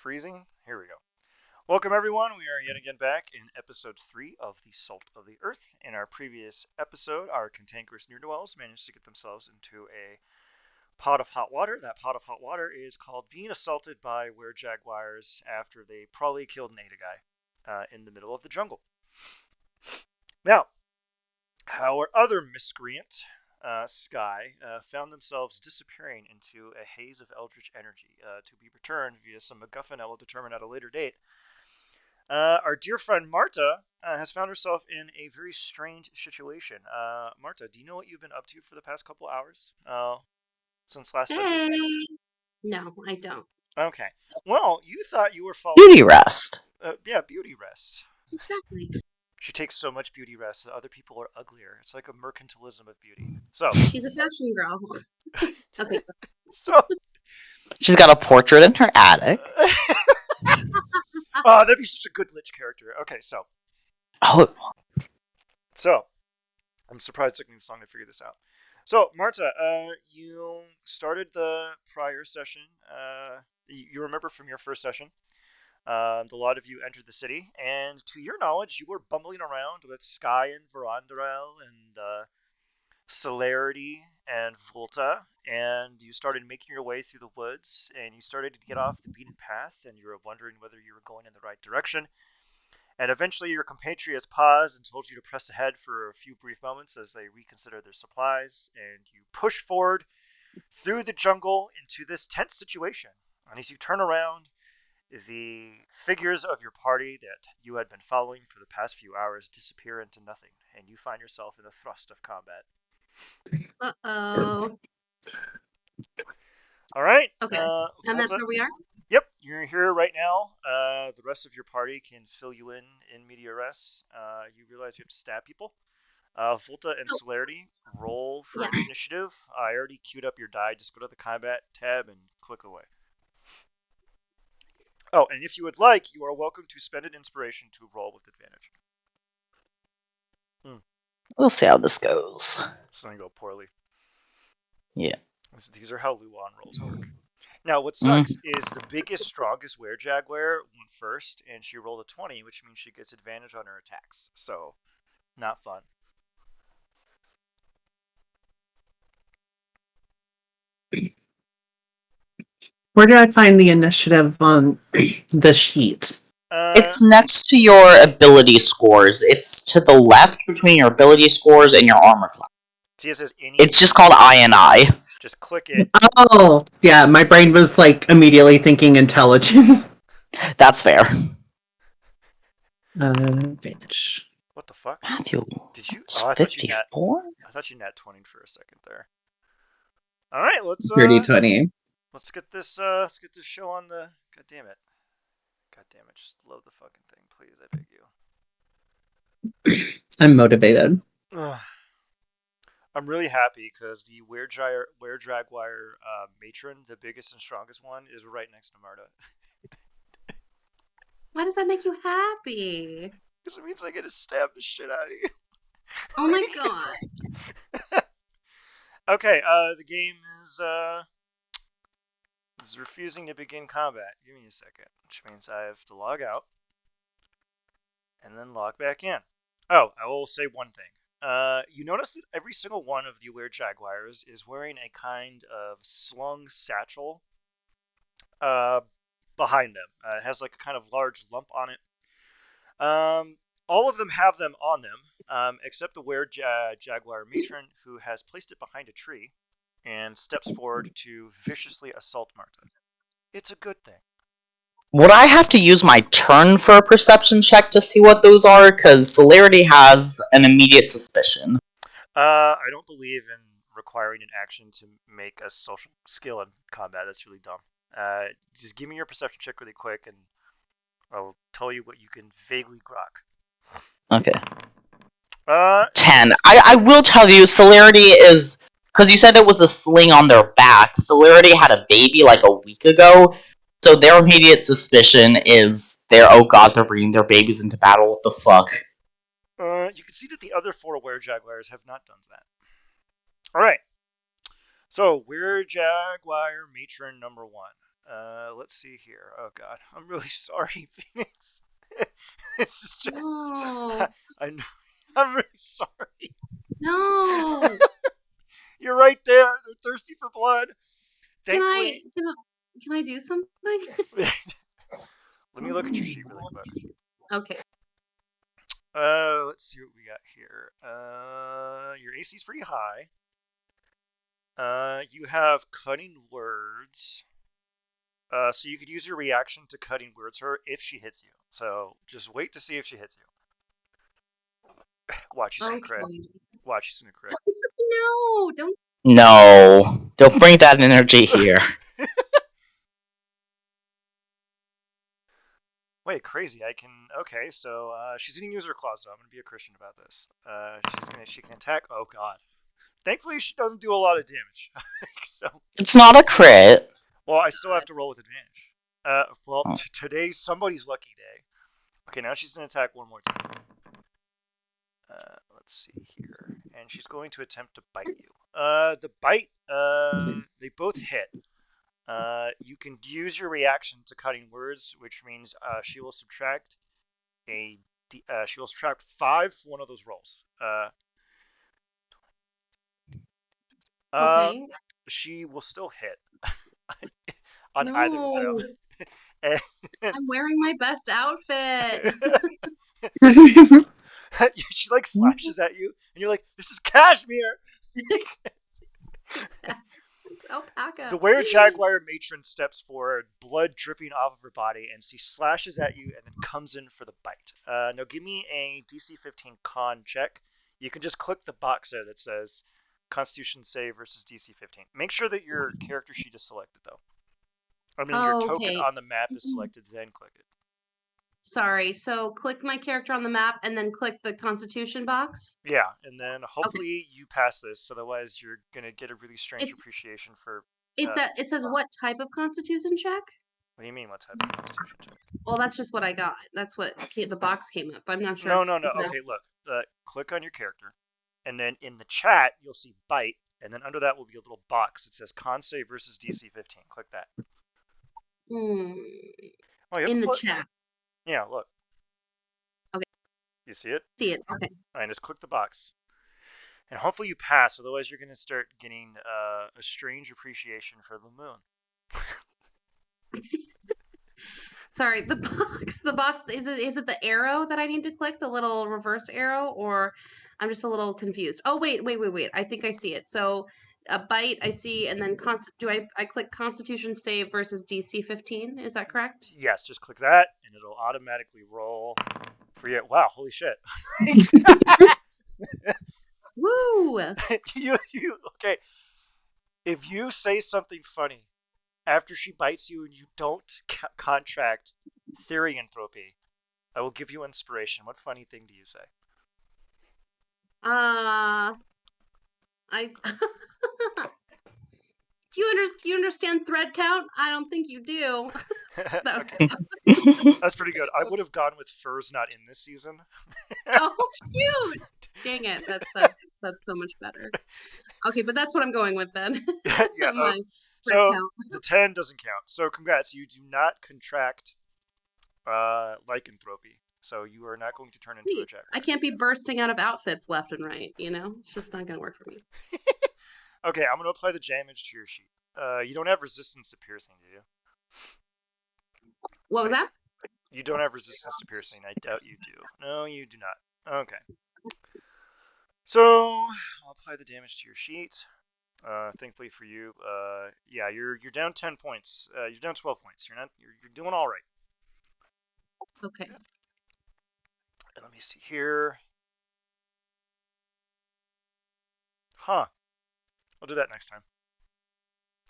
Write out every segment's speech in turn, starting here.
Freezing? Here we go. Welcome, everyone. We are yet again back in episode 3 of The Salt of the Earth. In our previous episode, our cantankerous near dwellers managed to get themselves into a pot of hot water. That pot of hot water is called being assaulted by were-jaguars after they probably killed and ate a guy in the middle of the jungle. Now, our other miscreant, Sky, found themselves disappearing into a haze of eldritch energy to be returned via some MacGuffin I will determine at a later date. Our dear friend Marta has found herself in a very strange situation. Marta, do you know what you've been up to for the past couple hours since last session? Hey! No, I don't. Okay. Well, you thought you were following. Beauty rest. Yeah, beauty rest. Exactly. She takes so much beauty rest that other people are uglier. It's like a mercantilism of beauty. So, She's a fashion girl. Okay. so. She's got a portrait in her attic. Oh, that'd be such a good Lich character. Okay, so. Oh, So, I'm surprised it took me this long to figure this out. So, Marta, you started the prior session. You remember from your first session, a lot of you entered the city, and to your knowledge, you were bumbling around with Sky and Verandrel and Celerity and Volta, and you started making your way through the woods, and you started to get off the beaten path, and you were wondering whether you were going in the right direction. And eventually, your compatriots paused and told you to press ahead for a few brief moments as they reconsider their supplies, and you push forward through the jungle into this tense situation. And as you turn around, the figures of your party that you had been following for the past few hours disappear into nothing, and you find yourself in the thrust of combat. Uh-oh. All right. Okay. And that's Volta. where we are? Yep, you're here right now. The rest of your party can fill you in media res. You realize you have to stab people. Volta and Oh, Celerity, roll for yeah. initiative. I already queued up your die. Just go to the combat tab and click away. Oh, and if you would like, you are welcome to spend an inspiration to roll with advantage. we'll see how this goes. It's going to go poorly. Yeah. These are how Luan rolls work. Now, what Mm. sucks is the biggest, strongest were-jaguar went first, and she rolled a 20, which means she gets advantage on her attacks. So, not fun. Where did I find the initiative on the sheet? It's next to your ability scores. It's to the left between your ability scores and your armor class. See, it says any. It's just called INI. Just click it. Oh, yeah, my brain was like immediately thinking intelligence. That's fair. Advantage. What the fuck? Matthew, Did you? it's Oh, I thought you nat. 54? I thought you nat 20 for a second there. All right, Dirty 20. let's get this show on the. God damn it. God damn it! Just load the fucking thing, please. I beg you. I'm motivated. Ugh. I'm really happy because the were-jaguar matron, the biggest and strongest one, is right next to Marta. Why does that make you happy? Because it means I get to stab the shit out of you. Oh my god. Okay, the game is refusing to begin combat. Give me a second, which means I have to log out and then log back in. Oh, I will say one thing. You notice that every single one of the were-jaguars is wearing a kind of slung satchel behind them. It has like a kind of large lump on it. All of them have them on them, except the were-jaguar matron, who has placed it behind a tree and steps forward to viciously assault Marta. It's a good thing. Would I have to use my turn for a perception check to see what those are? Because Celerity has an immediate suspicion. I don't believe in requiring an action to make a social skill in combat. That's really dumb. Just give me your perception check really quick, and I'll tell you what you can vaguely grok. Okay. 10. I will tell you, Celerity is... Because you said it was a sling on their back. Celerity had a baby like a week ago, so their immediate suspicion is oh god, they're bringing their babies into battle. What the fuck? You can see that the other 4 were-jaguars have not done that. All right. So, were-jaguar matron number 1. Let's see here. Oh God, I'm really sorry, Phoenix. This is just. No. I know. I'm really sorry. No. You're right there. They're thirsty for blood. Can I Thankfully, can I do something? let me look at your sheet really quick. Okay. Let's see what we got here. Your AC is pretty high. You have cutting words. So you could use your reaction to cutting words her if she hits you. So just wait to see if she hits you. Watch, she's gonna crit. Okay. Watch, she's gonna crit. No, don't. No, don't bring that energy here. Wait, crazy. I can. Okay, so she's gonna use her claws. Though I'm gonna be a Christian about this. She can attack. Oh God. Thankfully, she doesn't do a lot of damage. So, It's not a crit. well, I still have God. to roll with advantage. Well, Oh. today's somebody's lucky day. Okay, now she's gonna attack one more time. Let's see here, and she's going to attempt to bite you. The bite. They both hit. You can use your reaction to cutting words, which means she will subtract she will subtract 5 for one of those rolls. Uh, Okay. she will still hit on either of No. them. And I'm wearing my best outfit. she like slashes at you, and you're like, "This is cashmere." It's alpaca. The were-jaguar matron steps forward, blood dripping off of her body, and she slashes at you and then comes in for the bite. Now give me a DC 15 con check. You can just click the box there that says Constitution save versus DC 15. Make sure that your character sheet is selected, though. I mean, your Oh, token okay. on the map is selected, then click it. Sorry. So click my character on the map and then click the Constitution box. Yeah, and then Okay. hopefully you pass this, otherwise you're gonna get a really strange It's appreciation for. it says what type of Constitution check? What do you mean? What type of Constitution check? Well, that's just what I got. That's what the box came up. I'm not sure No, no, no. if that. Okay, look. Click on your character, and then in the chat you'll see bite, and then under that will be a little box that says con save versus DC 15. Click that. Hmm. Oh, you have In to the put. chat. Yeah, look. Okay. You see it? See it. Okay. All right, just click the box, and hopefully you pass. Otherwise, you're gonna start getting a strange appreciation for the moon. Sorry, the box. The box is it the arrow that I need to click, the little reverse arrow, or I'm just a little confused. Oh wait. I think I see it. So a bite I see, and then I click Constitution save versus DC 15? Is that correct? Yes, just click that, and it'll automatically roll for you. Wow, holy shit! Woo! You okay? If you say something funny after she bites you and you don't contract therianthropy, I will give you inspiration. What funny thing do you say? I do you understand thread count? I don't think you do. That's Okay, that's pretty good. I would have gone with furs not in this season. oh shoot! Dang it! That's so much better. Okay, but that's what I'm going with then. Yeah. Oh, My thread so count. the 10 doesn't count. So congrats, you do not contract lycanthropy. So you are not going to turn into a Sweet. jaguar. I can't be bursting out of outfits left and right, you know? It's just not gonna work for me. Okay, I'm gonna apply the damage to your sheet. You don't have resistance to piercing, do you? What was that? You don't have resistance to piercing. I doubt you do. No, you do not. Okay. So I'll apply the damage to your sheet. Thankfully for you, yeah, you're down 10 points. You're down 12 points. You're doing all right. Okay. And let me see here. Huh. I'll do that next time.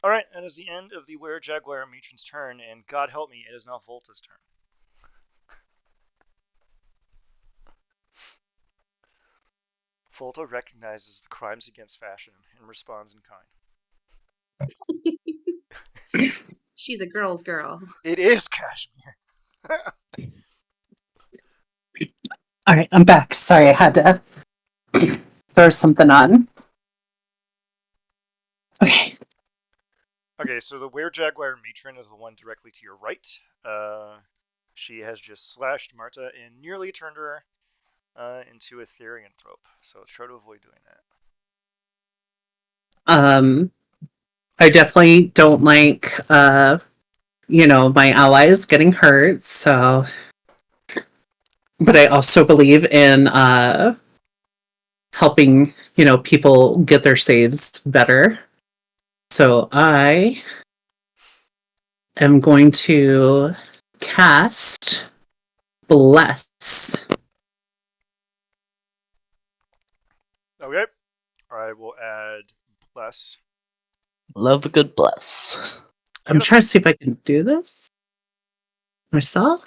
All right, that is the end of the were-jaguar matron's turn, and God help me, it is now Volta's turn. Volta recognizes the crimes against fashion and responds in kind. She's a girl's girl. It is cashmere. All right, I'm back. Sorry, I had to throw something on. Okay. Okay, so the Were-Jaguar matron is the one directly to your right. She has just slashed Marta and nearly turned her into a Therianthrope. So try to avoid doing that. I definitely don't like my allies getting hurt, so but I also believe in helping, people get their saves better. So I am going to cast Bless. Okay. I will add Bless. Love a good bless. I'm Get a trying to see if I can do this myself.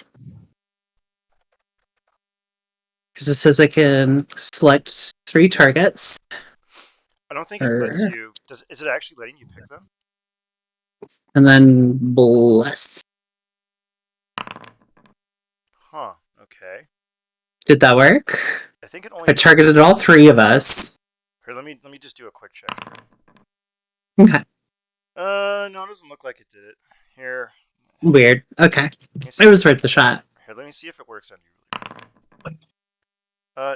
Because it says I can select 3 targets. I don't think it lets Or, you. Is it actually letting you pick them? and then Bless. Huh. Okay. Did that work? I think it I only. targeted all 3 of us. Here, let me just do a quick check Okay. here. No, it doesn't look like it did it. Here, Weird. Okay. let me It see. was worth the shot. Here, let me see if it works on you.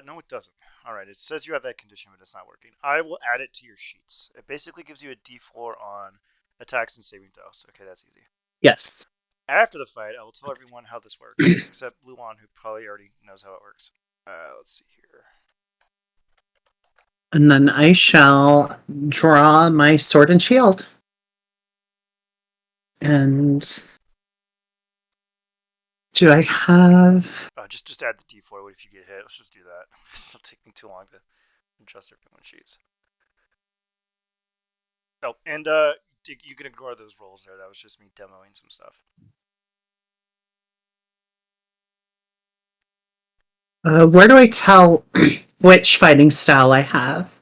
No, it doesn't. All right, it says you have that condition, but it's not working. I will add it to your sheets. It basically gives you a D4 on attacks and saving throws. Okay, that's easy. Yes. After the fight, I will tell everyone how this works, except Luan, who probably already knows how it works. Let's see here. And then I shall draw my sword and shield. And do I have... Just add the D4 if you get hit. Let's just do that. It's not taking too long to adjust everyone's sheets. Oh, and you can ignore those rolls there. That was just me demoing some stuff. where do I tell which fighting style I have?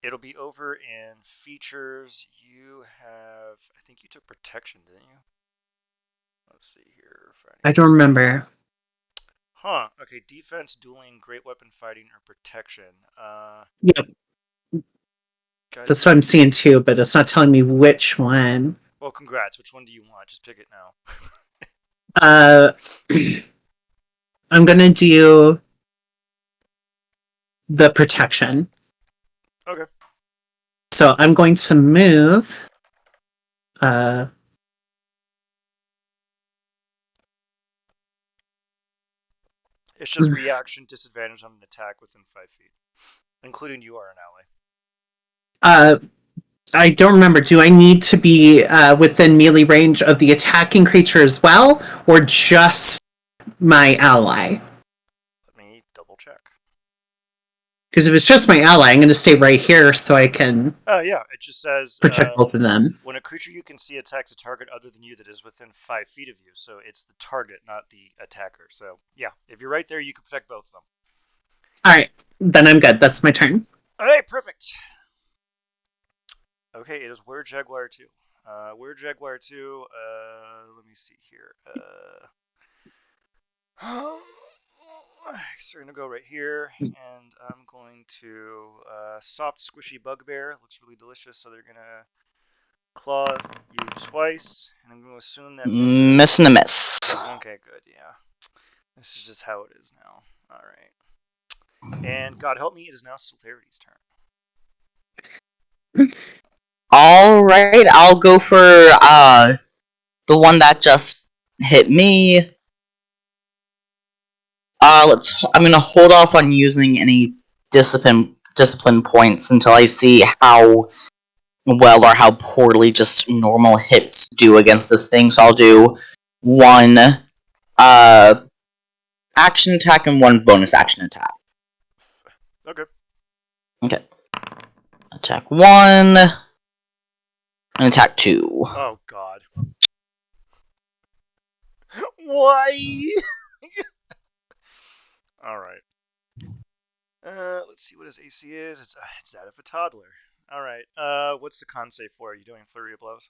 It'll be over in features. You have, I think you took protection, didn't you? Let's see here. I don't remember. Huh. Okay. Defense, dueling, great weapon fighting, or protection. Yep, Guys, that's what I'm seeing too, but it's not telling me which one. well, congrats. Which one do you want? Just pick it now. Uh, I'm gonna do the protection. Okay. So I'm going to move. Uh, It's just reaction disadvantage on an attack within 5 feet, including you are an ally. uh, I don't remember. Do I need to be within melee range of the attacking creature as well, or just my ally? Let me double check. Because if it's just my ally, I'm going to stay right here so I can Yeah, it just says protect both of them. when a creature you can see attacks a target other than you that is within 5 feet of you, so it's the target, not the attacker. So yeah, if you're right there, you can protect both of them. All right, then I'm good. That's my turn. All right, perfect. Okay, it is Were Jaguar 2. Were Jaguar 2, let me see here. So we're going to go right here, and I'm going to soft squishy bugbear. It looks really delicious, so they're going to claw you twice, and I'm going to assume that misses. Miss and a miss. Okay, good, yeah. This is just how it is now. Alright. And God help me, it is now Celerity's turn. Alright, I'll go for the one that just hit me. I'm gonna hold off on using any discipline points until I see how well or how poorly just normal hits do against this thing. So I'll do one action attack and one bonus action attack. Okay. Okay. Attack 1 and attack 2. Oh, God. Why? Alright. Let's see what his AC is. It's that of a toddler. Alright. What's the con save for? Are you doing flurry of blows?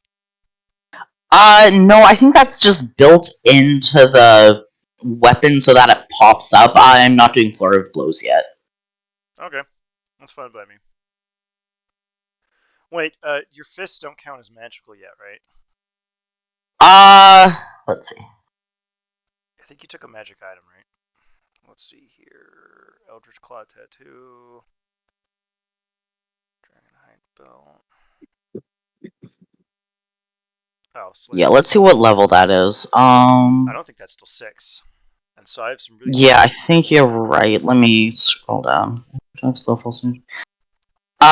No, I think that's just built into the weapon so that it pops up. I'm not doing flurry of blows yet. Okay. That's fine by me. Wait, your fists don't count as magical yet, right? Let's see. I think you took a magic item, right? Let's see here. Eldritch Claw Tattoo. Dragonhide Belt. Oh, Slayer. Yeah, let's see what level that is. I don't think that's still 6. And so I have some really good. Yeah, I think you're right. Let me scroll down.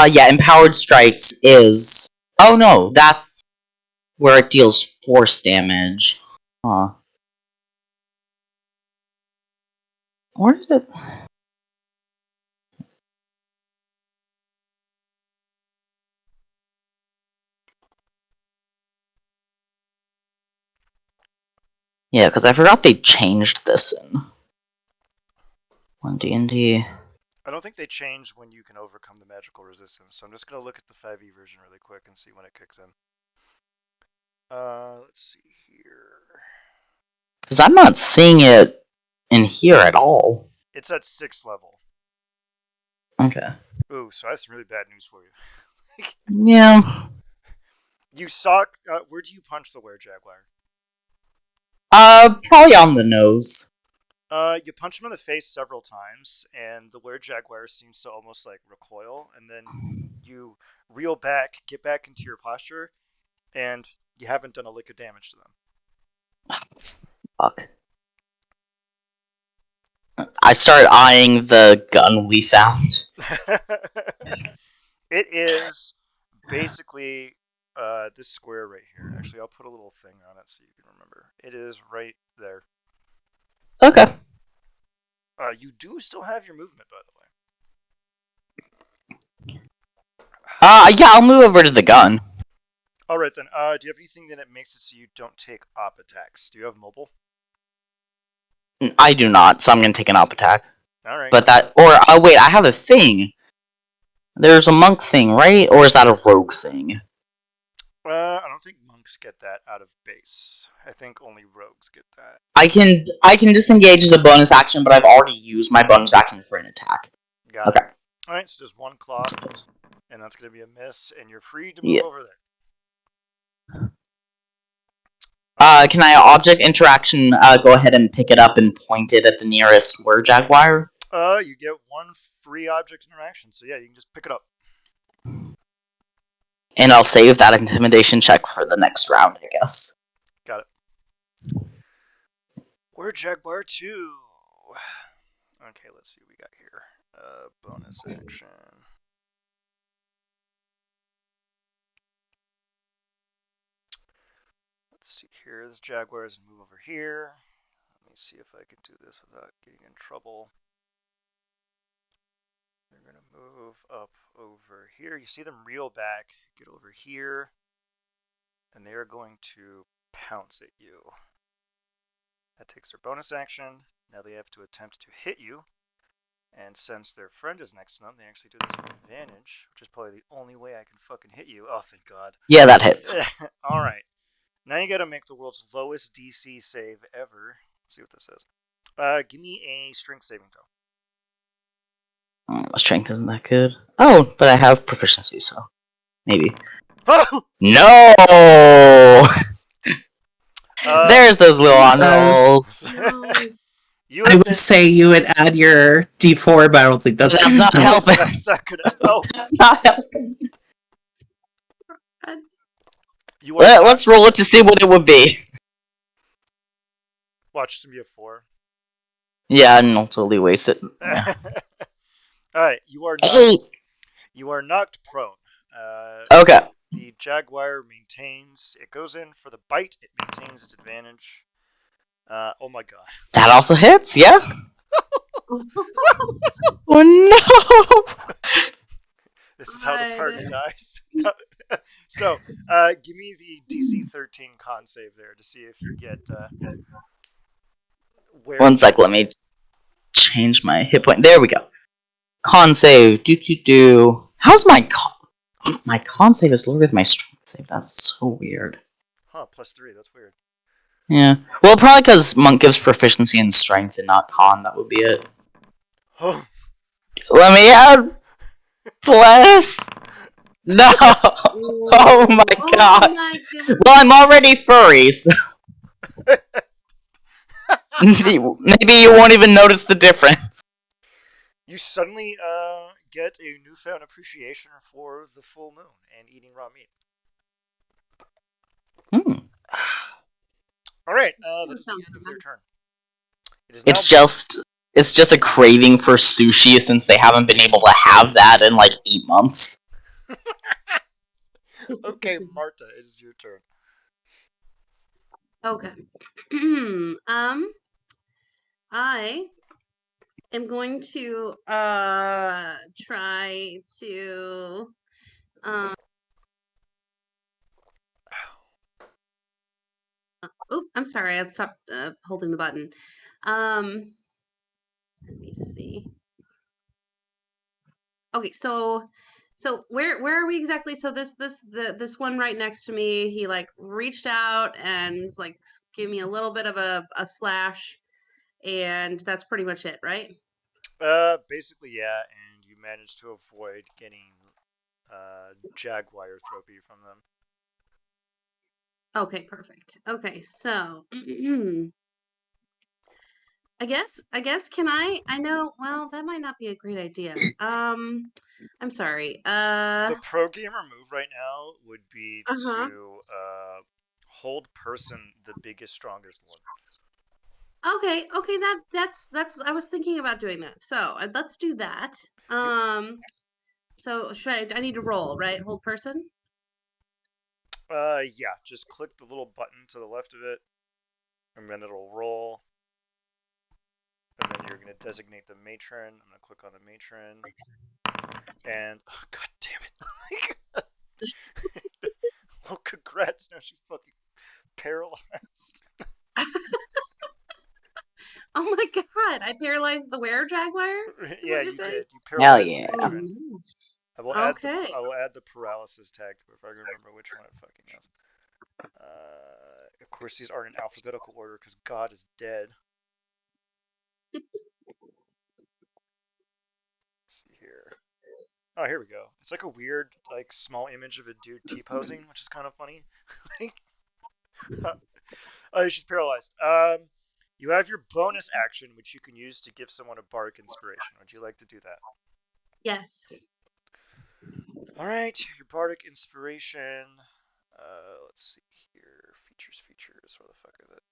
Yeah, Empowered Strikes is. Oh no, that's where it deals force damage. Huh. Where is it? Yeah, because I forgot they changed this in 1D&D. I don't think they changed when you can overcome the magical resistance, so I'm just going to look at the 5e version really quick and see when it kicks in. Let's see here. Because I'm not seeing it in here at all. It's at 6th level. Okay. Ooh, so I have some really bad news for you. Yeah. You saw. Where do you punch the were-jaguar? Probably on the nose. You punch him in the face several times, and the were-jaguar seems to almost like recoil, and then you reel back, get back into your posture, and you haven't done a lick of damage to them. Fuck. I started eyeing the gun we found. It is basically this square right here. Actually, I'll put a little thing on it so you can remember. It is right there. Okay. You do still have your movement, by the way. Yeah, I'll move over to the gun. All right then. Do you have anything that makes it so you don't take op attacks? Do you have mobile? I do not, so I'm gonna take an op attack. All right. But that, or wait, I have a thing. There's a monk thing, right? Or is that a rogue thing? I don't think monks get that out of base. I think only rogues get that. I can disengage as a bonus action, but I've already used my bonus action for an attack. Got Okay. it. All right, so just one claw, and that's gonna be a miss, and you're free to move Yeah. over there. Can I object interaction? Go ahead and pick it up and point it at the nearest were-jaguar. You get one free object interaction, so yeah, you can just pick it up. And I'll save that intimidation check for the next round, I guess. Got it. Were-jaguar 2. Okay, let's see what we got here. Bonus action. Let's see here. This jaguar is move over here. Let me see if I can do this without getting in trouble. They're going to move up over here. You see them reel back, get over here, and they are going to pounce at you. That takes their bonus action. Now they have to attempt to hit you. And since their friend is next to them, they actually do this with advantage, which is probably the only way I can fucking hit you. Oh, thank God. Yeah, that hits. Alright. Now you gotta make the world's lowest DC save ever. Let's see what this is. Give me a strength saving throw. My strength isn't that good. Oh, but I have proficiency, so maybe. Oh! No! There's those little on-rolls. No. I would say you would add your D4, but I don't think that's not helping. That's not gonna. Oh, That's not helping. Let's roll it to see what it would be. Watch some of 4. Yeah, and I'll totally waste it. Yeah. Alright, you are knocked prone. Okay. The jaguar maintains. It goes in for the bite. It maintains its advantage. Oh my god. That also hits, yeah? Oh no! This is how the party dies. So, give me the DC 13 con save there to see if you get where. 1 sec, let me change my hit point. There we go. Con save. Do. How's my con save is lower than my strength save? That's so weird. Huh, +3. That's weird. Yeah. Well, probably because monk gives proficiency in strength and not con. That would be it. Oh. Let me out. Bless. No. Oh Ooh, my oh god. my Well, I'm goodness. already furry, so maybe you won't even notice the difference. You suddenly get a newfound appreciation for the full moon and eating raw meat. Hmm. All right, that That is the sounds end of their nice. turn. It is now. It's just a craving for sushi since they haven't been able to have that in like 8 months. Okay, Marta, it is your turn. Okay. I am going to try to uh oh, I'm sorry, I stopped holding the button. Um let me see. Okay, so where are we exactly? So this one right next to me, he like reached out and like gave me a little bit of a slash, and that's pretty much it, right? Basically, yeah, and you managed to avoid getting jaguar thropy from them. Okay, perfect. Okay, so I guess can I know, well, that might not be a great idea. I'm sorry. The pro gamer move right now would be Uh-huh. to hold person the biggest, strongest one. Okay, that's I was thinking about doing that. So, let's do that. You, So should I need to roll, right? Hold person? yeah, just click the little button to the left of it, and then it'll roll. And then you're gonna designate the matron. I'm gonna click on the matron, and oh, god damn it! Oh, congrats! Now she's fucking paralyzed. Oh my god, I paralyzed the were jaguar? Is Yeah, what you're you saying? did. You Hell paralyzed the yeah. Oh, matron. nice. I will add the Okay. I will add the paralysis tag to it if I remember which one it fucking is. Of course, these aren't in alphabetical order because God is dead. Let's see here. Oh, here we go. It's like a weird, like, small image of a dude T-posing, which is kind of funny. Oh, she's paralyzed. You have your bonus action, which you can use to give someone a bardic inspiration. Would you like to do that? Yes. All right, your bardic inspiration. Let's see here. Features. Where the fuck is it?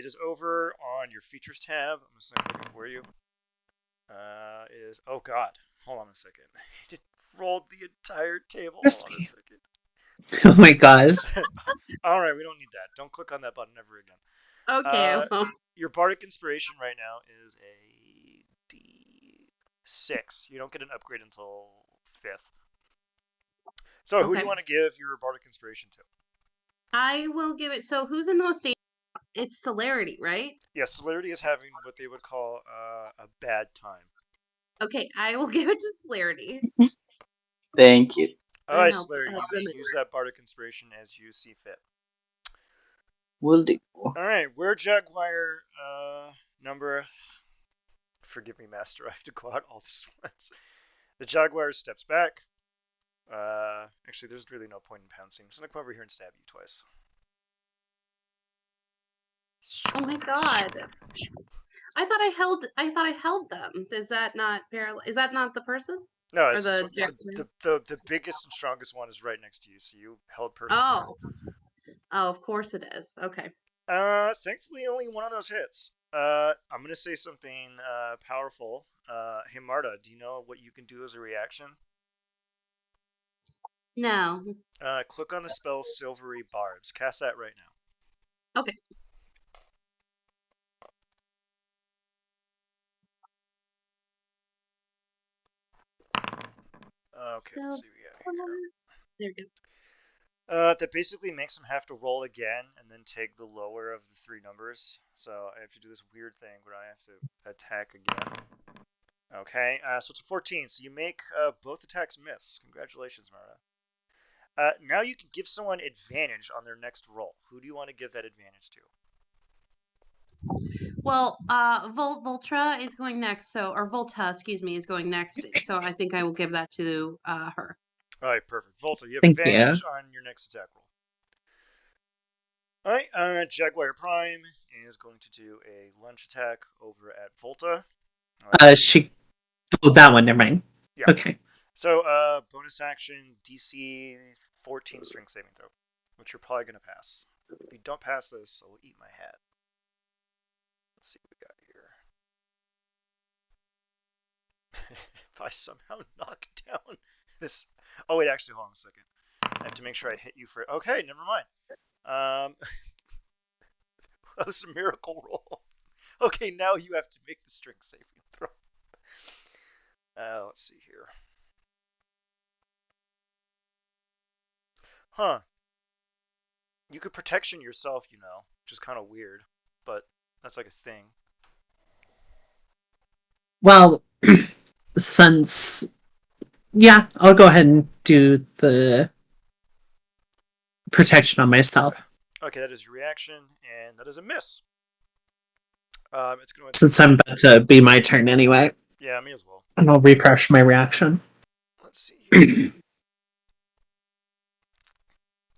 It is over on your features tab. I'm just looking for you. Is oh god. Hold on a second. It rolled the entire table. Hold on a Crispy. second. Oh my gosh. All right, we don't need that. Don't click on that button ever again. Okay, Uh, well, your bardic inspiration right now is a D6. You don't get an upgrade until fifth. So who do okay. you want to give your bardic inspiration to? I will give it, so who's in the most danger? It's celerity, right? Yes, Celerity is having what they would call a bad time. Okay, I will give it to celerity Thank you. Alright, and Celerity, help you them. may use that bardic inspiration as you see fit. Will do. Alright, where Jaguar number. Forgive me, Master, I have to go out all this once. The Jaguar steps back. Actually, there's really no point in pouncing. I'm just gonna come over here and stab you twice. Oh my god. I thought I held them. Is that not is that not the person? No, Or it's the jaguar? the biggest and strongest one is right next to you, so you held person first. Oh. Oh, of course it is. Okay. Thankfully, only one of those hits. I'm gonna say something powerful. Hey Marta, do you know what you can do as a reaction? No. Click on the spell Silvery Barbs. Cast that right now. Okay. Okay, let's So see what we got here. there we go. That basically makes them have to roll again and then take the lower of the three numbers. So I have to do this weird thing where I have to attack again. Okay, so it's a 14. So you make both attacks miss. Congratulations, Marta. Now you can give someone advantage on their next roll. Who do you want to give that advantage to? Well, Voltra is going next, or Volta, excuse me, is going next. So I think I will give that to her. All right, perfect. Volta, you have Thank you. advantage on your next attack roll. All right, Jaguar Prime is going to do a lunge attack over at Volta. She. Oh, that one. Never mind. Yeah. Okay. So, bonus action, DC 14 strength saving throw, which you're probably gonna pass. If you don't pass this, I'll eat my hat. Let's see what we got here. If I somehow knock down this, oh wait, actually, hold on a second. I have to make sure I hit you for. Okay, never mind. That was a miracle roll. Okay, now you have to make the strength saving throw. Let's see here. Huh. You could protection yourself, which is kind of weird, but that's like a thing. Well, since yeah, I'll go ahead and do the protection on myself. Okay, that is your reaction, and that is a miss. It's going to. Since I'm about to be my turn anyway. Yeah, me as well. And I'll refresh my reaction. Let's see here.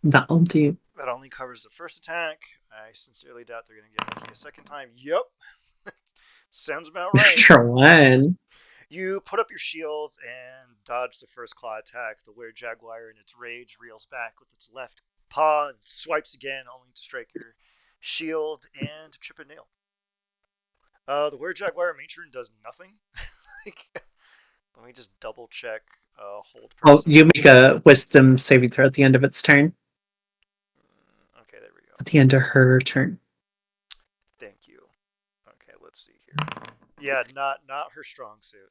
That'll do. That only covers the first attack. I sincerely doubt they're going to get lucky a second time. Yep. Sounds about right. Sure one. You put up your shield and dodge the first claw attack. The weird jaguar, in its rage, reels back with its left paw and swipes again, only to strike your shield and chip a nail. The weird jaguar matron does nothing. Let me just double check. Hold person. Oh, you make a wisdom saving throw at the end of its turn. Okay, there we go. At the end of her turn. Thank you. Okay, let's see here. Yeah, not her strong suit.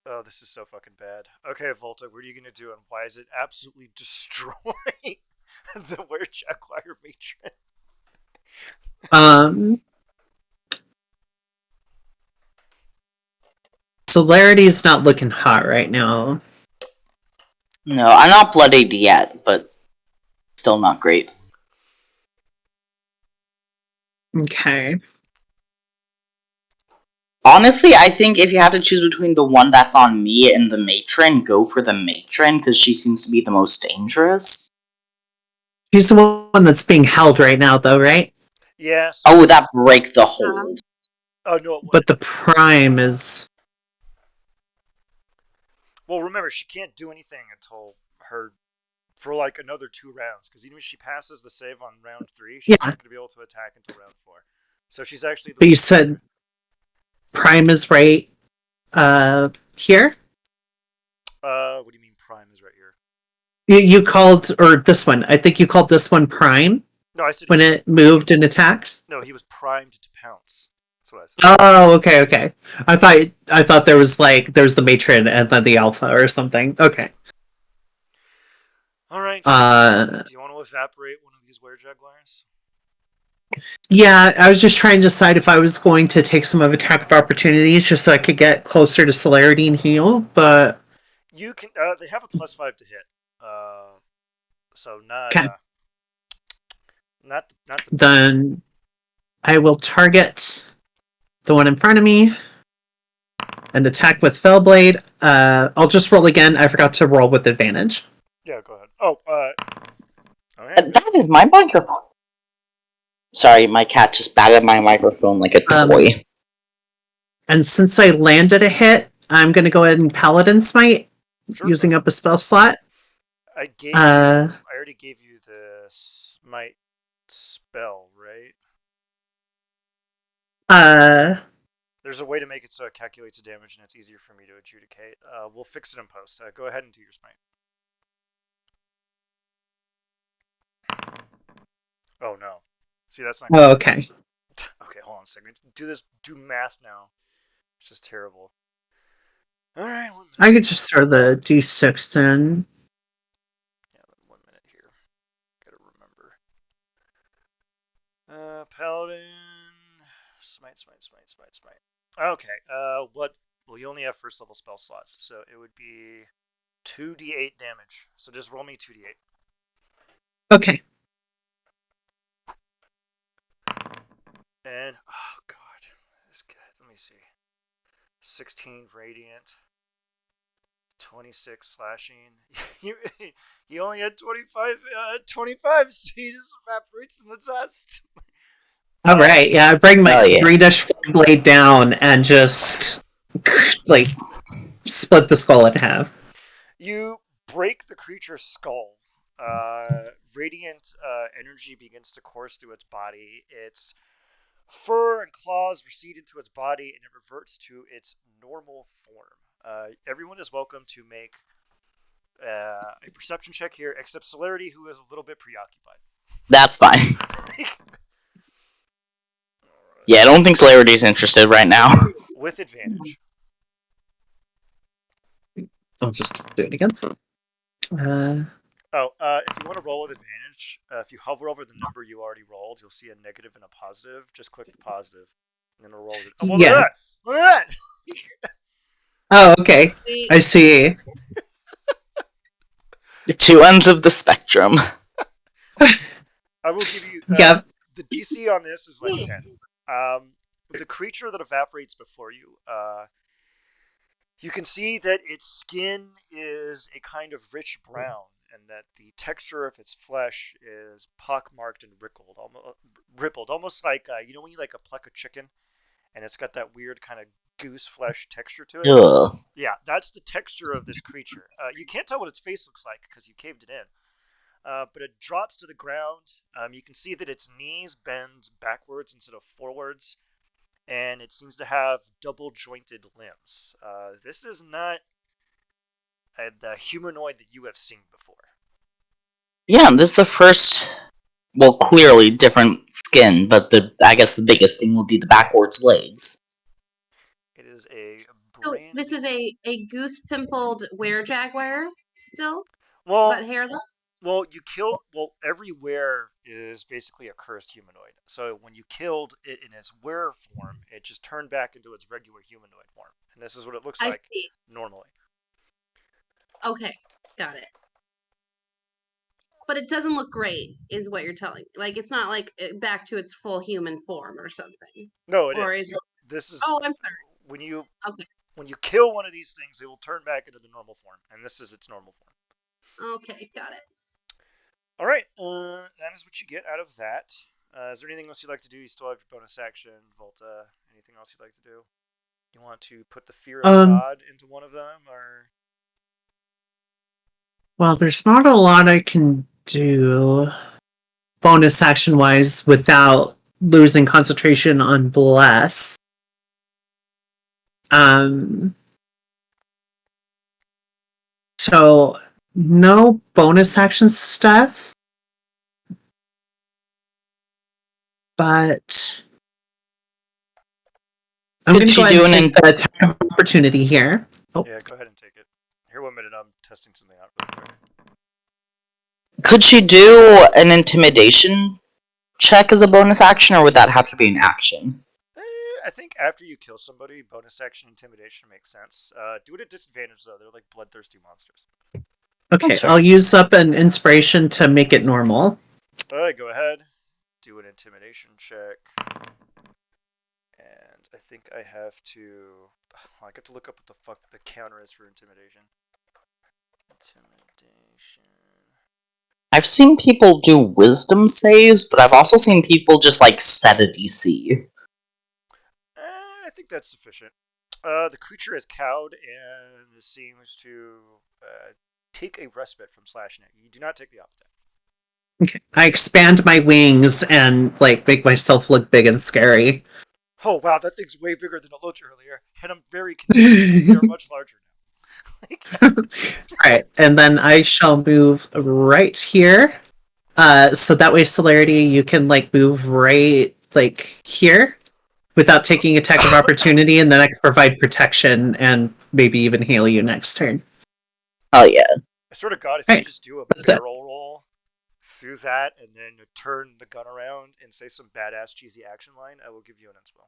Oh, this is so fucking bad. Okay, Volta, what are you gonna do, and why is it absolutely destroying the weird jaguar matron? Celerity's not looking hot right now. No, I'm not bloodied yet, but still not great. Okay. Honestly, I think if you have to choose between the one that's on me and the matron, go for the matron, because she seems to be the most dangerous. She's the one that's being held right now, though, right? Yes. Oh, would that break the hold? Oh, no, it wouldn't. But the prime is... Well, remember, she can't do anything until for like another 2 rounds, because even if she passes the save on round 3, she's not going to be able to attack until round 4. So she's actually. But you said prime is right here? What do you mean prime is right here? You called, or this one, I think you called this one prime? No, I said when it moved and attacked? No, he was primed to pounce. That's what I said. Oh, okay. I thought there was there's the matron and then the alpha or something. Okay. All right. Do you want to evaporate one of these were-jaguars? Yeah, I was just trying to decide if I was going to take some of attack of opportunities just so I could get closer to celerity and heal, but you can. They have a +5 to hit. So not. Okay. Not the. Then I will target the one in front of me and attack with Fellblade. I'll just roll again. I forgot to roll with advantage. Yeah, go ahead. Oh, okay. That is my microphone. Sorry, my cat just batted my microphone like a toy. And since I landed a hit, I'm going to go ahead and Paladin Smite, using up a spell slot. I already gave you the Smite spell, right? There's a way to make it so it calculates the damage and it's easier for me to adjudicate. We'll fix it in post. Go ahead and do your Smite. Oh no. See, that's not. Oh, okay. Okay, hold on a second. Do math now. It's just terrible. Alright, 1 minute. I could just throw the D6 in. Yeah, 1 minute here. Gotta remember. Paladin. Smite. Okay, well, you only have first level spell slots, so it would be 2d8 damage. So just roll me 2d8. Okay. And oh god, this guy. Let me see. 16 radiant, 26 slashing. He only had 25, so he just evaporates in the dust. All right, yeah, I bring my Oh yeah. greenish blade down and just like split the skull in half. You break the creature's skull. Radiant energy begins to course through its body. Its fur and claws recede into its body, and it reverts to its normal form. Everyone is welcome to make a perception check here, except Celerity, who is a little bit preoccupied. That's fine. Yeah, I don't think Celerity's interested right now. With advantage. I'll just do it again. If you want to roll with advantage, if you hover over the number you already rolled, you'll see a negative and a positive. Just click the positive, and then it'll roll it. Oh, well, look Yeah. at that! Look at that! Oh, okay. Wait, I see. The two ends of the spectrum. I will give you Yep. the DC on this is like 10. The creature that evaporates before you, you can see that its skin is a kind of rich brown, and that the texture of its flesh is pockmarked and rippled, almost like you know when you like pluck a chicken, and it's got that weird kind of goose flesh texture to it. Ugh. Yeah, that's the texture of this creature. You can't tell what its face looks like because you caved it in. But it drops to the ground. You can see that its knees bend backwards instead of forwards, and it seems to have double jointed limbs. This is not the humanoid that you have seen before. Yeah, this is the first. Well, clearly different skin, but I guess the biggest thing will be the backwards legs. It is a so brand. this is a goose pimpled were-jaguar still, Well, but hairless. well, you killed. Well, every were is basically a cursed humanoid. So when you killed it in its were form, it just turned back into its regular humanoid form, and this is what it looks I like see. normally. Okay, got it. But it doesn't look great, is what you're telling me. Like it's not like back to its full human form or something. No, it Or is. is it? This is Oh, I'm sorry. when you Okay, when you kill one of these things, it will turn back into the normal form, and this is its normal form. okay, got it. All right, that is what you get out of that. Is there anything else you'd like to do? You still have your bonus action, Volta. Anything else you'd like to do? You want to put the fear of God into one of them, or? Well, there's not a lot I can do bonus action wise without losing concentration on bless. Um so no bonus action stuff. But I'm Could going to she go ahead do and an take the attack of opportunity here. Oh, Yeah, go ahead and take it. Here, 1 minute. I'm testing something out really quick. Could she do an intimidation check as a bonus action, or would that have to be an action? I think after you kill somebody, bonus action intimidation makes sense. Do it at disadvantage though. They're like bloodthirsty monsters. okay. That's fair. I'll use up an inspiration to make it normal. All right, go ahead. Do an intimidation check. And I think I have to. I got to look up what the fuck the counter is for intimidation. Intimidation. I've seen people do wisdom saves, but I've also seen people just like set a DC. I think that's sufficient. The creature is cowed and seems to take a respite from slashing it. You do not take the opposite. Okay. I expand my wings and like make myself look big and scary. Oh wow, that thing's way bigger than it looked earlier, and I'm very confused because they are much larger now. All right, and then I shall move right here. So that way, Celerity, you can like move right like here without taking attack of opportunity, and then I can provide protection and maybe even heal you next turn. Oh yeah. I swear to God, if All you right, just do a that's it. barrel roll through that and then turn the gun around and say some badass cheesy action line, I will give you an inspo.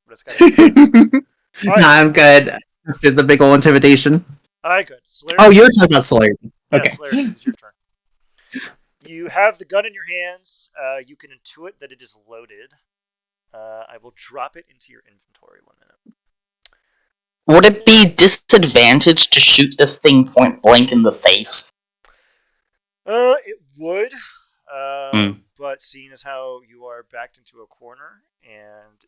But it's got to be No, I'm good. Did the big ol' intimidation. Alright, good. Celerity, Oh, you're talking about Celerity. yeah, Okay. Celerity, it is your turn. You have the gun in your hands. You can intuit that it is loaded. I will drop it into your inventory 1 minute. Would it be disadvantaged to shoot this thing point blank in the face? It would. Mm. But seeing as how you are backed into a corner, and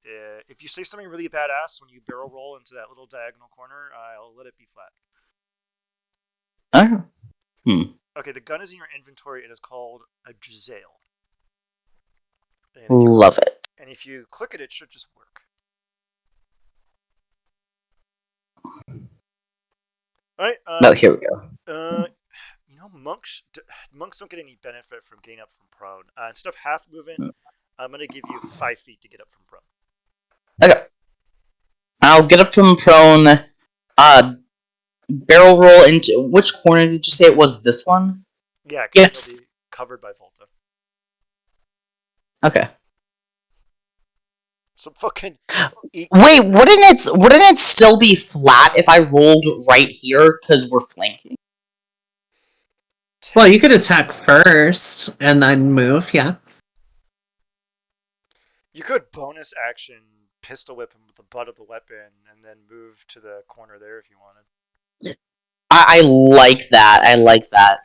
if you say something really badass when you barrel roll into that little diagonal corner, I'll let it be flat. Oh. Okay, the gun is in your inventory. It is called a Giselle. Love it. And if you click it should just work. Alright, No, here we go. monks don't get any benefit from getting up from prone. Instead of half movement, I'm going to give you 5 feet to get up from prone. Okay. I'll get up from prone. Barrel roll into which corner did you say it was? This one? Yeah, because Yes. it'll be covered by Volta. Okay. So fucking. Wait, wouldn't it still be flat if I rolled right here because we're flanking? Well, you could attack first and then move, yeah. You could bonus action pistol whip him with the butt of the weapon and then move to the corner there if you wanted. I like that. I like that.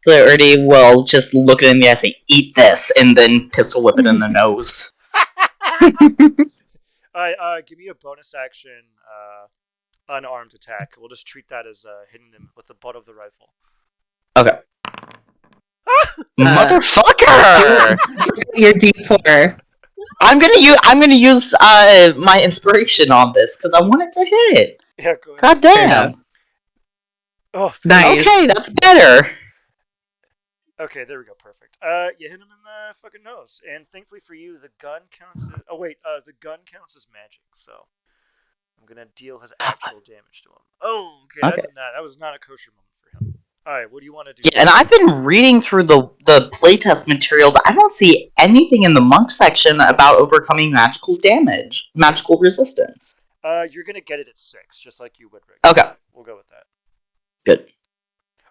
Clarity will just look at him and say, "Eat this," and then pistol whip it in the nose. Alright, give me a bonus action unarmed attack. We'll just treat that as hitting him with the butt of the rifle. Okay. Motherfucker! Your D4. I'm gonna use my inspiration on this because I want it to hit. Yeah, go ahead. God damn. Oh, Nice. Okay, that's better. Okay, there we go. Perfect. You hit him in the fucking nose, and thankfully for you, the gun counts as. Oh wait, the gun counts as magic, so I'm gonna deal his actual damage to him. Oh, okay. Okay. That was not a kosher moment for him. All right, what do you want to do? Yeah, and I've been reading through the playtest materials. I don't see anything in the monk section about overcoming magical damage, magical resistance. You're gonna get it at 6, just like you would, Rick. Okay. We'll go with that. Good.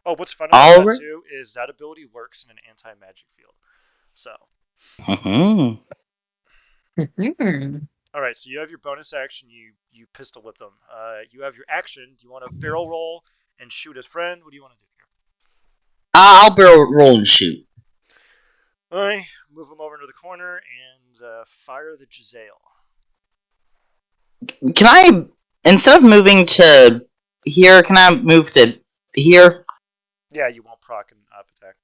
Oh, what's fun about that Alright. too is that ability works in an anti-magic field. So. Mm-hmm. All right, so you have your bonus action. You pistol whip them. You have your action. Do you want to barrel roll and shoot his friend? What do you want to do here? I'll barrel roll and shoot. All right, move him over into the corner and fire the Giselle. Can I, instead of moving to here, can I move to here? Yeah, you won't proc an up attack.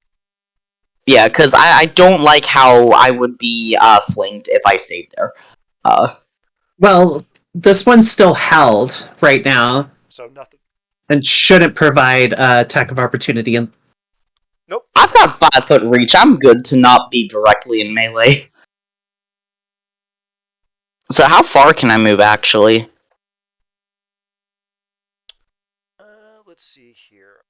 Yeah, because I don't like how I would be flanked if I stayed there. Well, this one's still held right now So nothing. and shouldn't provide attack of opportunity. Nope. I've got 5-foot reach. I'm good to not be directly in melee. So how far can I move, actually? Let's see here.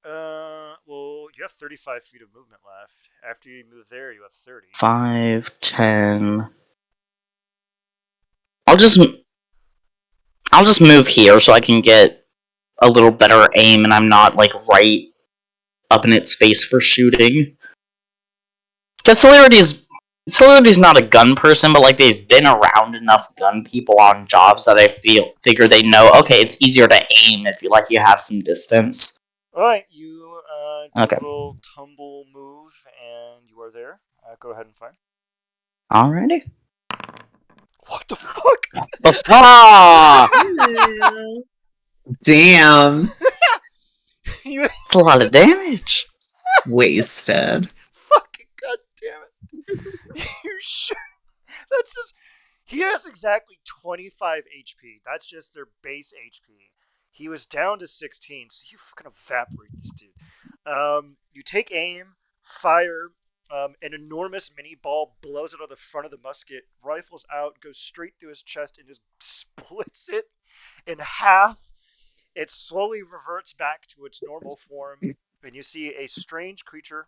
Well, you have 35 feet of movement left. After you move there, you have 30. 5, 10... I'll just move here so I can get a little better aim and I'm not, like, right up in its face for shooting. Because Celerity's not a gun person, but, like, they've been around enough gun people on jobs that I figure they know, okay, it's easier to aim if you have some distance. Alright, you do Okay. a little tumble move, and you are there. Go ahead and fire. Alrighty. What the fuck? Ah! Damn. You That's a lot of damage. Wasted. fucking goddamn it. You sure? That's just. He has exactly 25 HP. That's just their base HP. He was down to 16, so you fucking evaporate this dude. You take aim, fire, an enormous mini ball blows out of the front of the musket, rifles out, goes straight through his chest, and just splits it in half. It slowly reverts back to its normal form, and you see a strange creature.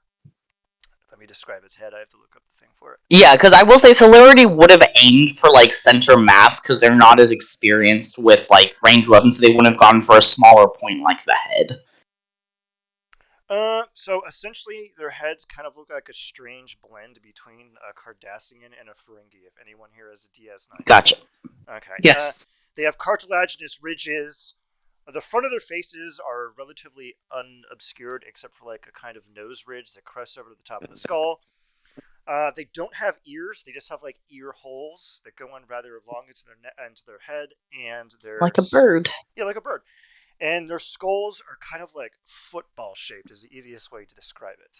Let me describe its head. I have to look up the thing for it. Yeah, because I will say Celerity would have aimed for, like, center mass, because they're not as experienced with, like, ranged weapons, so they wouldn't have gone for a smaller point like the head. So essentially, their heads kind of look like a strange blend between a Cardassian and a Ferengi. If anyone here has a DS9 yet. Gotcha. Okay. Yes. They have cartilaginous ridges. The front of their faces are relatively unobscured, except for like a kind of nose ridge that crests over to the top of the skull. They don't have ears; they just have like ear holes that go on rather long into their head, and Like a bird. yeah, like a bird. And their skulls are kind of like football shaped, is the easiest way to describe it.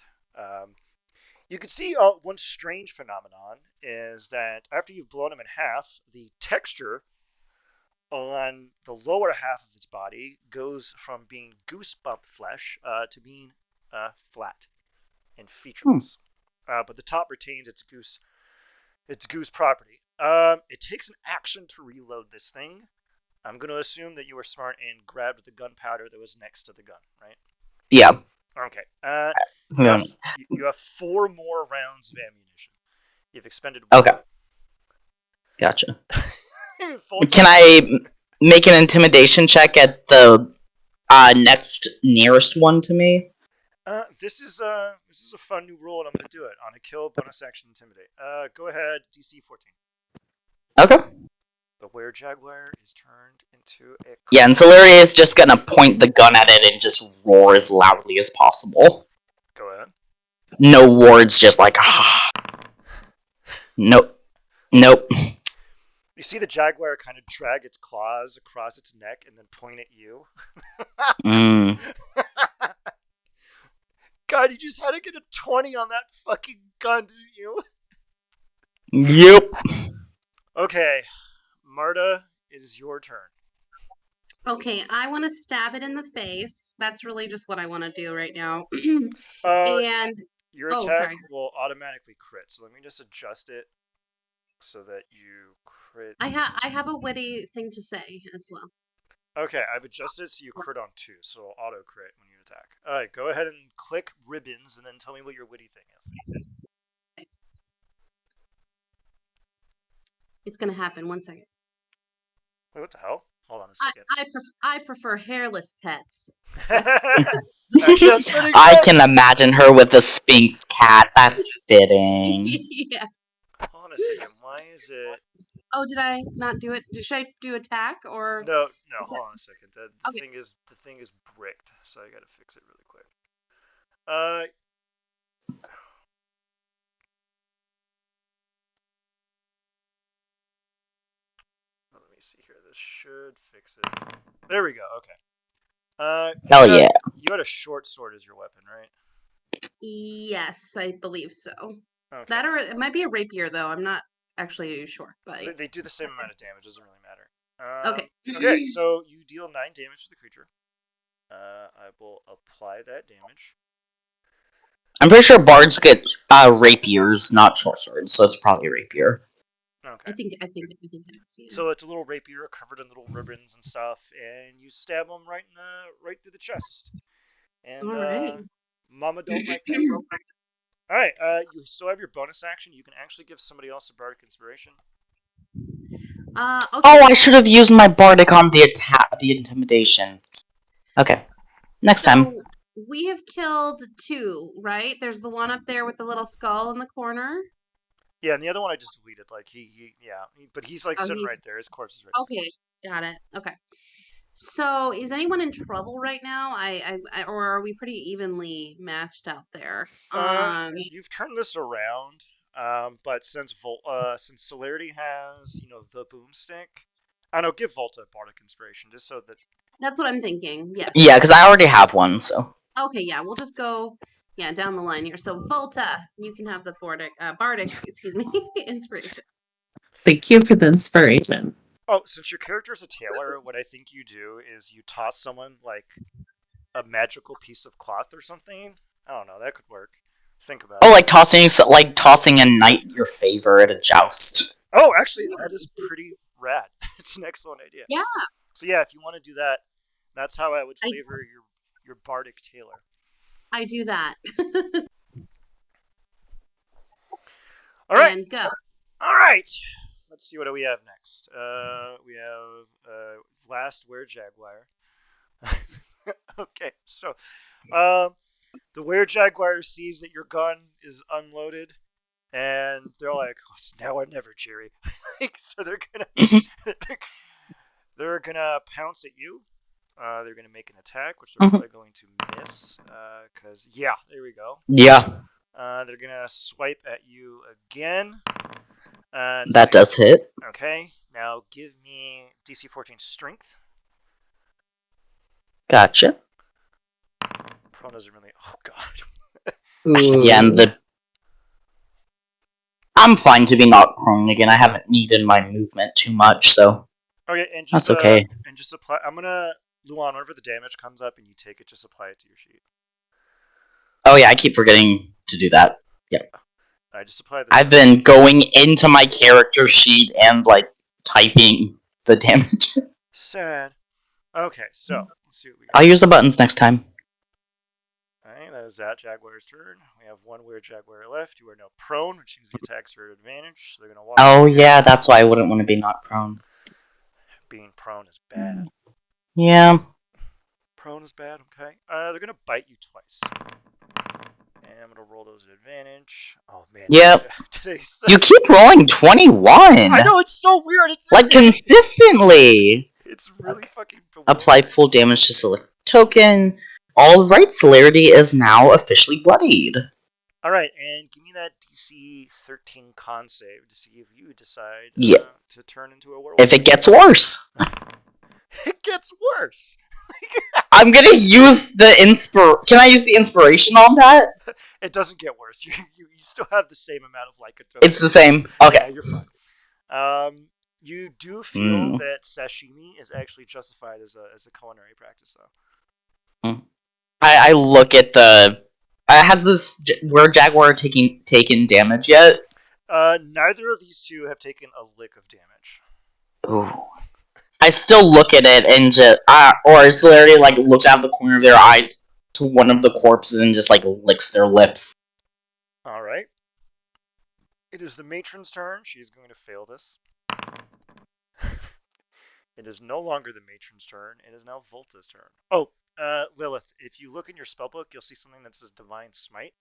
You can see one strange phenomenon is that after you've blown them in half, the texture on the lower half of its body goes from being goosebump flesh to being flat and Hmm. featureless. But the top retains its goose property. It takes an action to reload this thing. I'm going to assume that you were smart and grabbed the gunpowder that was next to the gun, right? Yeah. Okay. You have Yeah. you have 4 more rounds of ammunition. You've expended one. Okay. Gotcha. Full Can time. I make an intimidation check at the next nearest one to me? This is a fun new rule, and I'm going to do it on a kill bonus action intimidate. Go ahead, DC 14. Okay. The were jaguar is turned into a Yeah, and Celeria is just gonna point the gun at it and just roar as loudly as possible. Go ahead. No words, just like nope, nope. You see the jaguar kind of drag its claws across its neck and then point at you. Mm. God, you just had to get a 20 on that fucking gun, didn't you? Yep. Okay, Marta, it is your turn. Okay, I want to stab it in the face. That's really just what I want to do right now. Uh, And your oh, attack sorry. will automatically crit, so let me just adjust it so that you crit. I have a witty thing to say as well. Okay, I've adjusted so you crit on 2, so it'll auto crit when you attack. Alright, go ahead and click ribbons and then tell me what your witty thing is. It's gonna happen. 1 second. Wait, what the hell? Hold on a I second. I prefer hairless pets. Actually, that's pretty I good. can imagine her with a Sphinx cat. That's fitting. Yeah. Hold on a second. Why is it? Oh, did I not do it? Should I do attack or No, no. is that Hold on a second. The okay? thing is bricked, so I gotta fix it really quick. Uh, let me see here. This should fix it. There we go. Okay. Hell yeah. You had a short sword as your weapon, right? Yes, I believe so. Okay. That or it might be a rapier though. I'm not actually sure, but They do the same amount of damage. Doesn't really matter. okay. Okay, so you deal 9 damage to the creature. I will apply that damage. I'm pretty sure bards get rapiers, not short swords, so it's probably a rapier. Okay. I think I see it. So it's a little rapier covered in little ribbons and stuff, and you stab him right through the chest. And All right. Mama don't like that. All right. You still have your bonus action. You can actually give somebody else a bardic inspiration. Okay. Oh, I should have used my bardic on the attack, the intimidation. Okay, next time. So we have killed 2, right? There's the one up there with the little skull in the corner. Yeah, and the other one I just deleted. Like but he's like Oh, sitting right he's there. His corpse is right okay. Got it. Okay. So is anyone in trouble right now? Or are we pretty evenly matched out there? there. You've turned this around. But since Celerity has the boomstick, I don't know. Give Volta a bardic inspiration just so that. That's what I'm thinking. Yes. Yeah, because I already have one, so. Okay, yeah, we'll just go down the line here. So Volta, you can have the bardic, excuse me, inspiration. Thank you for the inspiration. Oh, since your character is a tailor, what I think you do is you toss someone like a magical piece of cloth or something. I don't know. That could work. Think about Oh, it. like tossing a knight in your favor at a joust. Oh, actually, that is pretty rad. It's an excellent idea. Yeah, So yeah, if you want to do that, that's how I would I flavor your bardic tailor. I do that. All right, And go. all right. Let's see what do we have next. We have last were jaguar. Okay, so um, The were-jaguar sees that your gun is unloaded, and they're like, oh, "Now or never, Jerry." So they're gonna pounce at you. They're gonna make an attack, which they're probably going to miss. Cause yeah, there we go. Yeah, They're gonna swipe at you again. that does hit. Okay, now give me DC 14 Strength. Gotcha. Prone doesn't really. Oh god. Yeah, and Ooh. I'm fine to be knocked prone again. I haven't needed my movement too much, so Okay, and that's okay. just apply. I'm gonna Luan. Whenever the damage comes up and you take it, just apply it to your sheet. Oh yeah, I keep forgetting to do that. Yep. I just apply the I've damage. been going into my character sheet and like typing the damage. Sad. Okay, so let's see what we I'll got. use the buttons next time. Alright, that is that Jaguar's turn. We have one weird Jaguar left. You are now prone, which means the attacks are at advantage. So they're gonna walk Oh over here. yeah, that's why I wouldn't want to be knocked prone. Being prone is bad. Yeah. Prone is bad, okay. They're gonna bite you twice. And I'm gonna roll those at advantage. Oh man, Yep. today's You keep rolling 21. I know, it's so weird. Like consistently. It's really fucking Apply bewildering. full damage to select token. Alright, Celerity is now officially bloodied. Alright, and give me that DC 13 con save to see if you decide Yeah. to turn into a werewolf. If it gets worse. It gets worse. I'm gonna use the Can I use the inspiration on that? It doesn't get worse. You still have the same amount of lycanthropy. It's the same. Okay. Yeah, you're fine. You do feel that sashimi is actually justified as a culinary practice, though. I look at the. Has this were Jaguar taken damage yet? Neither of these two have taken a lick of damage. Ooh. I still look at it and just, or Celerity like looks out of the corner of their eye to one of the corpses and just like licks their lips. All right. It is the matron's turn. She's going to fail this. It is no longer the matron's turn. It is now Volta's turn. Oh, Lilith, if you look in your spellbook, you'll see something that says Divine Smite.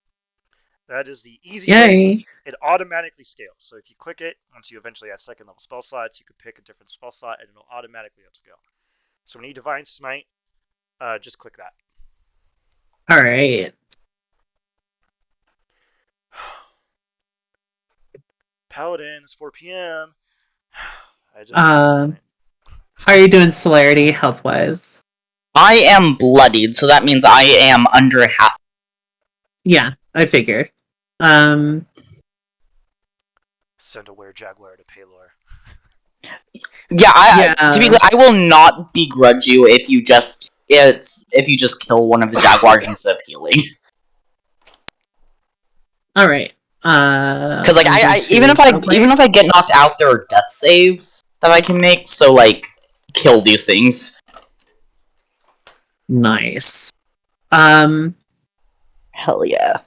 That is the easy way. Yay. It automatically scales. So if you click it, once you eventually have second level spell slots, you could pick a different spell slot and it'll automatically upscale. So when you Divine Smite, just click that. Alright. Paladin, it's 4 p.m. I just How are you doing, Celerity, health-wise? I am bloodied, so that means I am under half. Yeah, I figure. Send a were-jaguar to Paylor. Yeah, to be clear, I will not begrudge you if you just kill one of the jaguars instead of healing. Alright. Because like even if I get knocked out, there are death saves that I can make. So like, kill these things. Nice. Hell yeah.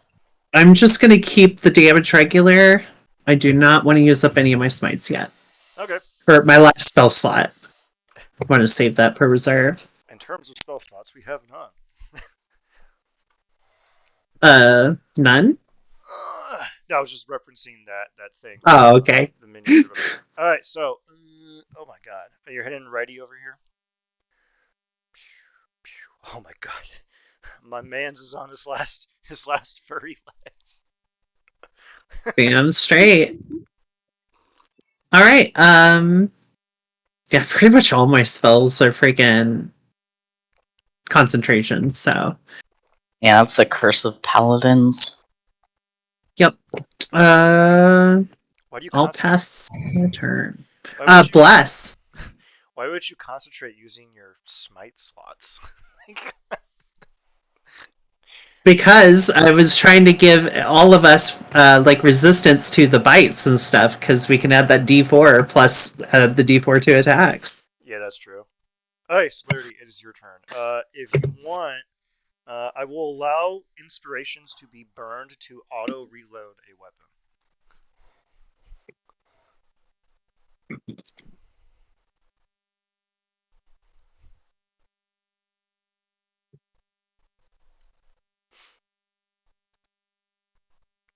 I'm just gonna keep the damage regular. I do not want to use up any of my smites yet. Okay. For my last spell slot. I want to save that for reserve. In terms of spell slots, we have none. None? No, I was just referencing that thing. Oh, okay. The miniature. Alright, so, oh my god. You're hitting righty over here? Oh my god. My man's is on his last furry legs. Damn straight. Alright, yeah, pretty much all my spells are freaking concentration, so. Yeah, that's the curse of paladins. Yep. Why do you I'll pass the turn. Bless. Why would you concentrate using your smite slots? Because I was trying to give all of us like resistance to the bites and stuff, because we can add that D4 plus the D4 to attacks. Yeah, that's true. Alright, Celerity, it is your turn. If you want, I will allow inspirations to be burned to auto-reload a weapon.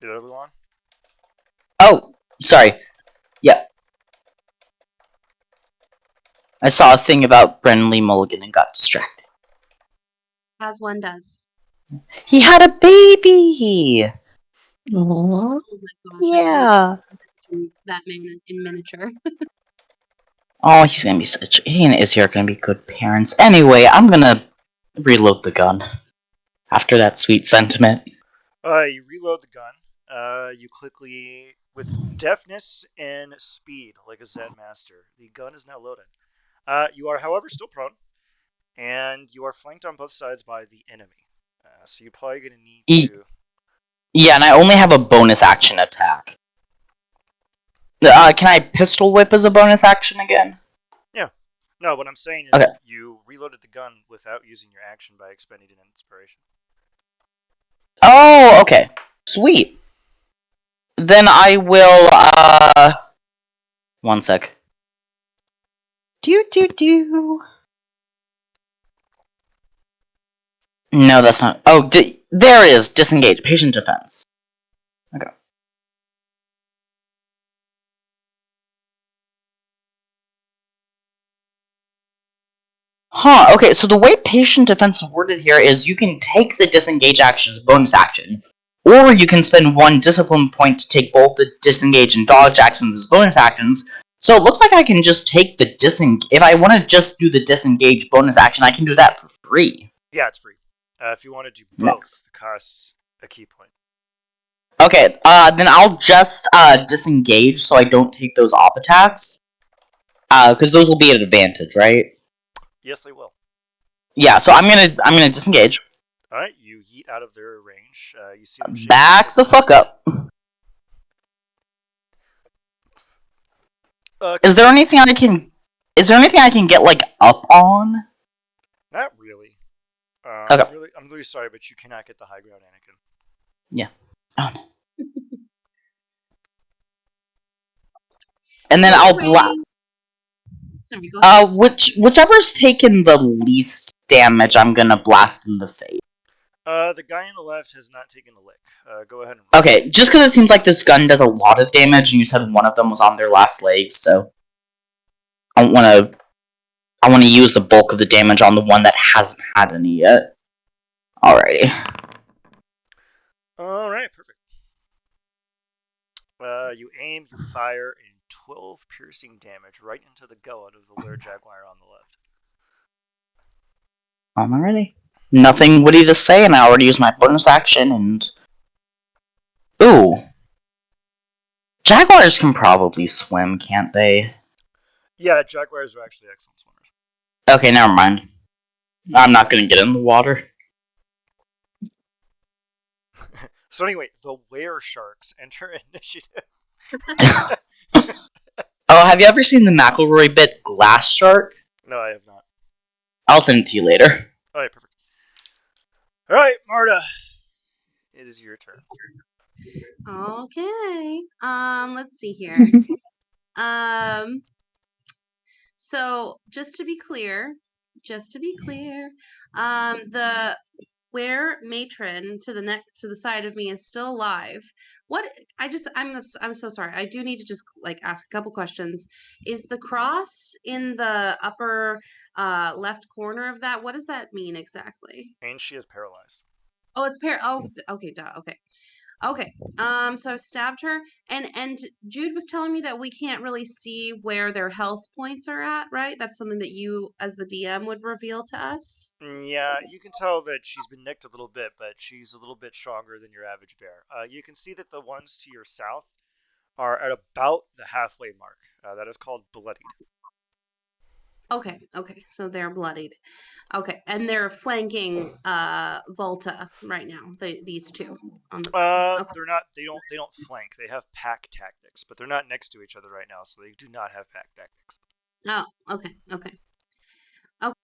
The other one? Oh, sorry. Yeah. I saw a thing about Brenly Mulligan and got distracted. As one does. He had a baby! Aww. Oh my gosh, Yeah. that man in miniature. Oh, he's gonna be such. He and Izzy are gonna be good parents. Anyway, I'm gonna reload the gun after that sweet sentiment. You reload the gun. You quickly, with deftness and speed, like a Zen master, the gun is now loaded. You are, however, still prone, and you are flanked on both sides by the enemy. So you're probably going to need to. Yeah, and I only have a bonus action attack. Can I pistol whip as a bonus action again? Yeah. No, what I'm saying is Okay. you reloaded the gun without using your action by expending an inspiration. Oh, okay. Sweet. Then I will, one sec. Do. No, that's not. Oh, there it is. Disengage. Patient defense. Okay. Huh, okay, so the way patient defense is worded here is you can take the disengage action as a bonus action, or you can spend one discipline point to take both the disengage and dodge actions as bonus actions. So it looks like I can just take the disengage. If I want to just do the disengage bonus action, I can do that for free. Yeah, it's free. If you want to do No. both, it costs a key point. Okay, then I'll just disengage so I don't take those op attacks. Because those will be at advantage, right? Yes, they will. Yeah, so I'm gonna disengage. All right, you yeet out of their range. You see them shaking. Back the fuck up. Is there anything I can? Is there anything I can get like up on? Not really. Okay. I'm really sorry, but you cannot get the high ground, Anakin. Yeah. Oh no. And then I'll Sorry, go ahead. whichever's taken the least damage, I'm gonna blast in the face. The guy on the left has not taken a lick. Go ahead and roll. Okay, just because it seems like this gun does a lot of damage, and you said one of them was on their last legs, so I want to use the bulk of the damage on the one that hasn't had any yet. Alrighty. All right, perfect. You aim, you fire, and 12 piercing damage right into the gullet of the Lair Jaguar on the left. Alrighty. Nothing witty to say, and I already used my bonus action, and... Ooh. Jaguars can probably swim, can't they? Yeah, Jaguars are actually excellent swimmers. Okay, never mind. I'm not gonna get in the water. So anyway, the were sharks enter initiative. Oh, have you ever seen the McElroy bit Glass Shark? No, I have not. I'll send it to you later. All right, perfect. All right, Marta, it is your turn. Okay. Let's see here. So just to be clear, the where matron to the side of me is still alive. What I'm so sorry. I do need to just like ask a couple questions. Is the cross in the upper left corner of that? What does that mean exactly? And she is paralyzed. Oh, it's oh, okay, duh. Okay. Okay. So I've stabbed her, and Jude was telling me that we can't really see where their health points are at, right? That's something that you, as the DM, would reveal to us. Yeah, you can tell that she's been nicked a little bit, but she's a little bit stronger than your average bear. You can see that the ones to your south are at about the halfway mark. That is called bloodied. Okay. Okay. So they're bloodied. Okay, and they're flanking Volta right now. These two on the. Okay. They're not. They don't flank. They have pack tactics, but they're not next to each other right now, so they do not have pack tactics. Oh. Okay. Okay. Okay.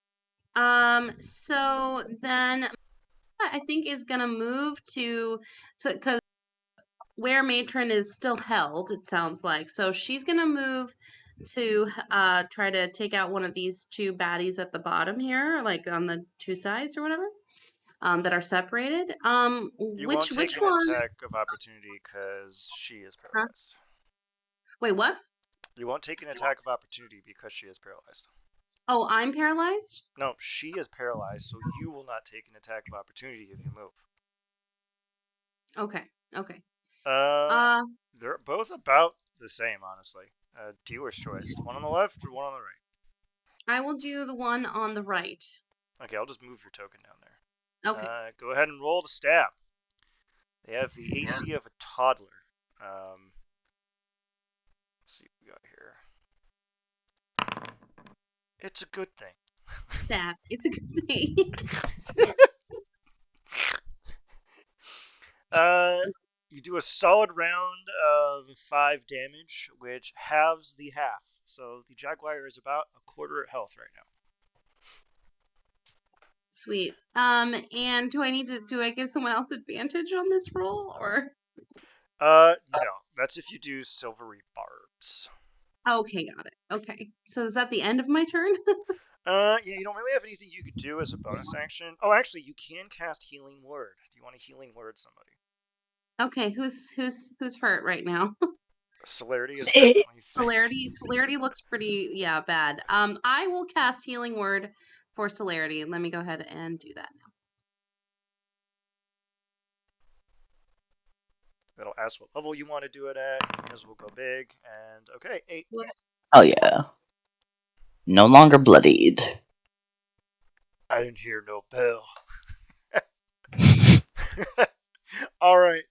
So then I think is gonna move to because where matron is still held. It sounds like so she's gonna move to try to take out one of these two baddies at the bottom here, like on the two sides or whatever. that are separated. You won't take Which an one? attack of opportunity because she is Huh? paralyzed. Wait, what? You won't take an attack of opportunity because she is paralyzed. Oh, I'm paralyzed? No, she is paralyzed, so you will not take an attack of opportunity if you move. Okay. Okay. Uh, Uh, they're both about the same, honestly. Dealer's choice. One on the left or one on the right? I will do the one on the right. Okay, I'll just move your token down there. Okay. Go ahead and roll the stab. They have the AC of a toddler. Let's see what we got here. It's a good thing. Stab. It's a good thing. You do a solid round of 5 damage, which halves the half. So the Jaguar is about a quarter at health right now. Sweet. And do I give someone else advantage on this roll or? No, that's if you do silvery barbs. Okay, got it. Okay. So is that the end of my turn? Yeah, you don't really have anything you could do as a bonus action. Oh, actually, you can cast Healing Word. Do you want to Healing Word somebody? Okay, who's hurt right now? Celerity is definitely. Celerity looks pretty bad. I will cast Healing Word for Celerity. Let me go ahead and do that now. That'll ask what level you want to do it at, because we'll go big. And okay, 8. Whoops. Oh yeah. No longer bloodied. I didn't hear no bell. All right.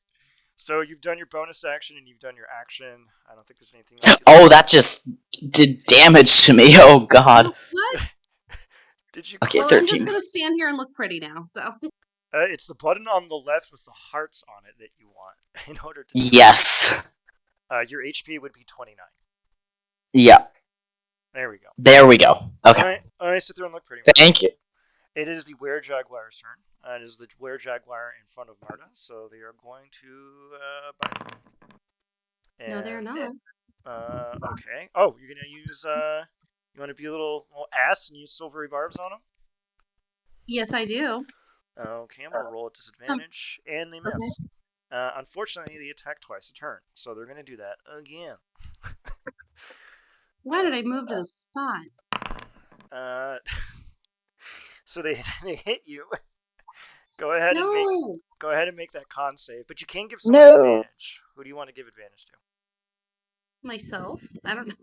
So you've done your bonus action and you've done your action. I don't think there's anything else you'd like Oh, to that just did damage to me. Oh god. What? Did you Okay, Well, click? I'm just 13. gonna stand here and look pretty now. So It's the button on the left with the hearts on it that you want in order to do Yes. it. Your HP would be 29. Yeah. There we go. There we go. Okay. I sit there and look pretty, Marta. Thank you. It is the Were-Jaguar's turn. It is the Were-Jaguar in front of Marta, so they are going to bite. And, no, they're not. Okay. Oh, you're gonna use you want to be a little ass and use silvery barbs on them? Yes, I do. Okay, I'm gonna roll at disadvantage, and they Okay. miss. Unfortunately, they attack twice a turn, so they're gonna do that again. Why did I move to the spot? So they hit you. Go ahead and No, make that con save, but you can give someone No. advantage. Who do you want to give advantage to? myself. I don't know.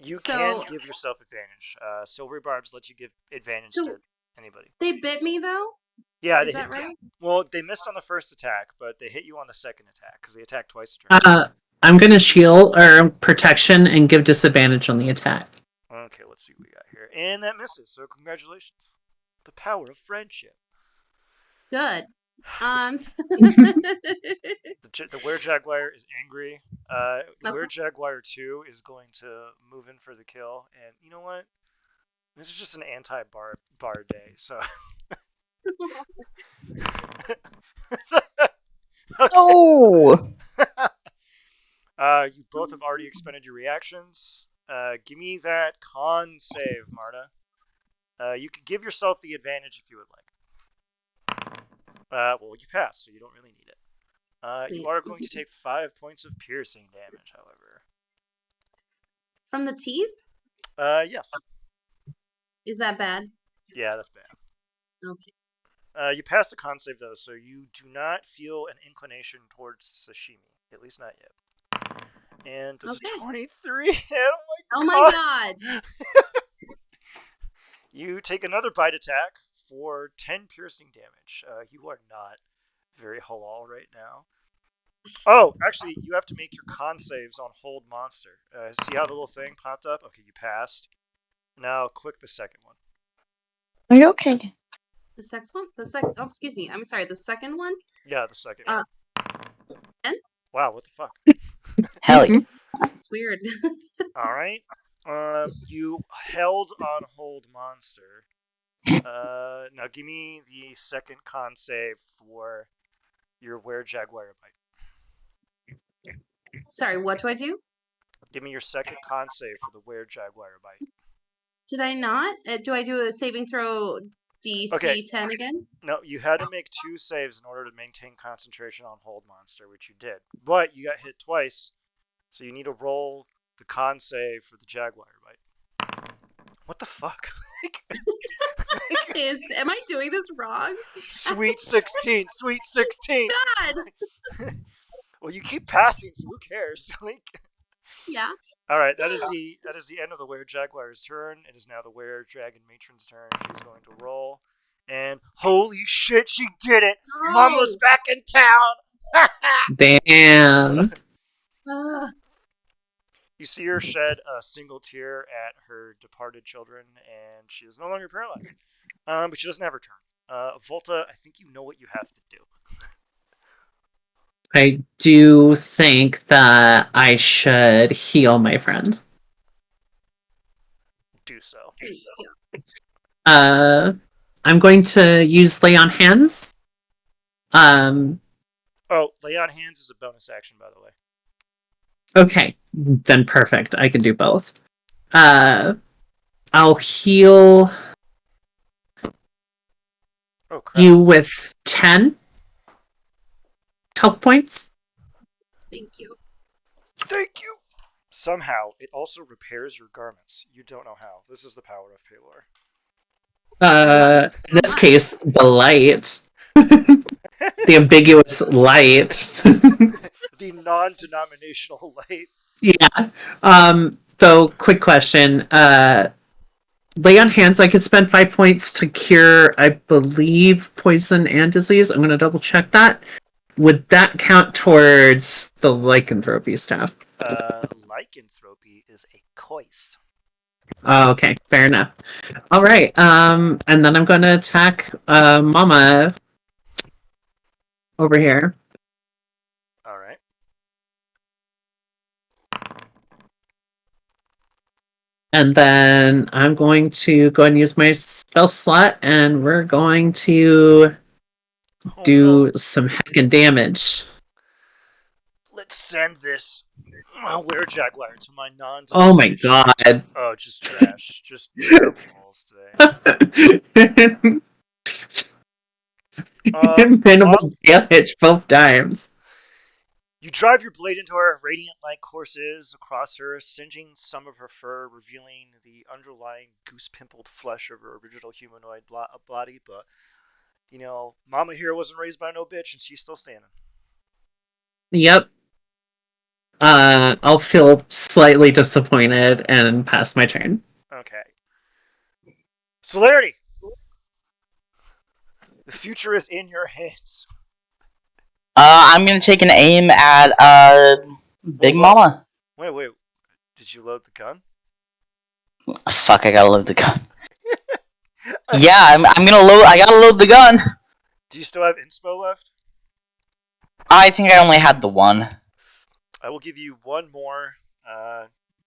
You can So give yourself advantage. Silvery barbs let you give advantage so to anybody. they bit me though. Yeah, Is they hit. that right? Well, they missed on the first attack, but they hit you on the second attack because they attacked twice a turn. I'm gonna shield or protection and give disadvantage on the attack. Okay, let's see what we got here, and that misses. So congratulations. The power of friendship. Good. The Were-Jaguar is angry. Okay. Were-Jaguar 2 is going to move in for the kill, and you know what? This is just an anti-bar day, so. Okay. No. You both have already expended your reactions. Give me that con save, Marta. You could give yourself the advantage if you would like. Well, you pass, so you don't really need it. You Sweet. are going to take 5 points of piercing damage, however. From the teeth? Yes. Is that bad? Yeah, that's bad. Okay. You pass the con save though, so you do not feel an inclination towards sashimi, at least not yet. And does Okay. a 23 hit? Oh my god. You take another bite attack for 10 piercing damage. You are not very halal right now. Oh, actually, you have to make your con saves on hold monster. See how the little thing popped up? Okay, you passed. Now click the second one. Are you okay? The sex one? Oh, excuse me. I'm sorry. The second one? Yeah, the second one. 10? Wow, what the fuck? Hell yeah. It's weird. All right. You held on hold monster. Now give me the second con save for your Were-Jaguar bite. Sorry, what do I do? Give me your second con save for the Were-Jaguar bite. Did I not? Do I do a saving throw DC 10 again? No, you had to make 2 saves in order to maintain concentration on hold monster, which you did. But you got hit twice, so you need to roll the con save for the jaguar bite. What the fuck? Am I doing this wrong? Sweet 16, sweet 16. God. Well, you keep passing, so who cares? Yeah. All right, that is the end of the Were Jaguar's turn. It is now the Were Dragon Matron's turn. She's going to roll, and holy shit, she did it! No. Mama's back in town. Damn. You see her shed a single tear at her departed children, and she is no longer paralyzed. But she doesn't have her turn. Volta, I think you know what you have to do. I do think that I should heal my friend. Do so. Thank you. I'm going to use Lay on Hands. Oh, Lay on Hands is a bonus action, by the way. Okay, then perfect. I can do both. I'll heal you with 10 health points. Thank you. Thank you! Somehow, it also repairs your garments. You don't know how. This is the power of Palor. In this case, the light. The ambiguous light. The non-denominational light. Yeah. Though, quick question. Lay on Hands, I could spend 5 points to cure, I believe, poison and disease. I'm going to double check that. Would that count towards the lycanthropy staff? Lycanthropy is a coist. Oh, okay, fair enough. All right, and then I'm going to attack Mama over here. All right. And then I'm going to go ahead and use my spell slot, and we're going to do some heckin' damage. Let's send this Were Jaguar to my non. Oh my god. Oh, just trash. Just terrible rolls today. Minimal damage both times. You drive your blade into her. Radiant light courses across her, singeing some of her fur, revealing the underlying goose-pimpled flesh of her original humanoid body. But, you know, Mama here wasn't raised by no bitch, and she's still standing. Yep. I'll feel slightly disappointed and pass my turn. Okay. Celerity! The future is in your hands. I'm gonna take an aim at Big Mama. Wait. Did you load the gun? Fuck, I gotta load the gun. Yeah, I'm gonna load. I gotta load the gun. Do you still have inspo left? I think I only had the one. I will give you one more,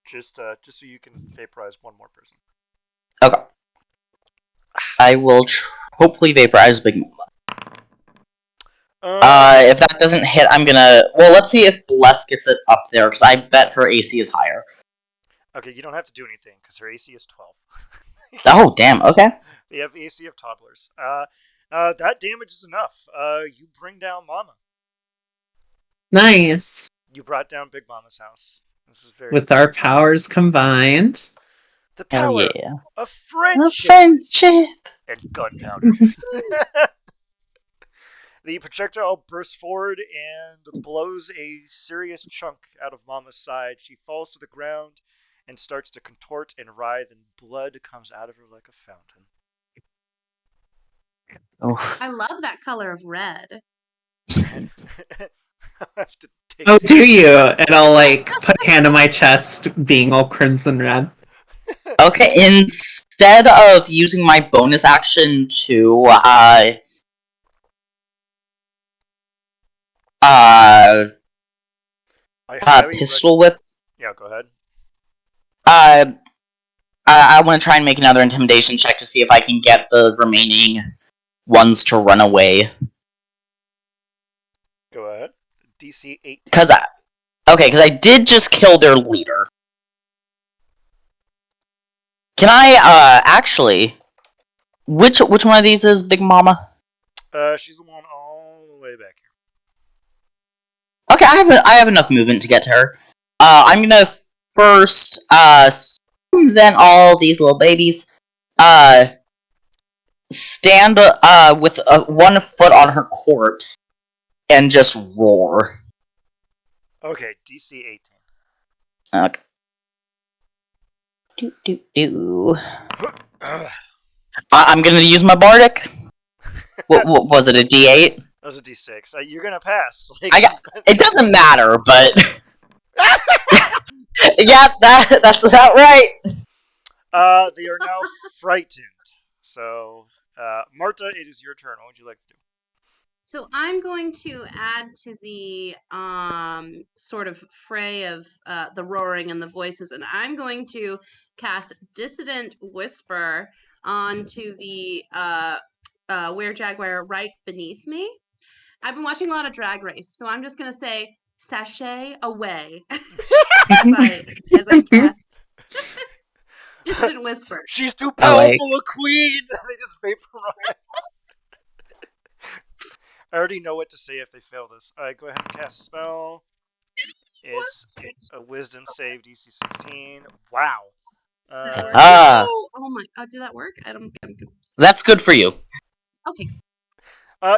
just so you can vaporize one more person. Okay. I will hopefully vaporize Big Mama. If that doesn't hit, I'm gonna. Well, let's see if Bless gets it up there, because I bet her AC is higher. Okay, you don't have to do anything, because her AC is 12. Oh, damn, okay. They have the AC of toddlers. That damage is enough. You bring down Mama. Nice. You brought down Big Mama's house. This is very with our powers combined. The power of friendship. And gunpowder. The projectile bursts forward and blows a serious chunk out of Mama's side. She falls to the ground and starts to contort and writhe, and blood comes out of her like a fountain. Oh. I love that color of red. Oh, do you? And I'll put a hand on my chest, being all crimson red. Okay, instead of using my bonus action to pistol whip. Yeah, go ahead. I want to try and make another intimidation check to see if I can get the remaining ones to run away. Go ahead. DC 18. Because I did just kill their leader. Can I actually? Which one of these is Big Mama? She's the one all the way back here. Okay, I have enough movement to get to her. I'm gonna first then all these little babies stand with one foot on her corpse and just roar. Okay, DC 18. Okay. Do. I'm gonna use my bardic. What was it? A D8? That was a D6. You're gonna pass. I got. It doesn't matter, but yeah, that's about right. They are now frightened. So, Marta, it is your turn. What would you like to do? So I'm going to add to the sort of fray of the roaring and the voices, and I'm going to cast Dissident Whisper onto the were jaguar right beneath me. I've been watching a lot of Drag Race, so I'm just gonna say sashay away as I cast Dissident Whisper. She's too I like. powerful a queen. They just vaporize. I already know what to say if they fail this. All right, go ahead and cast a spell. It's a Wisdom save, DC 16. Wow. Did that work? Ah, No! Oh my! Did that work? I'm that's good for you. okay.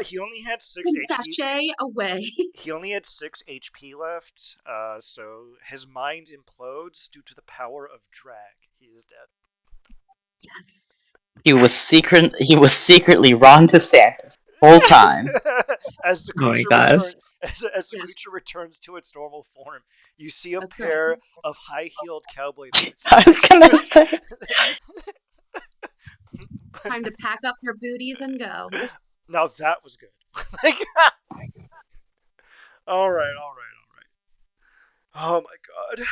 He only had 6 And HP. sashay away. He only had 6 HP left, so his mind implodes due to the power of drag. He is dead. Yes. He was secretly Ron DeSantis the whole time. As the Oh my creature gosh. as the Yes. creature returns to its normal form, you see a That's right. pair of high-heeled cowboy boots. I was gonna say. Time to pack up your booties and go. Now that was good. Like, all right, all right, all right. Oh my god.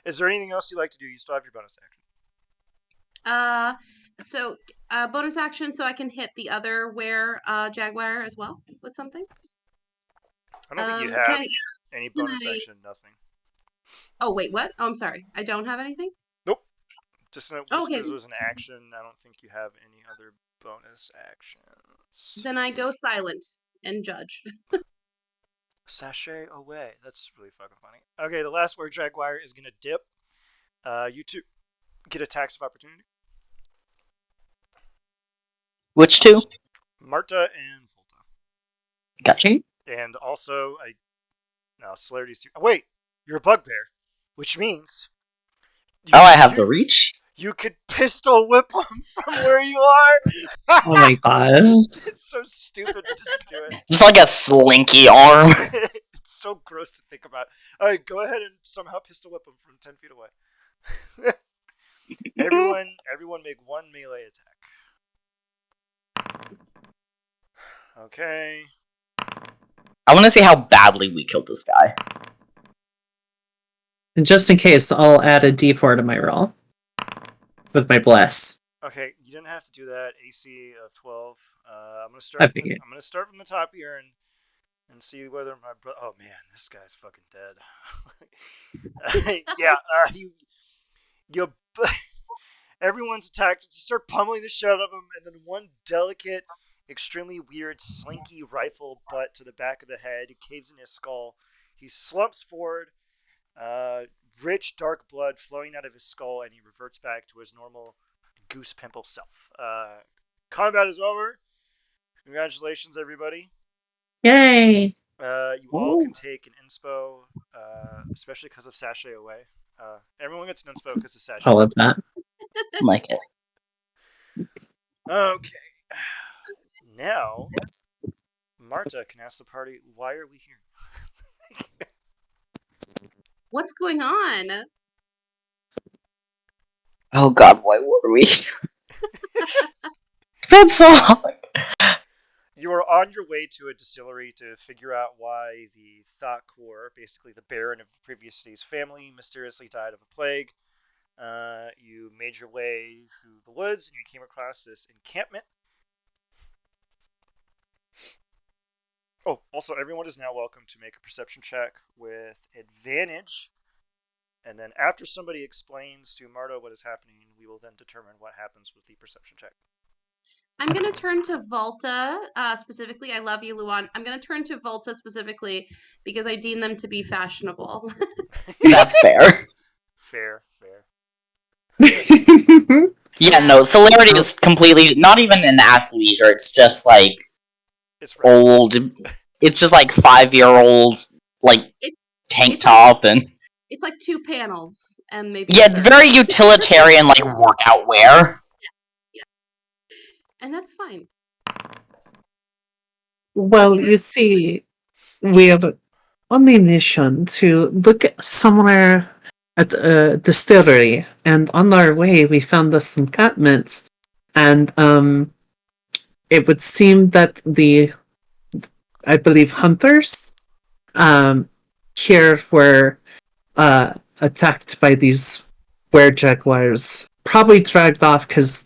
Is there anything else you'd like to do? You still have your bonus action. Uh, so bonus action, so I can hit the other jaguar as well with something. I don't think you Can have I? any Can bonus I? action. Nothing. Oh wait, what? Oh, I'm sorry. I don't have anything. Nope. Just Okay, because it was an action, I don't think you have any other bonus actions. then I go silent and judge. Sashay away. That's really fucking funny. Okay, the last word Jaguar is gonna dip. You two get attacks of opportunity. Which two? Marta and Volta. Gotcha. And also, no, Celerity's too. Oh, wait, you're a bugbear, which means Oh, I have you the reach. you could pistol whip them from where you are. Oh my gosh. It's so stupid to just do it. Just like a slinky arm. It's so gross to think about. All right, go ahead and somehow pistol whip them from 10 feet away. everyone make one melee attack. Okay. I want to see how badly we killed this guy. And just in case, I'll add a d4 to my roll with my bless. Okay, you didn't have to do that. AC of 12. I'm gonna I start. figured. I'm gonna start from the top here and see whether my brother. Oh man, this guy's fucking dead. Yeah. You. Everyone's attacked. You start pummeling the shit out of him, and then one delicate, extremely weird, slinky rifle butt to the back of the head caves in his skull. He slumps forward, rich dark blood flowing out of his skull, and he reverts back to his normal goose pimple self. Combat is over. Congratulations, everybody. Yay! You all can take an inspo, especially because of Sashay away. Everyone gets an inspo because of Sashay. All of that. Like it. Okay. Now, Marta can ask the party, why are we here? What's going on? Oh god, why were we? That's all. You are on your way to a distillery to figure out why the Thought Core, basically the Baron of the previous city's family, mysteriously died of a plague. You made your way through the woods and you came across this encampment. Oh, also, everyone is now welcome to make a perception check with advantage. And then after somebody explains to Marta what is happening, we will then determine what happens with the perception check. I'm gonna turn to Volta specifically. I love you, Luan. I'm gonna turn to Volta specifically because I deem them to be fashionable. That's fair. Fair, fair. Yeah, Yeah, no, celerity Oh, is completely not even an athleisure. It's just like It's regular. old. It's just like 5-year-old like it's tank it's like top and it's like two panels and maybe a yeah, it's shirt. very utilitarian like workout wear. Yeah, and that's fine. well, you see, we are on the mission to look at somewhere at a distillery, and on our way, we found this encampment, and it would seem that I believe, hunters um, here were attacked by these were jaguars, probably dragged off because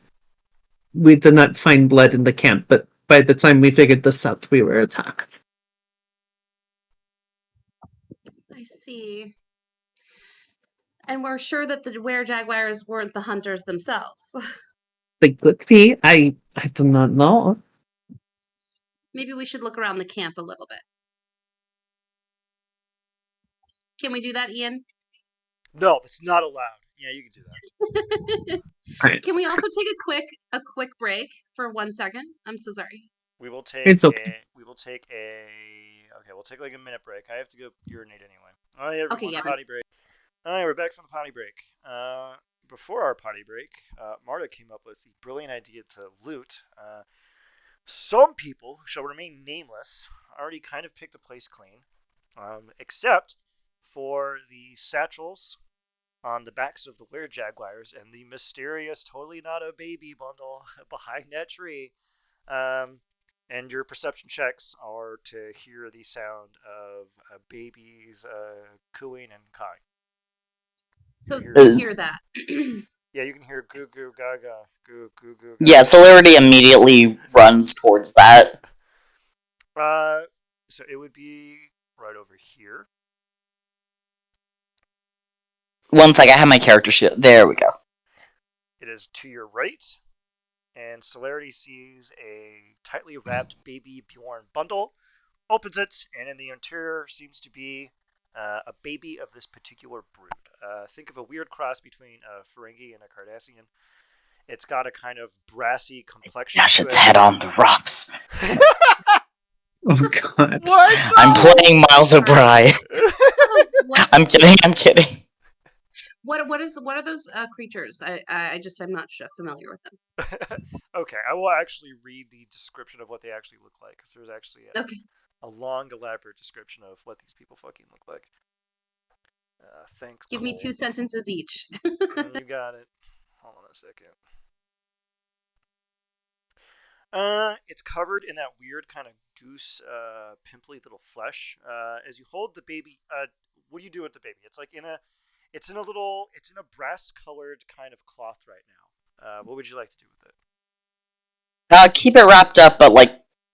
we did not find blood in the camp, but by the time we figured this out, we were attacked. I see. And we're sure that the were-jaguars weren't the hunters themselves. They could be. I do not know. Maybe we should look around the camp a little bit. Can we do that, Ian? No, that's not allowed. Yeah, you can do that. Right. Can we also take a quick break for 1 second? I'm so sorry. We will take It's okay. a. We will take a. Okay, we'll take like a minute break. I have to go urinate anyway. All right, Okay, everyone, yeah. potty break. All right, we're back from the potty break. Before our potty break, Marta came up with the brilliant idea to loot. Some people who shall remain nameless already kind of picked the place clean, except for the satchels on the backs of the were-jaguars and the mysterious totally not a baby bundle behind that tree. Um, and your perception checks are to hear the sound of babies cooing and cawing. You So hear, you Uh, hear that. yeah, you can hear goo goo gaga, goo goo goo yeah, gaga. celerity immediately runs towards that. Uh, so it would be right over here. One sec, I have my character sheet. There we go. It is to your right, and Celerity sees a tightly wrapped baby Bjorn bundle, opens it, and in the interior seems to be a baby of this particular brood. Think of a weird cross between a Ferengi and a Cardassian. It's got a kind of brassy complexion Dash to its it. head on the rocks. Oh God. What? I'm No! playing Miles Sorry. O'Brien. What I'm kidding, I'm kidding. what are those creatures? I just I'm not familiar with them. Okay, I will actually read the description of what they actually look like, because there's actually Okay. a long, elaborate description of what these people fucking look like. Thanks, Give me Cole. 2 sentences each. You got it. Hold on a second. It's covered in that weird kind of goose, pimply little flesh. As you hold the baby, what do you do with the baby? It's in a brass-colored kind of cloth right now. What would you like to do with it? Keep it wrapped up, but like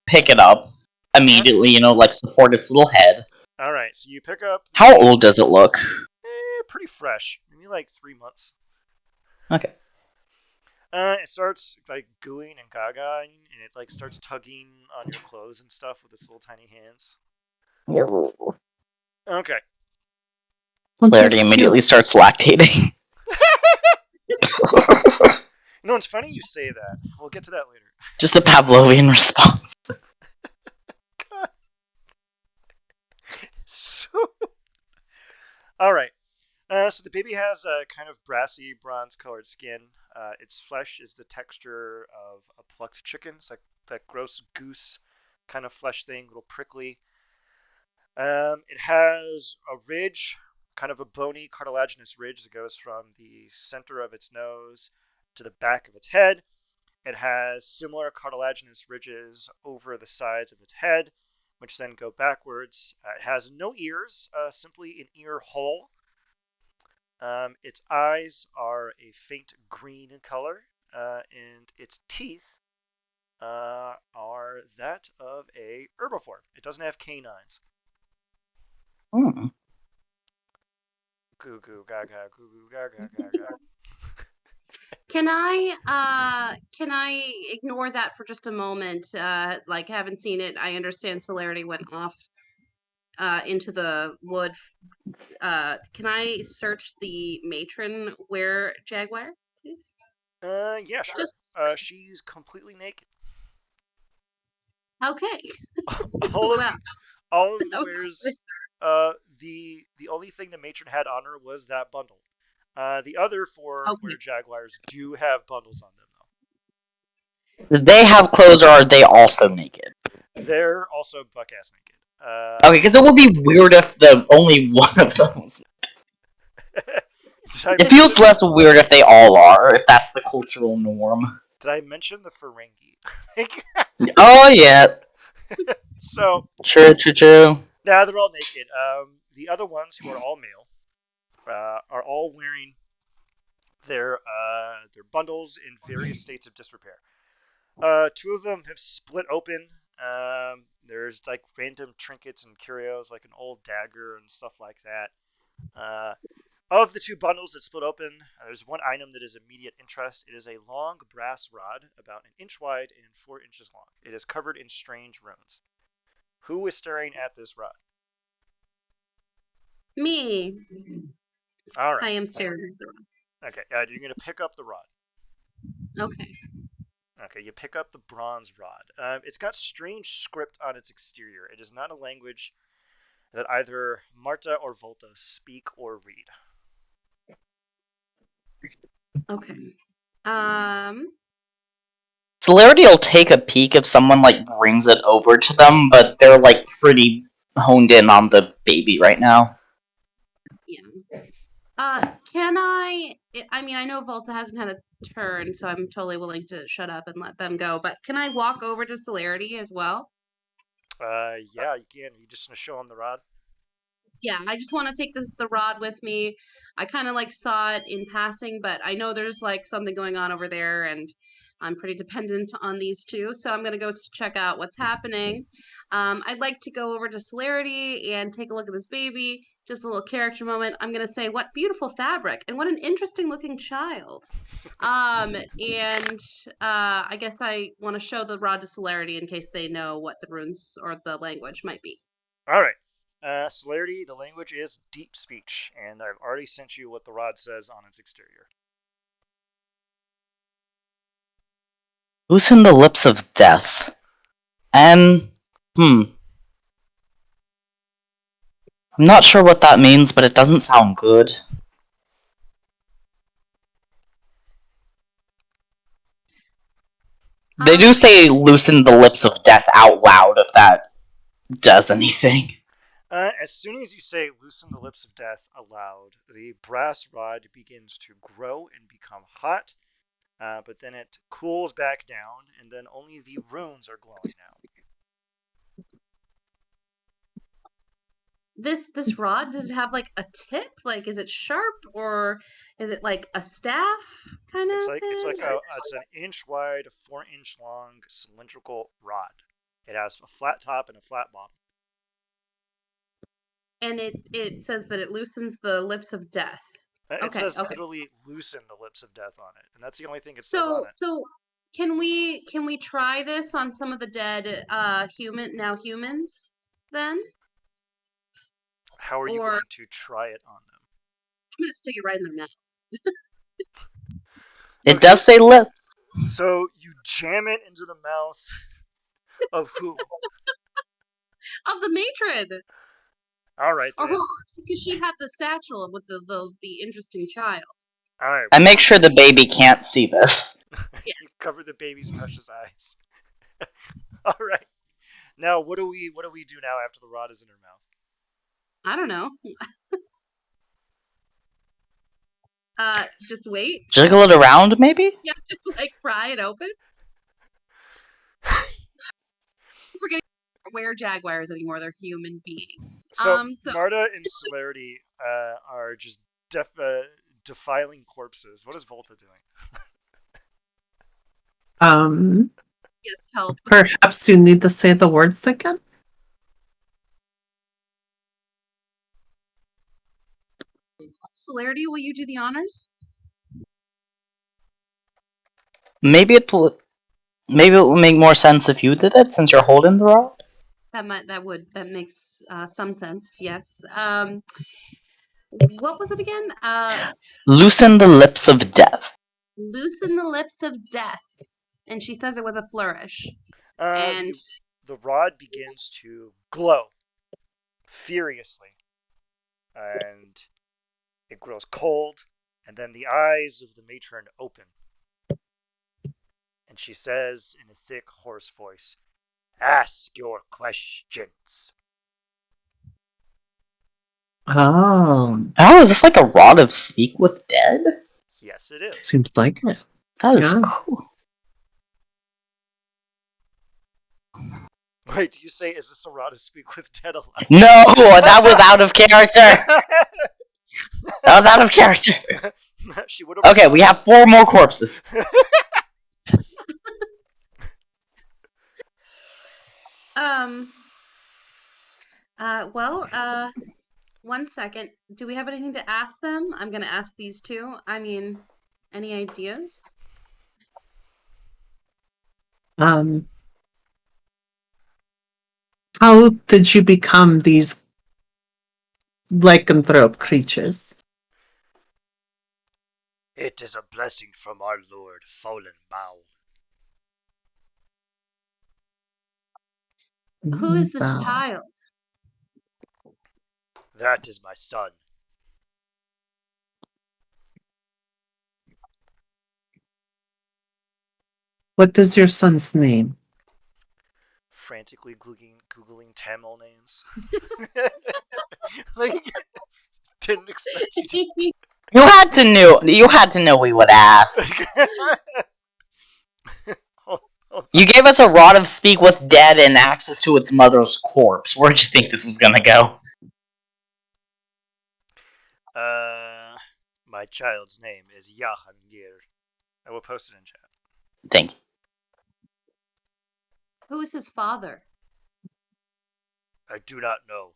pick it up All right. immediately. Like support its little head. All right. So you pick up the How baby. old does it look? Pretty fresh. Maybe like 3 months. Okay. It starts like gooing and gaga, and it like starts tugging on your clothes and stuff with its little tiny hands. Okay. Oh, Clarity that's cute. immediately starts lactating. No, it's funny you say that. We'll get to that later. Just a Pavlovian response. So, all right. So the baby has a kind of brassy bronze-colored skin. Its flesh is the texture of a plucked chicken. It's like that gross goose kind of flesh thing, a little prickly. It has a ridge, kind of a bony cartilaginous ridge that goes from the center of its nose to the back of its head. It has similar cartilaginous ridges over the sides of its head, which then go backwards. It has no ears, simply an ear hole. Its eyes are a faint green in color, and its teeth are that of a herbivore. It doesn't have canines. Hmm. Goo goo gaga, goo goo gaga gaga. Can I ignore that for just a moment? Like, haven't seen it. I understand Celerity went off into the wood. Can I search the matron where Jaguar, please? Yeah, sure. Just She's completely naked. okay. all of Well, the all of the that was wares. The only thing the matron had on her was that bundle. The other four okay. were Jaguars do have bundles on them Do they have clothes, or are they also naked? though. They're also buck ass naked. Okay, because it would be weird if the only one of them was. did I It mention feels less weird if they all are, if that's the cultural norm. did I mention the Ferengi? Oh yeah, So true. now they're all naked. The other ones who are all male are all wearing their bundles in various states of disrepair. Two of them have split open. There's like random trinkets and curios, like an old dagger and stuff like that. Uh, of the two bundles that split open, there's one item that is immediate interest. It is a long brass rod, about an inch wide and 4 inches long. It is covered in strange runes. Who is staring at this rod? me. All I right. am staring at the Okay. You're gonna pick up the rod. okay. Okay. You pick up the bronze rod. It's got strange script on its exterior. It is not a language that either Marta or Volta speak or read. Okay. Um. Celerity will take a peek if someone like brings it over to them, but they're like pretty honed in on the baby right now. Yeah. Can I mean, I know Volta hasn't had a turn, so I'm totally willing to shut up and let them go. But can I walk over to Celerity as well? Yeah, you can. You just gonna show him the rod. Yeah, I just want to take the rod with me. I kind of like saw it in passing, but I know there's like something going on over there, and I'm pretty dependent on these two, so I'm gonna go check out what's happening. I'd like to go over to Celerity and take a look at this baby. Just a little character moment. I'm gonna say, "What beautiful fabric, and what an interesting looking child." And I guess I want to show the rod to Celerity in case they know what the runes or the language might be. All right. Celerity, the language is deep speech, and I've already sent you what the rod says on its exterior. Loosen the lips of death. And I'm not sure what that means, but it doesn't sound good. They do Um, say loosen the lips of death out loud if that does anything. As soon as you say loosen the lips of death aloud, the brass rod begins to grow and become hot, but then it cools back down, and then only the runes are glowing now. this rod, does it have like a tip? Like, is it sharp or is it like a staff kind It's of like thing? it's an inch wide, 4 inch long cylindrical rod. It has a flat top and a flat bottom. And it says that it loosens the lips of death. It Okay, says okay. literally loosen the lips of death on it, and that's the only thing it says on So it. so can we try this on some of the dead humans then? How are you Or I'm going to try it on them? gonna stick it right in their mouth. It Okay, does say lips. so you jam it into the mouth of who? Of the matron. All right Or who, then. because she had the satchel with the interesting child. All right, I what make do sure the baby can't see this. Yeah, you cover the baby's precious eyes? All right. Now, what do we do now after the rod is in her mouth? I don't know. Just wait. Jiggle it around, maybe? Yeah, just like pry it open. Forget where jaguars anymore. They're human beings. So So Marta and Celerity are just defiling corpses. What is Volta doing? yes, help. Perhaps you need to say the words again? Celerity, will you do the honors? Maybe it will. Maybe it will make more sense if you did it, since you're holding the rod. That makes some sense. Yes. What was it again? Loosen the lips of death. Loosen the lips of death, and she says it with a flourish. And The rod begins to glow furiously, and it grows cold, and then the eyes of the matron open, and she says in a thick, hoarse voice, "Ask your questions." Oh, Oh, is this like a rod of speak with dead? Yes, it is. seems like it. That is Yeah. cool. Wait, do you say, is this a rod of speak with dead alive? No, that was out of character. That was out of character. She would have. Okay, we have 4 more corpses. Well, 1 second. Do we have anything to ask them? I'm gonna ask these two. I mean, any ideas? How did you become these lycanthrope creatures? It is a blessing from our Lord, Fallen Bow. Who is this Wow. child? That is my son. What is your son's name? Frantically googling Tamil names. Like, didn't expect you to. You had to know. You had to know we would ask. You gave us a rod of speak with dead and access to its mother's corpse. Where'd you think this was gonna go? My child's name is Jahangir. I will post it in chat. Thank you. Who is his father? I do not know.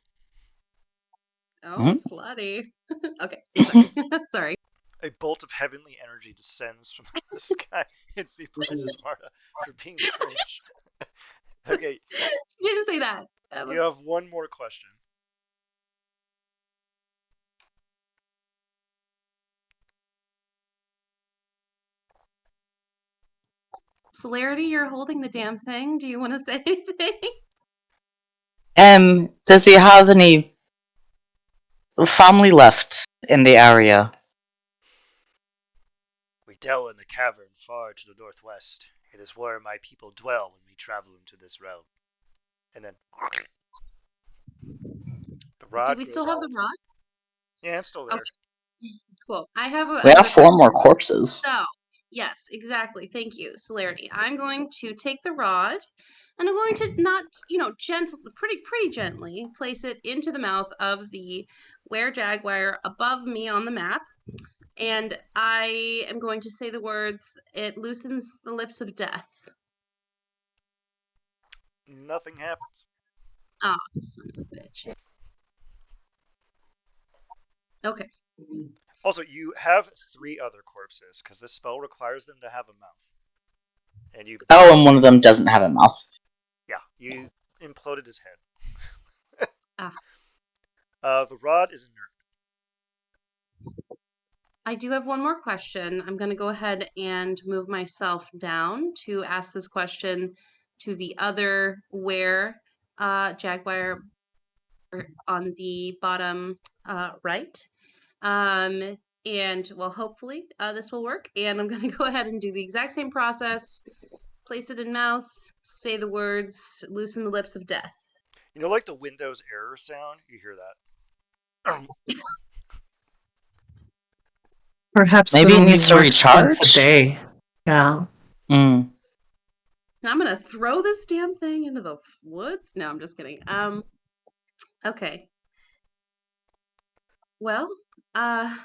Oh, slutty. Okay, sorry. Sorry. A bolt of heavenly energy descends from the sky and vaporizes Marta for being cringe. Okay, You didn't say that. you have one more question. Celerity, you're holding the damn thing. Do you want to say anything? Does he have any family left in the area? We dwell in the cavern far to the northwest. It is where my people dwell when we travel into this realm. And then the rod Do we grows still have the old. rod? Yeah, it's still there. Okay. Cool. I have We have another 4 question. more corpses. So, yes, exactly. Thank you, Celerity. I'm going to take the rod and I'm going to not, pretty gently place it into the mouth of the were-jaguar above me on the map. And I am going to say the words, "It loosens the lips of death." Nothing happens. Ah, son of a bitch. Okay. Also, you have 3 other corpses because this spell requires them to have a mouth. And you. Oh, and one of them doesn't have a mouth. Yeah, you imploded his head. Ah. The rod is inert. I do have one more question. I'm going to go ahead and move myself down to ask this question to the other jaguar on the bottom right. And well, hopefully this will work. And I'm going to go ahead and do the exact same process. Place it in mouth, say the words, loosen the lips of death. You know, like the Windows error sound? You hear that. Perhaps Maybe it it only needs to works once a recharge? day. Yeah. Mm. Now I'm gonna throw this damn thing into the woods. No, I'm just kidding. Okay. Well, I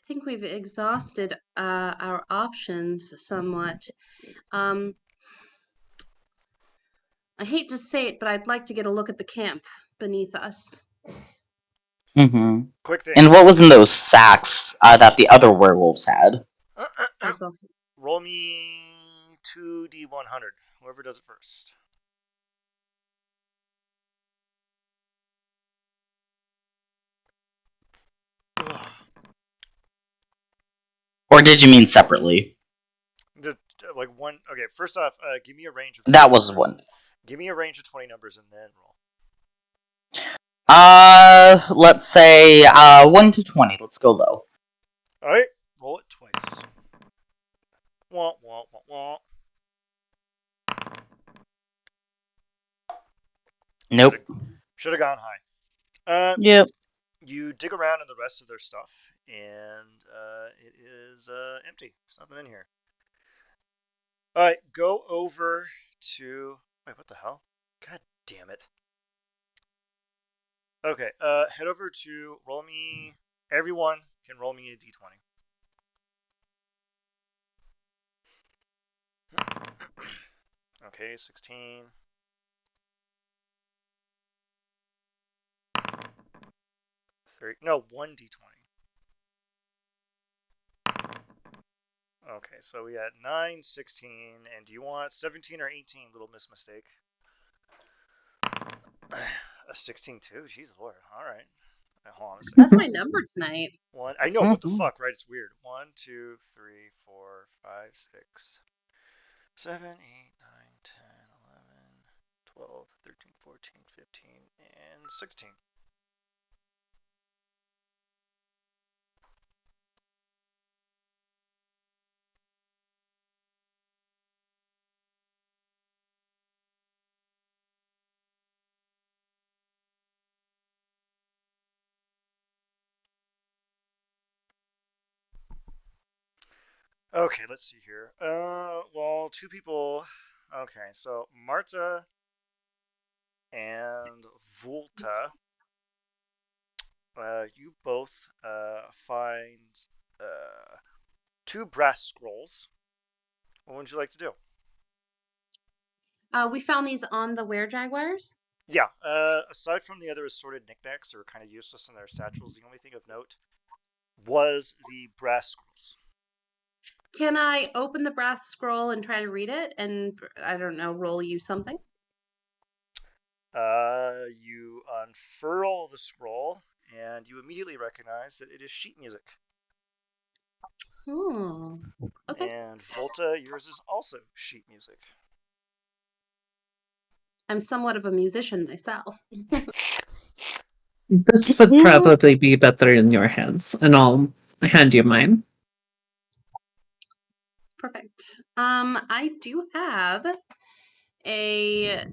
think we've exhausted our options somewhat. Um, I hate to say it, but I'd like to get a look at the camp beneath us. Mm-hmm. Quick thing. And what was in those sacks that the other werewolves had? That's awesome. roll me 2d100. Whoever does it first. Ugh. Or did you mean separately? Like one. Okay, first off, give me a range of 20 That was numbers. one. Give me a range of 20 numbers and then roll. Let's say 1 to 20. Let's go low. All right, roll it twice. Wah, wah, wah, wah. Nope. Should have gone high. Yep. You dig around in the rest of their stuff, and it is empty. There's nothing in here. All right, go over to. Wait, what the hell? God damn it. Okay, head over to roll me. Everyone can roll me a d20. Okay, 16. 30. No, 1d20. Okay, so we got 9, 16, and do you want 17 or 18, little miss mistake? A 16 too? Jeez Lord. All right. Hold on a second. That's my number tonight. One. I know. What the Mhm. fuck, right? It's weird. 1, 2, 3, 4, 5, 6, 7, 8, 9, 10, 11, 12, 13, 14, 15, and 16. Okay, let's see here. Well, two people. Okay, so Marta and Volta, you both find uh, two brass scrolls. What would you like to do? We found these on the Were Jaguars. Yeah, aside from the other assorted knickknacks that are kind of useless in their satchels, the only thing of note was the brass scrolls. Can I open the brass scroll and try to read it? And I don't know, roll you something? You unfurl the scroll, and you immediately recognize that it is sheet music. Hmm. Okay. And Volta, yours is also sheet music. I'm somewhat of a musician myself. This would probably be better in your hands, and I'll hand you mine. Perfect. I do have a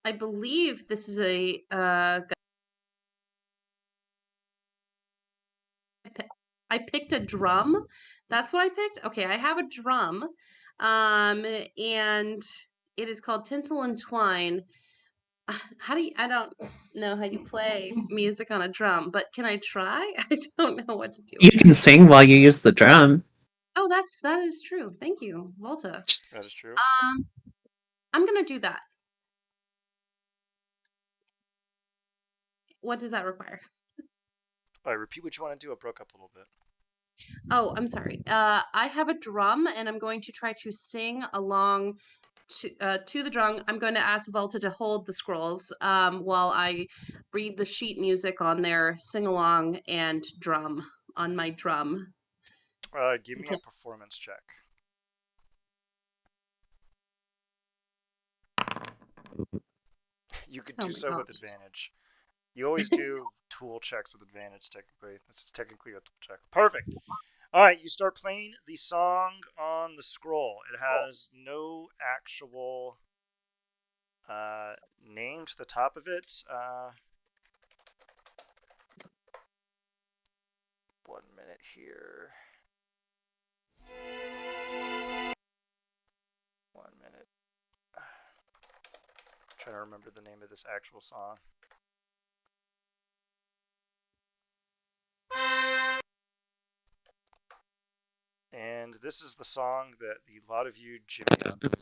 I believe this is a I picked a drum. That's what I picked. Okay, I have a drum. And it is called Tinsel and Twine. How do you, I don't know how you play music on a drum, but can I try? I don't know what to do You with it. can sing while you use the drum. Oh, that is true. Thank you, Volta. That is true. Um, I'm gonna do that. What does that require? All right, repeat what you want to do. It broke up a little bit. Oh, I'm sorry. I have a drum, and I'm going to try to sing along to the drum. I'm going to ask Volta to hold the scrolls while I read the sheet music on there, sing along, and drum on my drum. Give me a performance check. You could Oh do my so with gosh. advantage. You always do tool checks with advantage, technically. This is technically a tool check. Perfect. All right, you start playing the song on the scroll. It has no actual name to the top of it. 1 minute here. 1 minute. Trying to remember the name of this actual song. And this is the song that the lot of you jimmied up.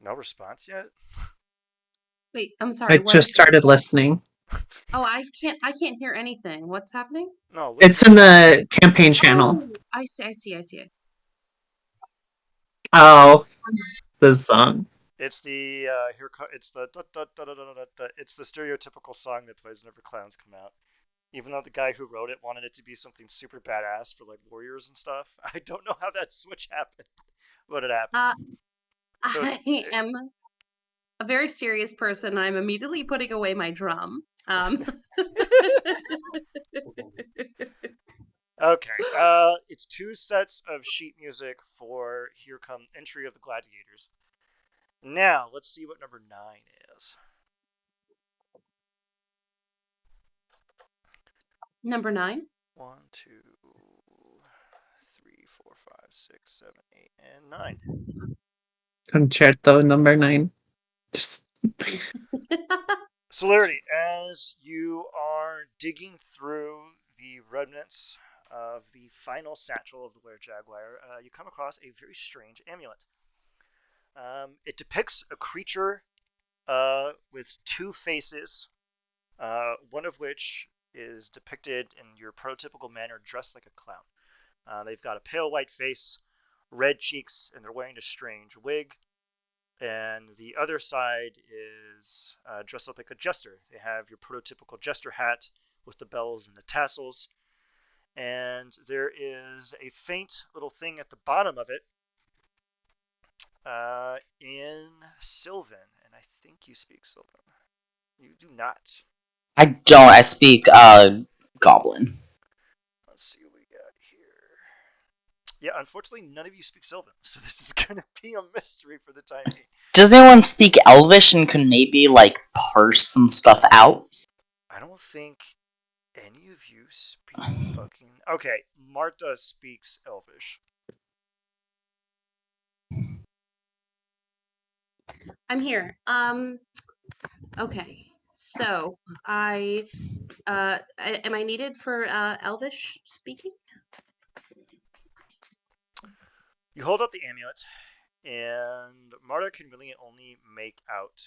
No response yet? Wait, I'm I sorry. What just is? started listening. Oh, I can't hear anything. What's happening? No, It's listen. in the campaign channel. Oh, I see. I see. I see. Oh, the song. It's the it's the it's the stereotypical song that plays whenever clowns come out. Even though the guy who wrote it wanted it to be something super badass for like warriors and stuff, I don't know how that switch happened, but it happened. Uh, So it's I am a very serious person. I'm immediately putting away my drum. okay. It's two sets of sheet music for Here Come Entry of the Gladiators. Now let's see what number 9 is. Number 9. 1, 2, 3, 4, 5, 6, 7, 8, and 9. Concerto number 9. Just Celerity, as you are digging through the remnants of the final satchel of the Were Jaguar, you come across a very strange amulet. It depicts a creature with two faces, one of which is depicted in your prototypical manner dressed like a clown. They've got a pale white face, red cheeks, and they're wearing a strange wig. And the other side is dressed up like a jester. They have your prototypical jester hat with the bells and the tassels. And there is a faint little thing at the bottom of it in Sylvan. And I think you speak Sylvan. You do not. I don't. I speak Goblin. Let's see what we got here. Yeah, unfortunately, none of you speak Sylvan, so this is going to be a mystery for the time being. Does anyone speak Elvish and can maybe like parse some stuff out? I don't think any of you speak fucking. Okay, Marta speaks Elvish. I'm here. Okay. So am I needed for Elvish speaking? You hold up the amulet, and Marta can really only make out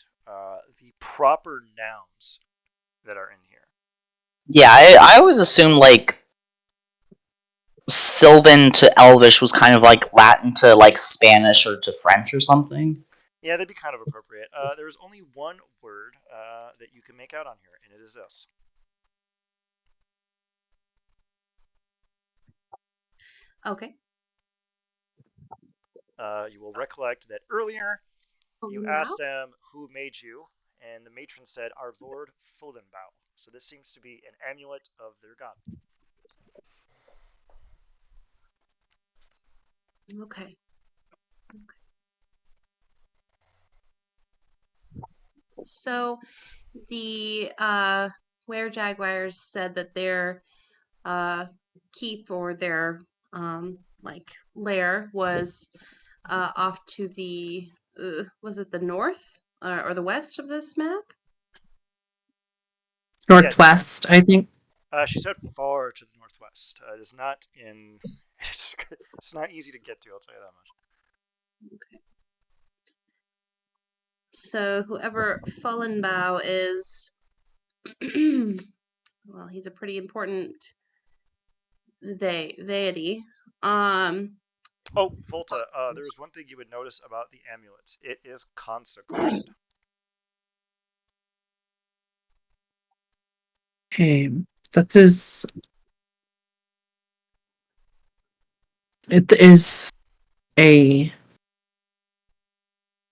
the proper nouns that are in here. Yeah, I always assumed like Sylvan to Elvish was kind of like Latin to like Spanish or to French or something. Yeah, that'd be kind of appropriate. There is only one word that you can make out on here, and it is this. Okay. You will recollect that earlier you Now? asked them who made you, and the matron said, Our Lord Fuldenbau. So this seems to be an amulet of their god. Okay. So the Were Jaguars said that their keep or their like lair was off to the was it the north or the west of this map? Yeah, Northwest, I think. she said far to the northwest. It is not in. It's not easy to get to. I'll tell you that much. So whoever Fallenbow is, well, he's a pretty important deity. Um, Oh, Volta. There is one thing you would notice about the amulet. It is consecrated. Okay, that is. It is a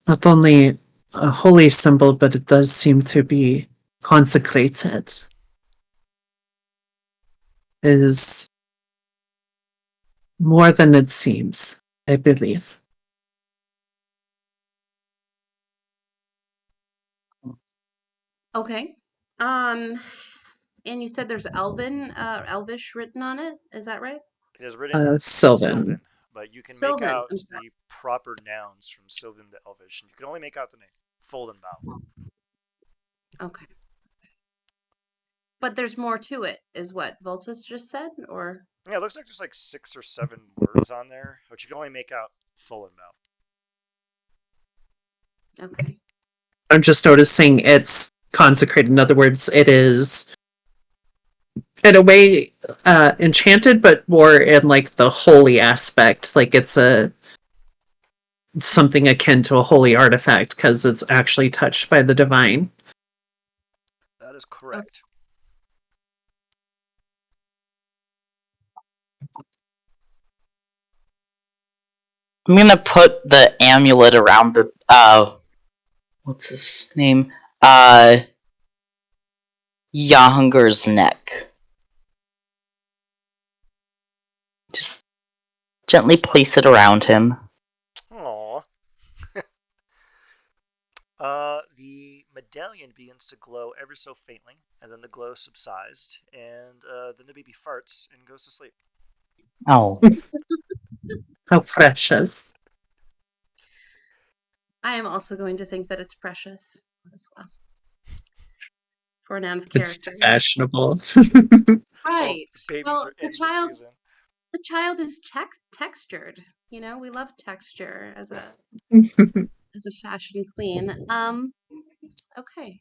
not only a holy symbol, but it does seem to be consecrated. It is more than it seems, I believe. okay. And you said there's Elvish written on it. Is that right? It is written in Sylvan. Sylvan, but you can make Sylvan. I'm out sorry. the proper nouns from Sylvan to Elvish, and you can only make out the name. Foldenbau. Okay. But there's more to it, is what Voltus just said, or Yeah, it looks like there's like 6 or 7 words on there, but you can only make out Foldenbau. Okay. I'm just noticing it's consecrated. In other words, it is in a way enchanted, but more in like the holy aspect. Like it's a something akin to a holy artifact because it's actually touched by the divine. That is correct. I'm gonna put the amulet around the what's his name? Yahunger's neck. Just gently place it around him. Aww. The medallion begins to glow ever so faintly, and then the glow subsides, and then the baby farts and goes to sleep. Oh. How precious. I am also going to think that it's precious as well for a noun of It's character. fashionable. Oh, Right. babies Well, are in the season. the child is textured. You know, we love texture as a fashion queen. Okay.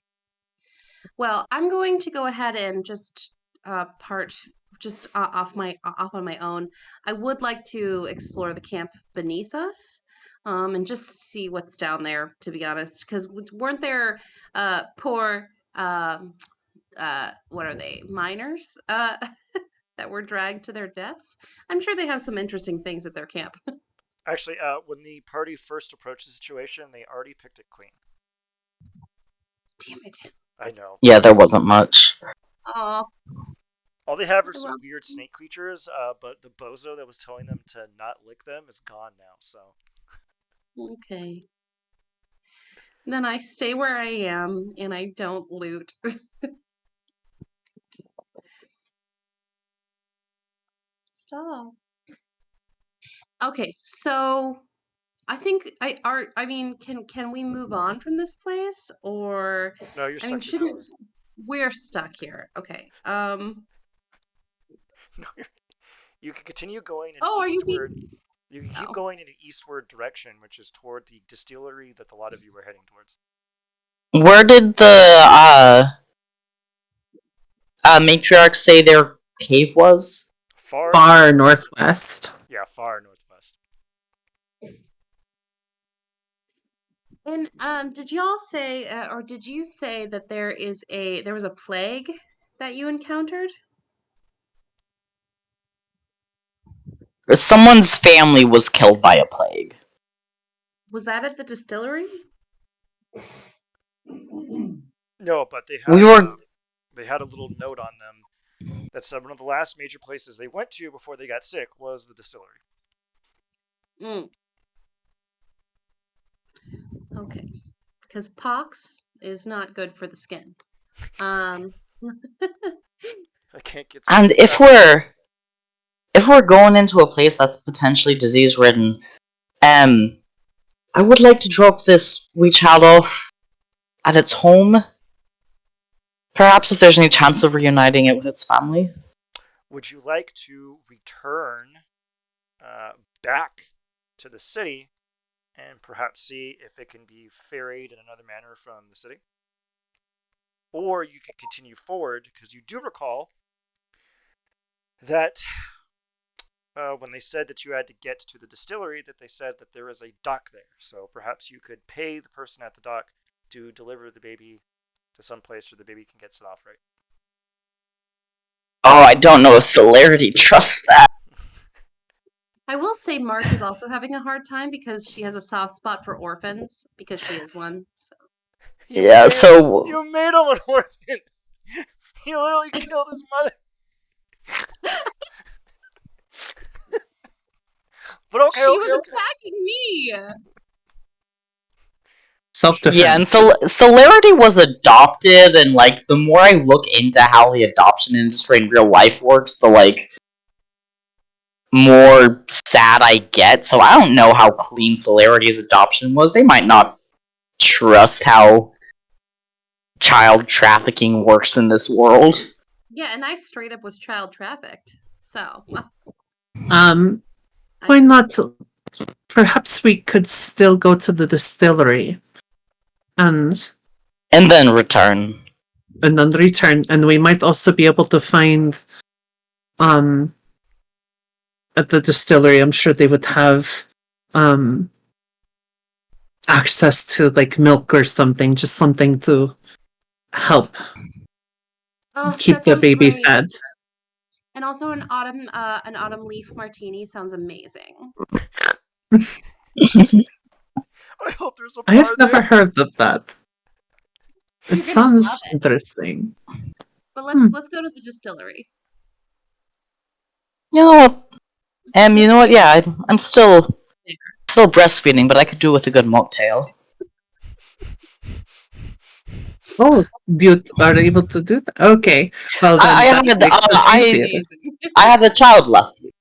Well, I'm going to go ahead and just part just off on my own. I would like to explore the camp beneath us, and just see what's down there. To be honest, because weren't there poor what are they, miners that were dragged to their deaths? I'm sure they have some interesting things at their camp. Actually, when the party first approached the situation, they already picked it clean. Damn it! I know. Yeah, there wasn't much. Oh, All they have are I some love. weird snake creatures, but the bozo that was telling them to not lick them is gone now, so. Okay. Then I stay where I am and I don't loot. Stop. Okay, so I think I mean, can we move on from this place, or No, you're I mean, stuck here, shouldn't Phyllis. we're stuck here? Okay. No, you can continue going in Oh, are you being? eastward. You can keep Oh. going in an eastward direction, which is toward the distillery that a lot of you were heading towards. Where did the matriarch say their cave was? Far Far northwest. northwest. Yeah, far northwest. And did y'all say, or did you say that there was a plague that you encountered? Someone's family was killed by a plague. Was that at the distillery? No, but We were they had a little note on them that said one of the last major places they went to before they got sick was the distillery. Mm, okay, because pox is not good for the skin. Um, I can't get and sick if we're going into a place that's potentially disease ridden, I would like to drop this wee child off at its home. Perhaps if there's any chance of reuniting it with its family. Would you like to return uh, back to the city and perhaps see if it can be ferried in another manner from the city? Or you can continue forward because you do recall that when they said that you had to get to the distillery, that they said that there is a dock there. So perhaps you could pay the person at the dock to deliver the baby to some place where the baby can get set off right. Oh, I don't know if Celerity trusts that. I will say March is also having a hard time because she has a soft spot for orphans because she is one. So. Yeah, so You made him an orphan. He literally killed his mother. But okay, She was okay, okay. attacking me. yeah, and Self-defense. Celerity was adopted, and like the more I look into how the adoption industry in real life works, the like more sad I get. So I don't know how clean Celerity's adoption was. They might not trust how child trafficking works in this world. Yeah, and I straight up was child trafficked. So Um, I why just not? Perhaps we could still go to the distillery. and then return. then return. And we might also be able to find at the distillery, I'm sure they would have access to like milk or something, just something to help Oh, keep that the sounds baby great. fed. And also an autumn leaf martini sounds amazing. I hope there's a I have bar never there. heard of that. It You're gonna love sounds it. interesting. But Hmm. let's go to the distillery. You know what? You know what? Yeah, I'm still breastfeeding, but I could do with a good mocktail. Oh, you are able to do that? Okay. Well, I then that had makes this easier. Amazing. I had the child last week.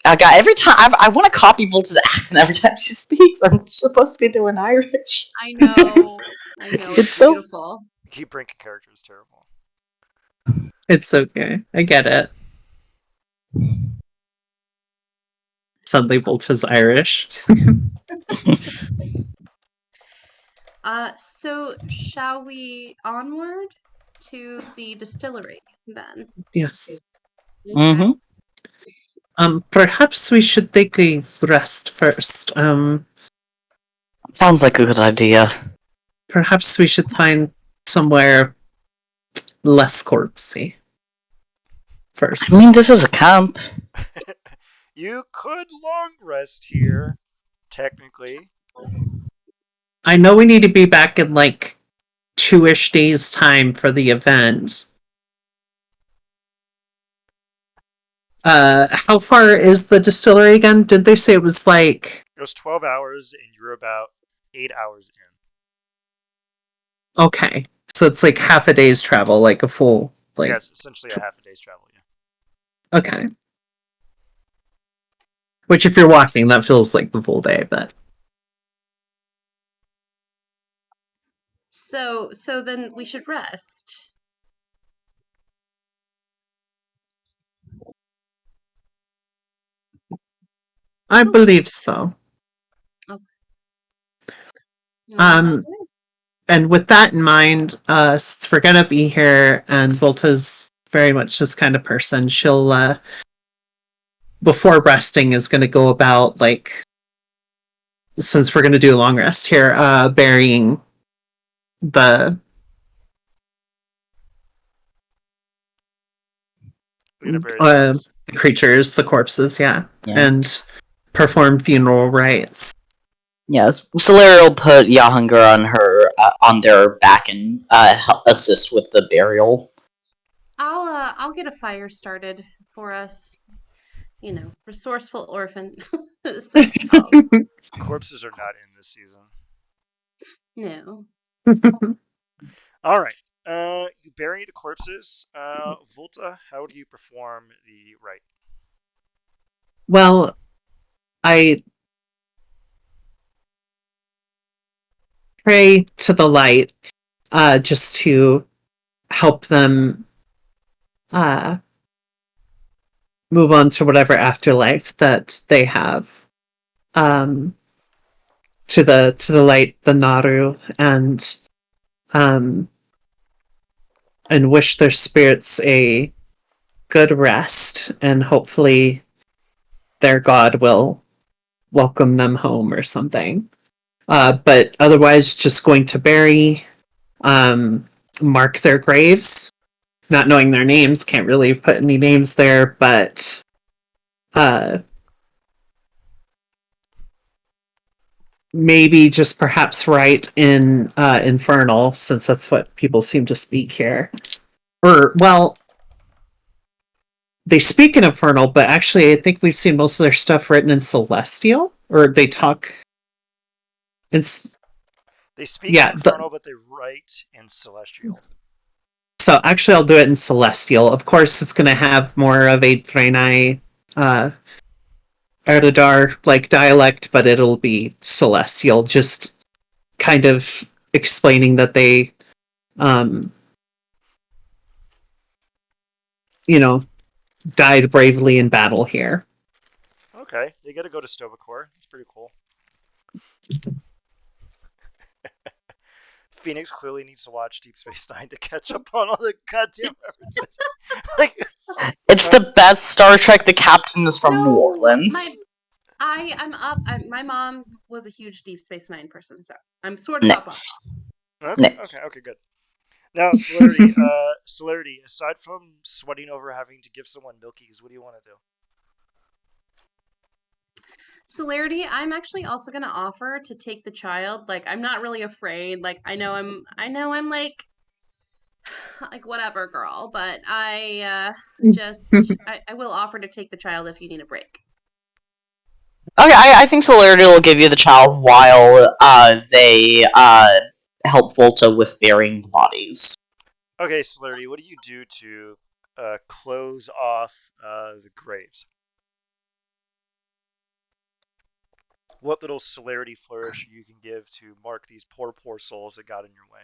I got every time I want to copy Volta's accent every time she speaks. I'm supposed to be doing Irish. I know. I know. It's It's so beautiful. Keep breaking character is terrible. It's okay. I get it. Suddenly Volta's Irish. So shall we onward to the distillery then? Yes. hmm Perhaps we should take a rest first. Sounds like a good idea. Perhaps we should find somewhere less corpsey I first. mean, this is a camp. You could long rest here, technically. I know we need to be back in like 2-ish days' time for the event. How far is the distillery again? Did they say it was like It was 12 hours, and you're about 8 hours in. okay? So it's like half a day's travel, like a full like Yeah, it's essentially a half a day's travel. Yeah. okay. Which if you're walking, that feels like the full day, but So then we should rest. I believe so. Okay. Um, Okay. and with that in mind, since we're gonna be here, and Volta's very much this kind of person, she'll before resting is gonna go about like since we're gonna do a long rest here, burying the We're gonna bury the corpse. creatures, the corpses, yeah, Yeah. and perform funeral rites. Yes, Solara will put Yahunger on her on their back and assist with the burial. I'll get a fire started for us. You know, resourceful orphan. So Corpses are not in this season. no. All right. You bury the corpses. Volta, how do you perform the rite? Well, I pray to the light, just to help them uh, move on to whatever afterlife that they have. Um, to the light, the Naru, um, and wish their spirits a good rest, and hopefully their god will welcome them home or something. But otherwise, just going to bury, um, mark their graves. Not knowing their names, can't really put any names there, but uh, maybe just perhaps write in Infernal, since that's what people seem to speak here. Or, well, they speak in Infernal, but actually, I think we've seen most of their stuff written in Celestial, or they talk. It's They speak in yeah. Infernal, but they write in Celestial. So actually, I'll do it in Celestial. Of course, it's going to have more of a Draenei, Erdadar like dialect, but it'll be Celestial. Just kind of explaining that they, um, you know, died bravely in battle here. Okay, they get to go to Stovacor. That's pretty cool. Phoenix clearly needs to watch Deep Space Nine to catch up on all the goddamn references. like, It's uh, the best Star Trek. The captain is from New No, Orleans. I'm up. My mom was a huge Deep Space Nine person, so I'm sort of up on. Nice. okay, Nice. Good. Now, Celerity, Celerity, aside from sweating over having to give someone milkies, what do you want to do? Celerity, I'm actually also gonna offer to take the child. Like, I'm not really afraid. Like, I know I'm like whatever, girl. But I will offer to take the child if you need a break. Okay, I think Celerity will give you the child while they help Volta with burying the bodies. Okay, Celerity, what do you do to close off the graves? What little celerity flourish you can give to mark these poor souls that got in your way?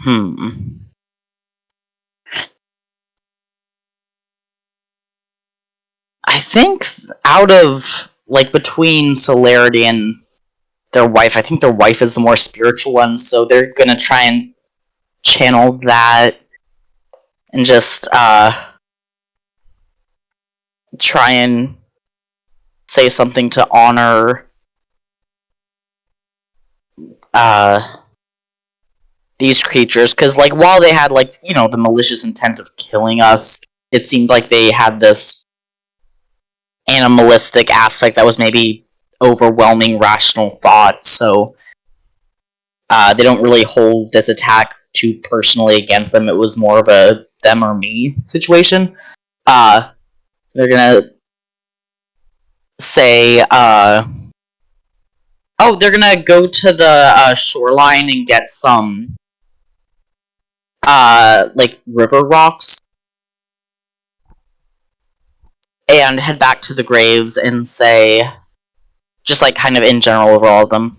Hmm. I think out of like between Celerity and their wife, I think their wife is the more spiritual one, so they're gonna try and channel that and just try and say something to honor uh these creatures, because like while they had like the malicious intent of killing us, it seemed like they had this animalistic aspect that was maybe overwhelming rational thought, so they don't really hold this attack too personally against them. It was more of a them or me situation. uh they're gonna say oh, they're gonna go to the shoreline and get some like river rocks and head back to the graves and say, just like kind of in general over all of them,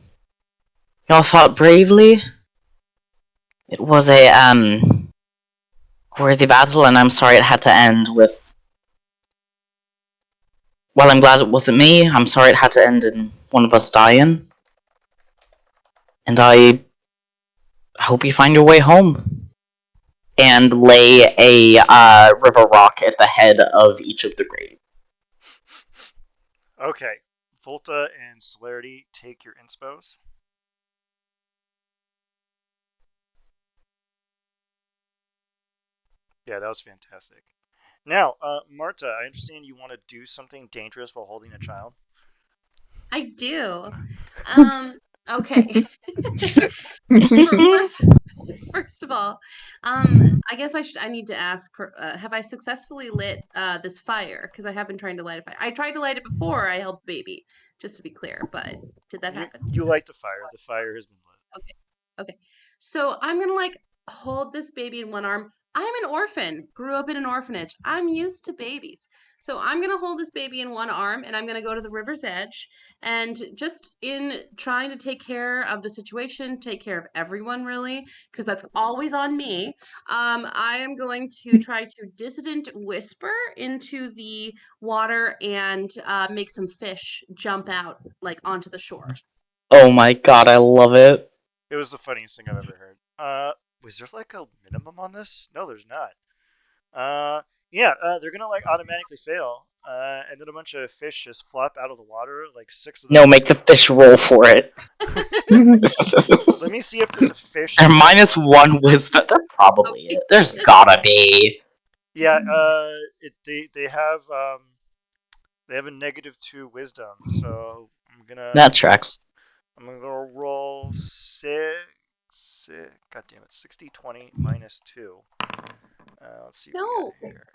y'all fought bravely. It was a worthy battle, and I'm sorry it had to end with. While I'm glad it wasn't me, I'm sorry it had to end in one of us dying. And I hope you find your way home. And lay a river rock at the head of each of the graves. Okay, Volta and Celerity, take your inspos. Yeah, that was fantastic. Now, Marta, I understand you want to do something dangerous while holding a child. I do. Um. Okay. First, first of all, I guess I need to ask. Have I successfully lit this fire? Because I have been trying to light a fire. I tried to light it before I held the baby, just to be clear. But did that You happen? you light the fire. The fire has been lit. Okay. Okay. So I'm gonna hold this baby in one arm. I'm an orphan, grew up in an orphanage. I'm used to babies. So I'm gonna hold this baby in one arm and I'm gonna go to the river's edge and just in trying to take care of the situation, take care of everyone really, because that's always on me. I am going to try to dissident whisper into the water and make some fish jump out like onto the shore. Oh my god, I love it. It was the funniest thing I've ever heard. Was there like a minimum on this? No, there's not. Yeah, they're gonna like automatically fail, and then a bunch of fish just flop out of the water, like six of No, them. make the fish roll for it. Let me see if there's a fish They're stat minus on. one wisdom. That's probably Okay. it. There's gotta be. Yeah, they have a -2 wisdom, so That tracks. I'm gonna go roll six. God damn it, 60, 20 -2. Let's see what we got No. here.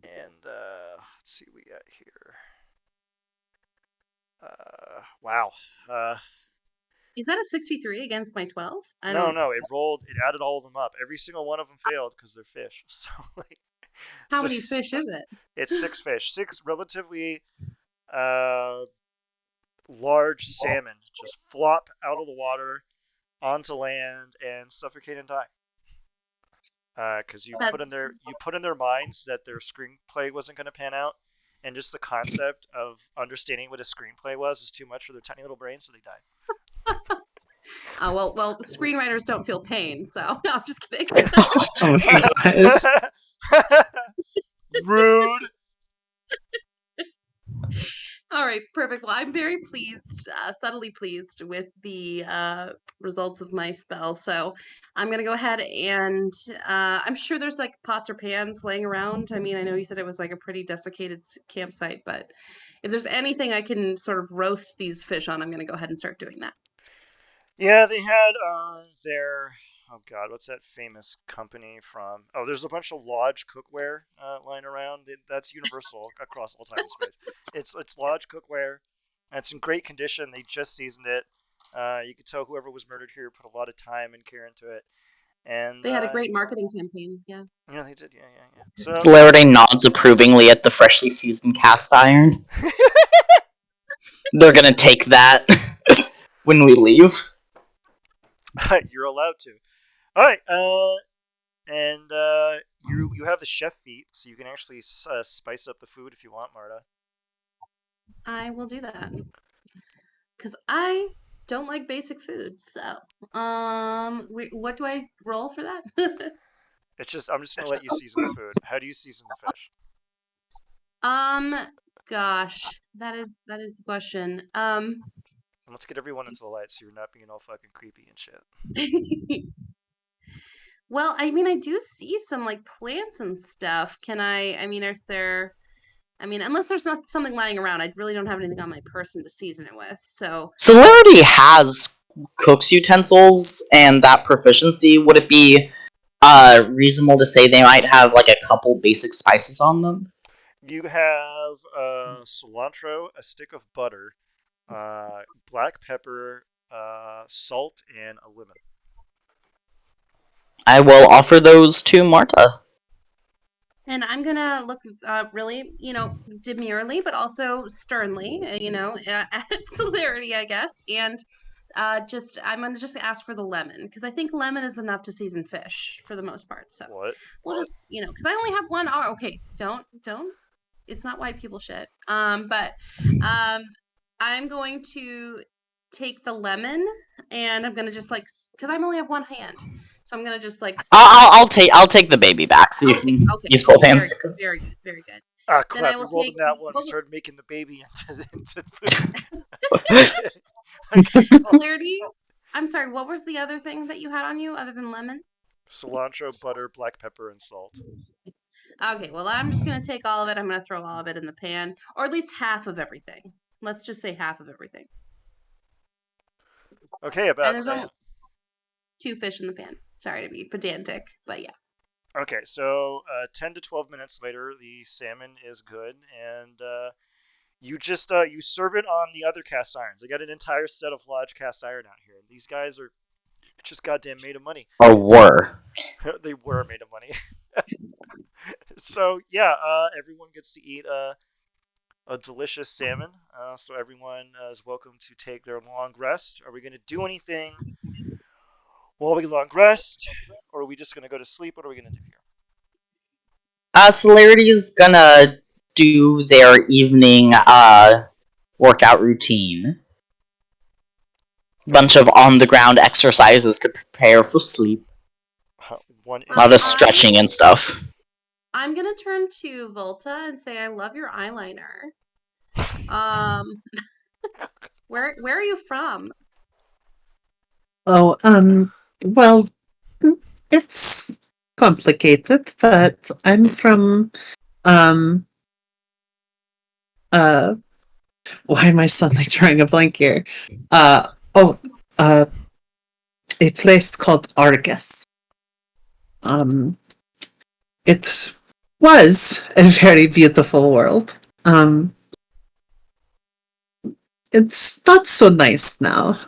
And let's see what we got here. Wow. Is that a 63 against my 12? I No, don't. no, it rolled. It added all of them up. Every single one of them failed because they're fish. So like, How so many fish is it? it's six fish, six relatively uh large salmon just flop out of the water onto land and suffocate and die. Because That's you put in their minds that their screenplay wasn't going to pan out, and just the concept of understanding what a screenplay was too much for their tiny little brains, so they died. Well, screenwriters don't feel pain, so no, I'm just kidding. Oh my gosh. Rude. All right, perfect. Well, I'm very pleased, subtly pleased with the results of my spell. So I'm gonna go ahead and I'm sure there's like pots or pans laying around. I mean, I know you said it was like a pretty desiccated campsite, but if there's anything I can sort of roast these fish on, I'm gonna go ahead and start doing that. Yeah, they had their, oh god, what's that famous company from? Oh, there's a bunch of Lodge cookware lying around. That's universal across all time and space. It's Lodge cookware. And it's in great condition. They just seasoned it. You could tell whoever was murdered here put a lot of time and care into it. And They had a great marketing campaign. Yeah. yeah, they did. Yeah, yeah, yeah. So Celerity nods approvingly at the freshly seasoned cast iron. They're gonna take that when we leave. you're allowed to. All right. And you have the chef feat, so you can actually spice up the food if you want, Marta. I will do that because I don't like basic food. So, what do I roll for that? It's just I'm just gonna let you season the food. How do you season the fish? um, gosh, that is the question. And let's get everyone into the light so you're not being all fucking creepy and shit. Well, I mean, I do see some like plants and stuff. I mean, is there? I mean, unless there's not something lying around, I really don't have anything on my person to season it with. So, Celerity has cook's utensils and that proficiency. Would it be reasonable to say they might have like a couple basic spices on them? You have cilantro, a stick of butter, black pepper, salt, and a lemon. I will offer those to Marta. and I'm gonna look really, demurely, but also sternly, at celerity, I guess, and just I'm gonna just ask for the lemon because I think lemon is enough to season fish for the most part. So What? we'll just, because I only have one. Oh, okay, don't. It's not white people shit. But um, I'm going to take the lemon and I'm gonna just like because I only have one hand, so I'm gonna just like I'll take the baby back so you Okay, can okay, use both very hands. good, very good, very good. Ah, Then I crap! We will rolled take in that one. We what was started making the baby into food. okay, okay, cool. celerity? I'm sorry, what was the other thing that you had on you other than lemon? Cilantro, butter, black pepper, and salt. Okay, well, I'm just gonna take all of it. I'm gonna throw all of it in the pan, or at least half of everything. Let's just say half of everything. Okay, And about there's only two fish in the pan. Sorry to be pedantic, but yeah. okay. So 10 to 12 minutes later, the salmon is good, and you just you serve it on the other cast irons. I got an entire set of Lodge cast iron out here. These guys are just goddamn made of money. Or were. They were made of money. So yeah, everyone gets to eat a delicious salmon. So everyone is welcome to take their long rest. Are we going to do anything while we long rest, or are we just going to go to sleep? What are we going to do here? Celerity's gonna do their evening workout routine. Bunch of on the ground exercises to prepare for sleep. One A lot inch of on. stretching and stuff. I'm gonna turn to Volta and say, "I love your eyeliner." Um, where are you from? Oh, well, it's complicated, but I'm from, um, uh, why am I suddenly drawing a blank here? Oh, uh, a place called Argus. Um, it was a very beautiful world. It's not so nice now.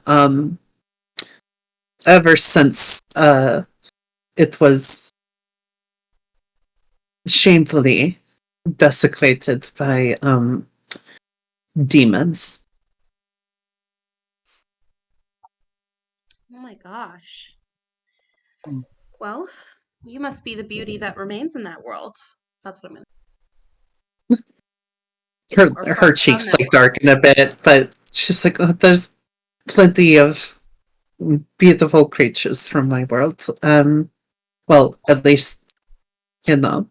Ever since, it was shamefully desecrated by, demons. Oh my gosh. Well, you must be the beauty that remains in that world. That's what I'm gonna. her from cheeks that like world. darken a bit, but she's like, oh, there's plenty of beautiful creatures from my world. Well, at least you know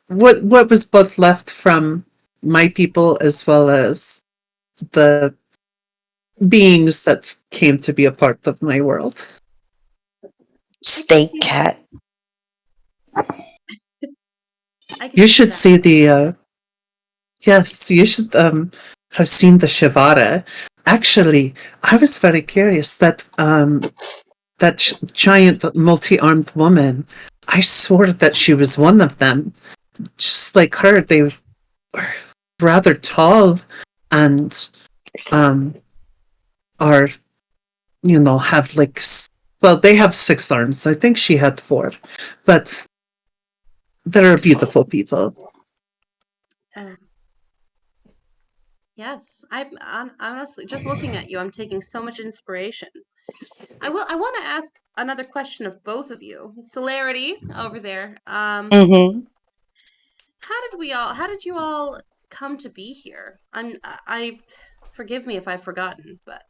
what was both left from my people as well as the beings that came to be a part of my world. I can Steak see that. cat. I can You see should that. see the yes, you should have seen the Shivara. Actually, I was very curious that that giant multi-armed woman. I swore that she was one of them. Just like her, they were rather tall and um are have like well, they have 6 arms. I think she had 4, but they're beautiful people. Oh, yes. I'm honestly just looking at you. I'm taking so much inspiration. I want to ask another question of both of you. Celerity over there. Mm-hmm. How did you all come to be here? I forgive me if I've forgotten, but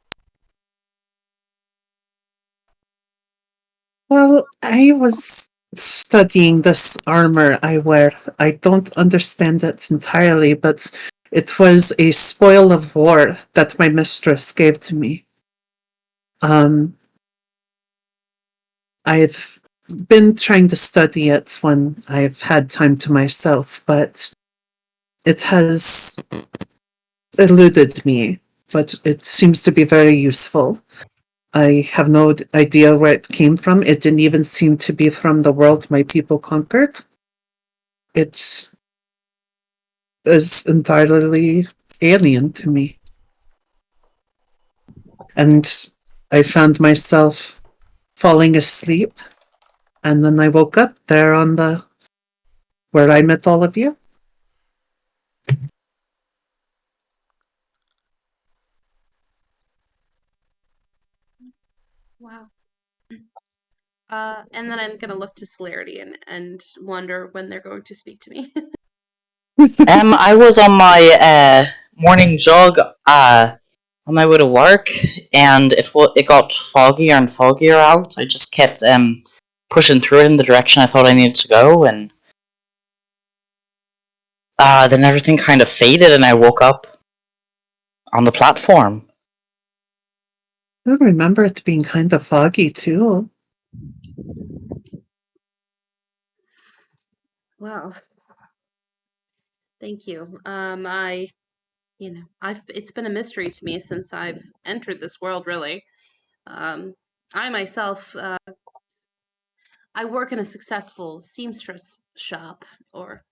Well, I was studying this armor I wear. I don't understand it entirely, but it was a spoil of war that my mistress gave to me. Um, I've been trying to study it when I've had time to myself, but it has eluded me. But it seems to be very useful. I have no idea where it came from. It didn't even seem to be from the world my people conquered. It is entirely alien to me. And I found myself falling asleep, and then I woke up there on the where I met all of you. wow. And then I'm gonna look to Celerity and wonder when they're going to speak to me. I was on my morning jog on my way to work, and it got foggier and foggier out. I just kept pushing through it in the direction I thought I needed to go, and then everything kind of faded, and I woke up on the platform. I remember it being kind of foggy too. Wow. Thank you. I've it's been a mystery to me since I've entered this world, really. Um, I myself, I work in a successful seamstress shop, or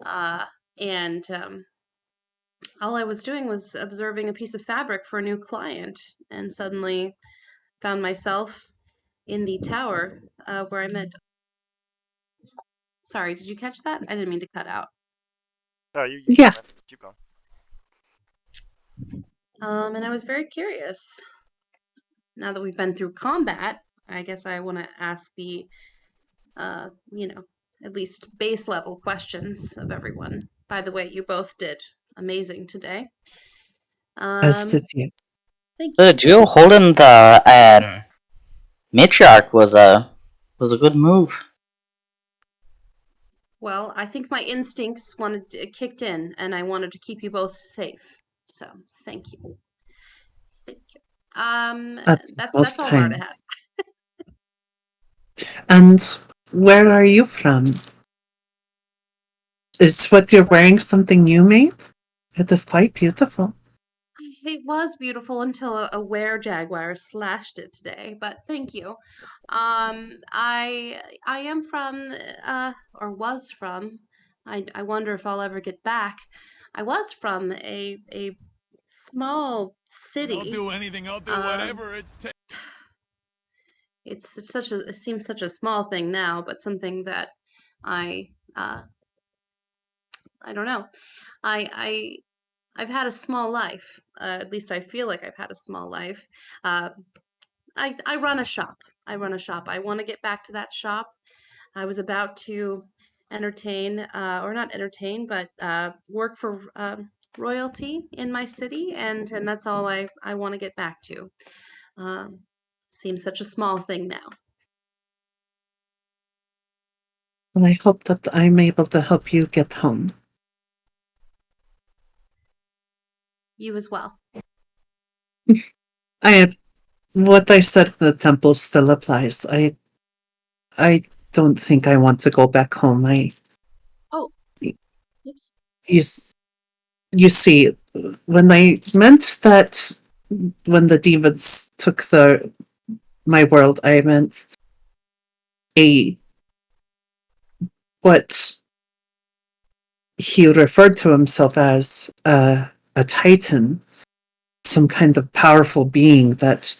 uh, and all I was doing was observing a piece of fabric for a new client, and suddenly found myself in the tower where I met. Sorry, did you catch that? I didn't mean to cut out. Oh, you Yeah, got it. Keep going. And I was very curious. Now that we've been through combat, I guess I want to ask the, uh, you know, at least base level questions of everyone. By the way, you both did amazing today. as Um, did you. thank The you. duo holding the matriarch was a good move. Well, I think my instincts kicked in, and I wanted to keep you both safe. So, thank you. Thank you. Um, That is that's most all Marta kind. had. And where are you from? Is what you're Well, wearing something you made? It is quite beautiful. it was beautiful until a were-jaguar slashed it today, but thank you. I am from, or was from. I wonder if I'll ever get back. I was from a small I'll city. do anything. I'll do Um, whatever it takes. it seems such a small thing now, but something that I uh I don't know. I I've had a small life. At least I feel like I've had a small life. Uh, I run a shop. I run a shop. I want to get back to that shop. I was about to entertain, or not entertain, but work for royalty in my city, and that's all I want to get back to. Um, Seems such a small thing now. And I hope that I'm able to help you get home. You as well. I what I said in the temple still applies. I don't think I want to go back home. Oh, oops. You, you see, when I meant that when the demons took my world, I meant a what he referred to himself as a titan, some kind of powerful being that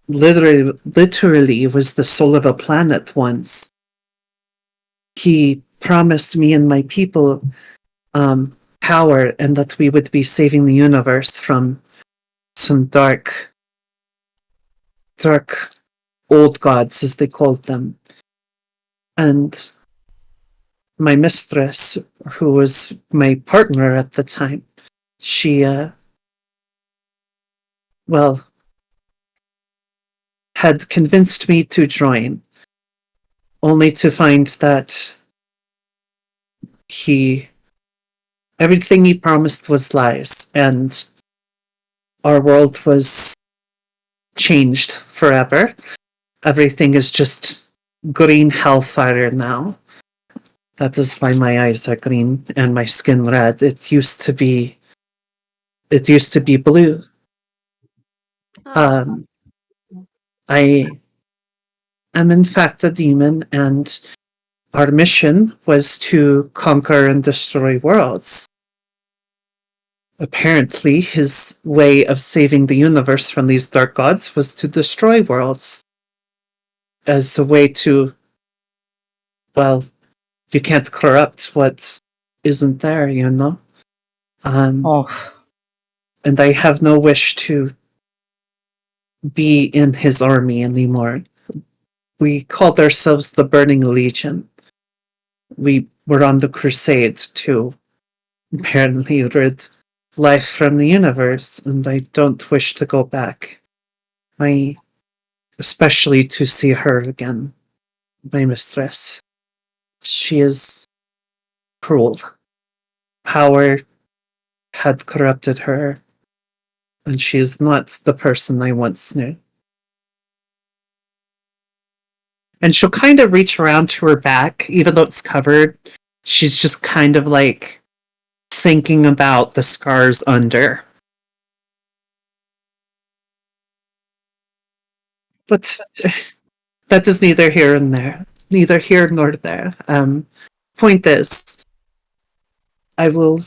literally was the soul of a planet once. He promised me and my people power and that we would be saving the universe from some dark old gods, as they called them. And my mistress, who was my partner at the time, she, well, had convinced me to join, only to find that he everything he promised was lies, and our world was changed forever. Everything is just green hellfire now. That is why my eyes are green and my skin red. It used to be blue. Oh, Um, I am in fact a demon, and our mission was to conquer and destroy worlds. Apparently, his way of saving the universe from these dark gods was to destroy worlds as a way to, well, you can't corrupt what isn't there, you know? Um, Oh, and I have no wish to be in his army anymore. We called ourselves the Burning Legion. We were on the crusade to apparently rid life from the universe, and I don't wish to go back. My especially to see her again, my mistress. She is cruel. Power had corrupted her, and she is not the person I once knew. And she'll kind of reach around to her back, even though it's covered. She's just kind of like thinking about the scars under. But that is neither here and there. Neither here nor there. Point is, I will,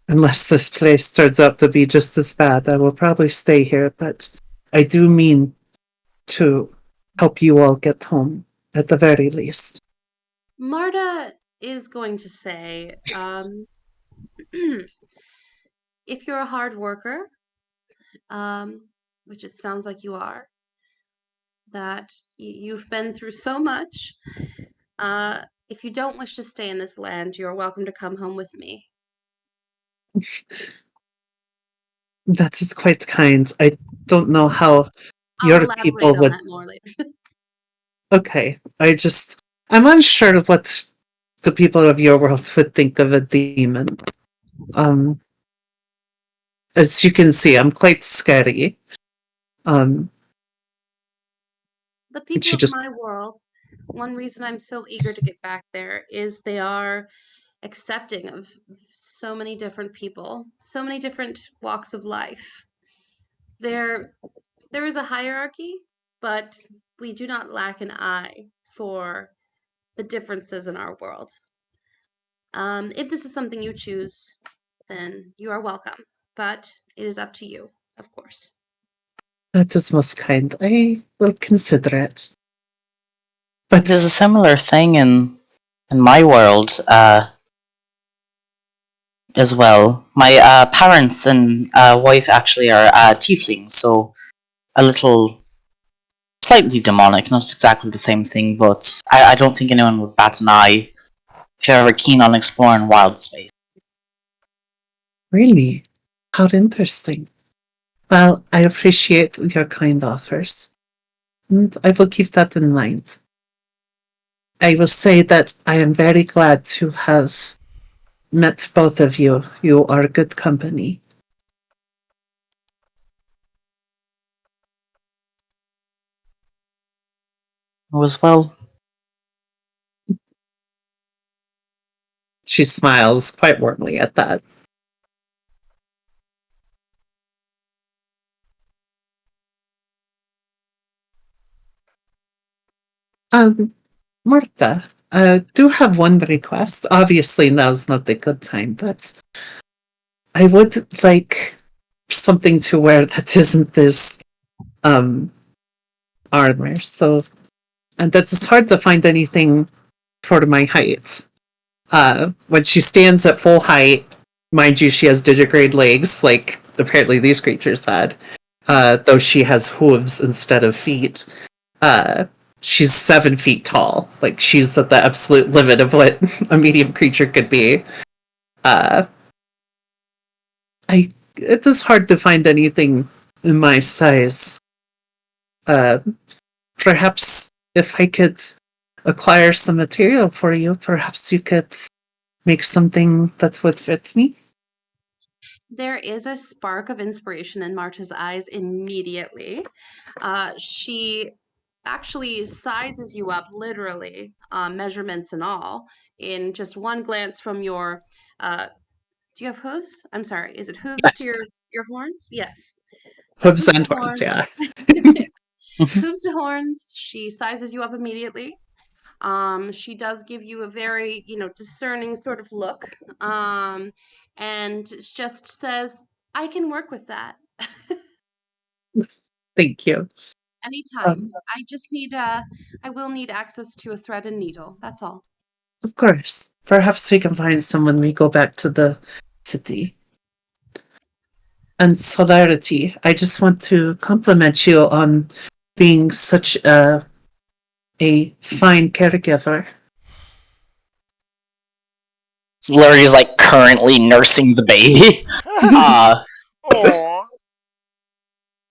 unless this place turns out to be just as bad, I will probably stay here, but I do mean to help you all get home, at the very least. Marta is going to say, if you're a hard worker, which it sounds like you are, that you've been through so much. If you don't wish to stay in this land, you're welcome to come home with me. That is quite kind. I don't know how I'll your elaborate people on would. that more later. Okay, I'm unsure of what the people of your world would think of a demon. Um, as you can see, I'm quite scary. Um, The and people she of just my world, one reason I'm so eager to get back there is they are accepting of so many different people, so many different walks of life. There, there is a hierarchy, but we do not lack an eye for the differences in our world. If this is something you choose, then you are welcome, but it is up to you, of course. that is most kind. I will consider it. there's But a similar thing in my world as well. My parents and wife actually are tieflings, so a little slightly demonic, not exactly the same thing, but I don't think anyone would bat an eye if you're ever keen on exploring wild space. Really? How interesting. Well, I appreciate your kind offers, and I will keep that in mind. I will say that I am very glad to have met both of you. You are good company. As well. She smiles quite warmly at that. Um, Martha, I do have one request. Obviously, now's not the good time, but I would like something to wear that isn't this um armor. So, and that's it's hard to find anything for my height. When she stands at full height, mind you, she has digigrade legs, like apparently these creatures had. Though she has hooves instead of feet. Uh, she's 7 feet tall. Like she's at the absolute limit of what a medium creature could be. Uh, it is hard to find anything in my size. Uh, Perhaps if I could acquire some material for you, perhaps you could make something that would fit me. There is a spark of inspiration in Marta's eyes immediately. She actually sizes you up, literally, measurements and all, in just one glance from your. Do you have hooves? I'm sorry. Is it hooves to Yes. your horns? Yes. So Hooves hooves to and horns, horns. yeah. Hooves to horns. She sizes you up immediately. She does give you a very, discerning sort of look, and just says, "I can work with that Thank you. anytime. Um, I will need access to a thread and needle. That's all." of course. Perhaps we can find some when we go back to the city. And Solarity, I just want to compliment you on being such a fine caregiver. Larry's like currently nursing the baby. Uh Aww.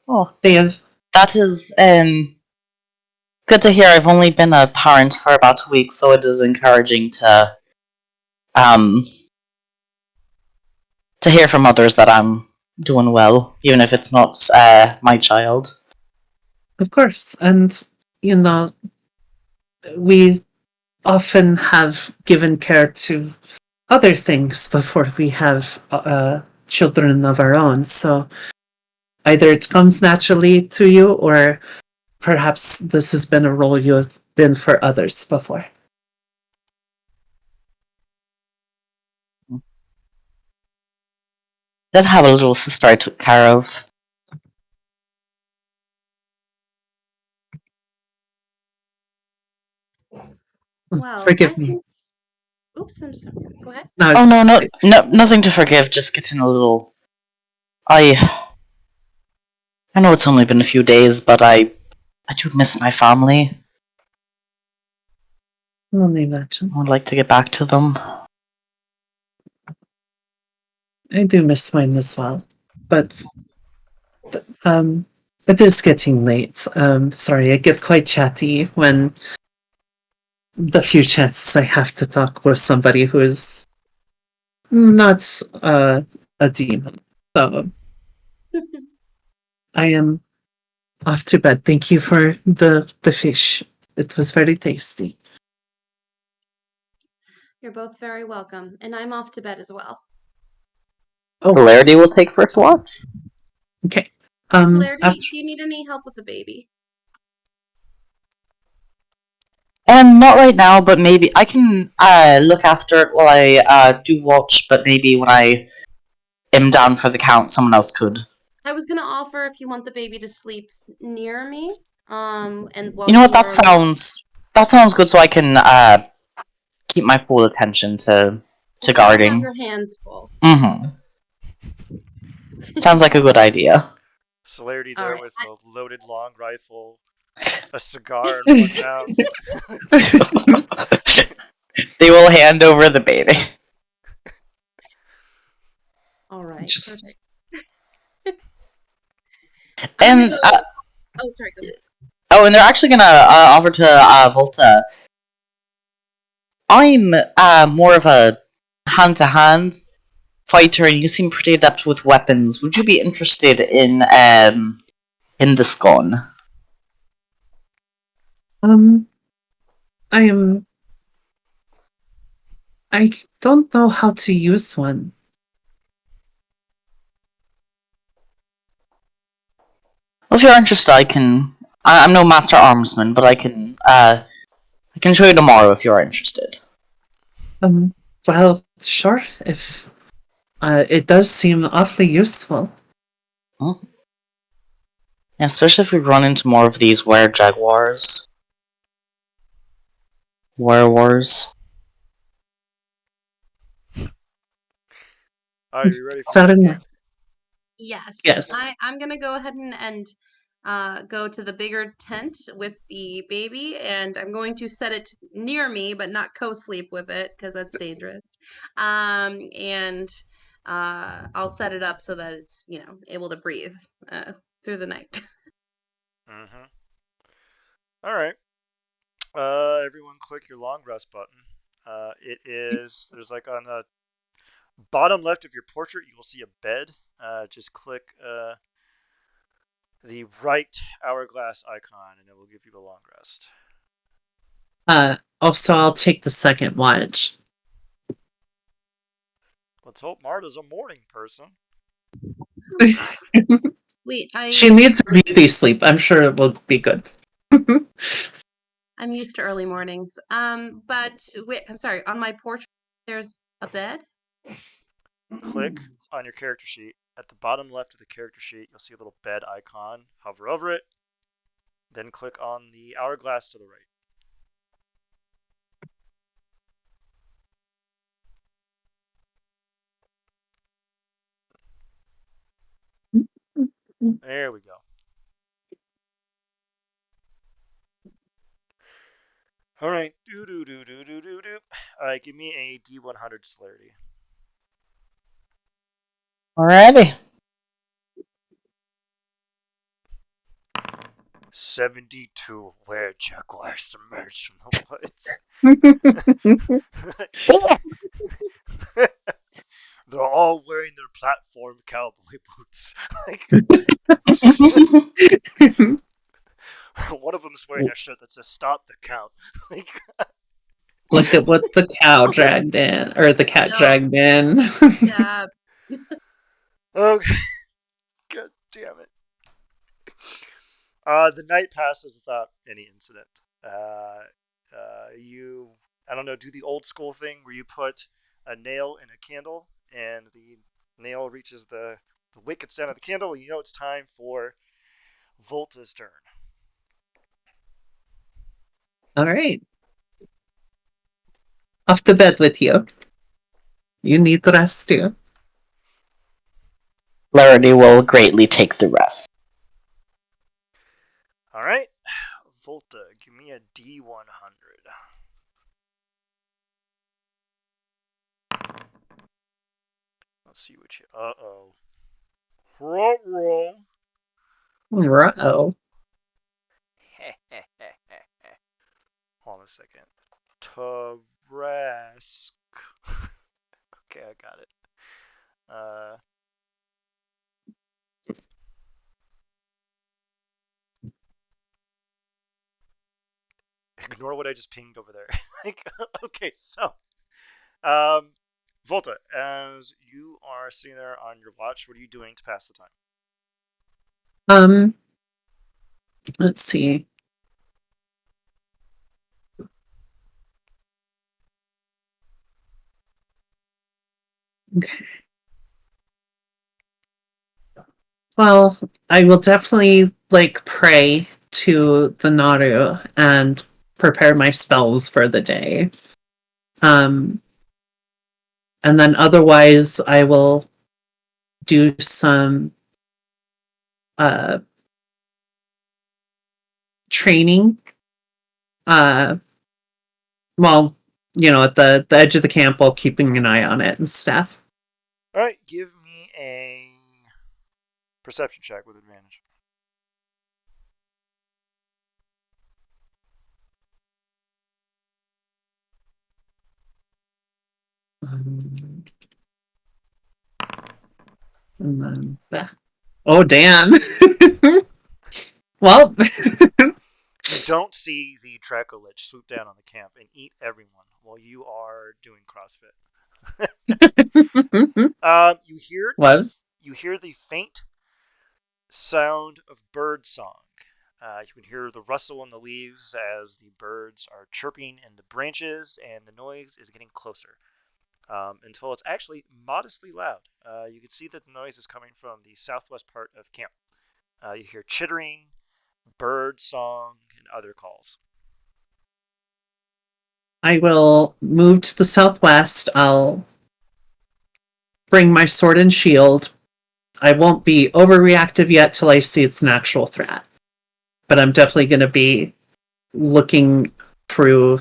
oh, They have, that is good to hear. I've only been a parent for about a week, so it is encouraging um to hear from others that I'm doing well, even if it's not my child. of course, and you know, we often have given care to other things before we have children of our own. So either it comes naturally to you, or perhaps this has been a role you have been for others before. Did have a little sister I took care of. Well, I Forgive me. think. Oops, I'm sorry. Go ahead. No, Oh no, it's nothing to forgive. Just getting a little. I know it's only been a few days, but I do miss my family. only imagine. I would like to get back to them. I do miss mine as well, but um, it is getting late. Sorry, I get quite chatty when the few chances I have to talk with somebody who is not a demon. So I am off to bed. Thank you for the fish. It was very tasty. You're both very welcome, and I'm off to bed as well. Oh, Hilarity will take first watch. okay. After Celerity, do you need any help with the baby? Not right now, but maybe I can look after it while I do watch. But maybe when I am down for the count, someone else could. I was gonna offer if you want the baby to sleep near me, and You while know you what? were That sounds good. So I can keep my full attention to so you don't have guarding. your hands full. Mm-hmm. Sounds like a good idea. Celerity All there right. with a loaded long rifle, a cigar in one mouth. They will hand over the baby. All right, Just perfect. I'm gonna And go. Oh, sorry. Go ahead. and they're actually gonna offer to Volta. I'm more of a hand-to-hand fighter, and you seem pretty adept with weapons. Would you be interested in this gun? um I am I don't know how to use one. Well, if you're interested, I can. I'm no master armsman, but I can show you tomorrow if you are interested. Well, sure, if it does seem awfully useful. Hmm? Especially if we run into more of these were-jaguars. Were-wars. Are you ready for Fair that enough. game? Yes, Yes. I'm gonna go ahead and go to the bigger tent with the baby, and I'm going to set it near me, but not co-sleep with it because that's dangerous. And I'll set it up so that it's able to breathe through the night. Mm-hmm. All right. Everyone, click your long rest button. There's like on the bottom left of your portrait, you will see a bed. Just click the right hourglass icon, and it will give you a long rest. Also, I'll take the second watch. Let's hope Marta's a morning person. Wait, She needs a beauty sleep. I'm sure it will be good. I'm used to early mornings. But wait, I'm sorry. On my portrait, there's a bed. Click on your character sheet. At the bottom left of the character sheet, you'll see a little bed icon. Hover over it, then click on the hourglass to the right. There we go. All right. Do do do do do do do. All right. Give me a D100 celerity. Alrighty. 72 were jaguars emerged from the woods. They're all wearing their platform cowboy boots. Like one of them's wearing a shirt that says "Stop the count." Like Look at what the cow dragged in, or the cat No. dragged in. Yeah. oh god damn it. The night passes without any incident. You, I don't know, do the old school thing where you put a nail in a candle and the nail reaches the wick at the end of the candle. You know it's time for Volta's turn. All right. Off to bed with you. You need rest too. Larity will greatly take the rest. All right, Volta, give me a D100. Let's see what you. Uh-oh. Roll. Uh-oh. Hold on a second. Tabrask. Okay, I got it. Uh, Ignore what I just pinged over there. Like, okay, so, Volta, as you are sitting there on your watch, what are you doing to pass the time? Um, let's see. Okay. Well, I will definitely pray to the Naru and prepare my spells for the day. Um, and then otherwise I will do some training. Well, at the edge of the camp while keeping an eye on it and stuff. All right, give me a perception check with advantage. And then, oh damn. Well, You don't see the Dracolich swoop down on the camp and eat everyone while you are doing CrossFit. You hear was the faint sound of bird song. You can hear the rustle in the leaves as the birds are chirping in the branches, and the noise is getting closer until it's actually modestly loud. You can see that the noise is coming from the southwest part of camp. You hear chittering, bird song, and other calls. I will move to the southwest. I'll bring my sword and shield. I won't be overreactive yet till I see it's an actual threat. But I'm definitely going to be looking through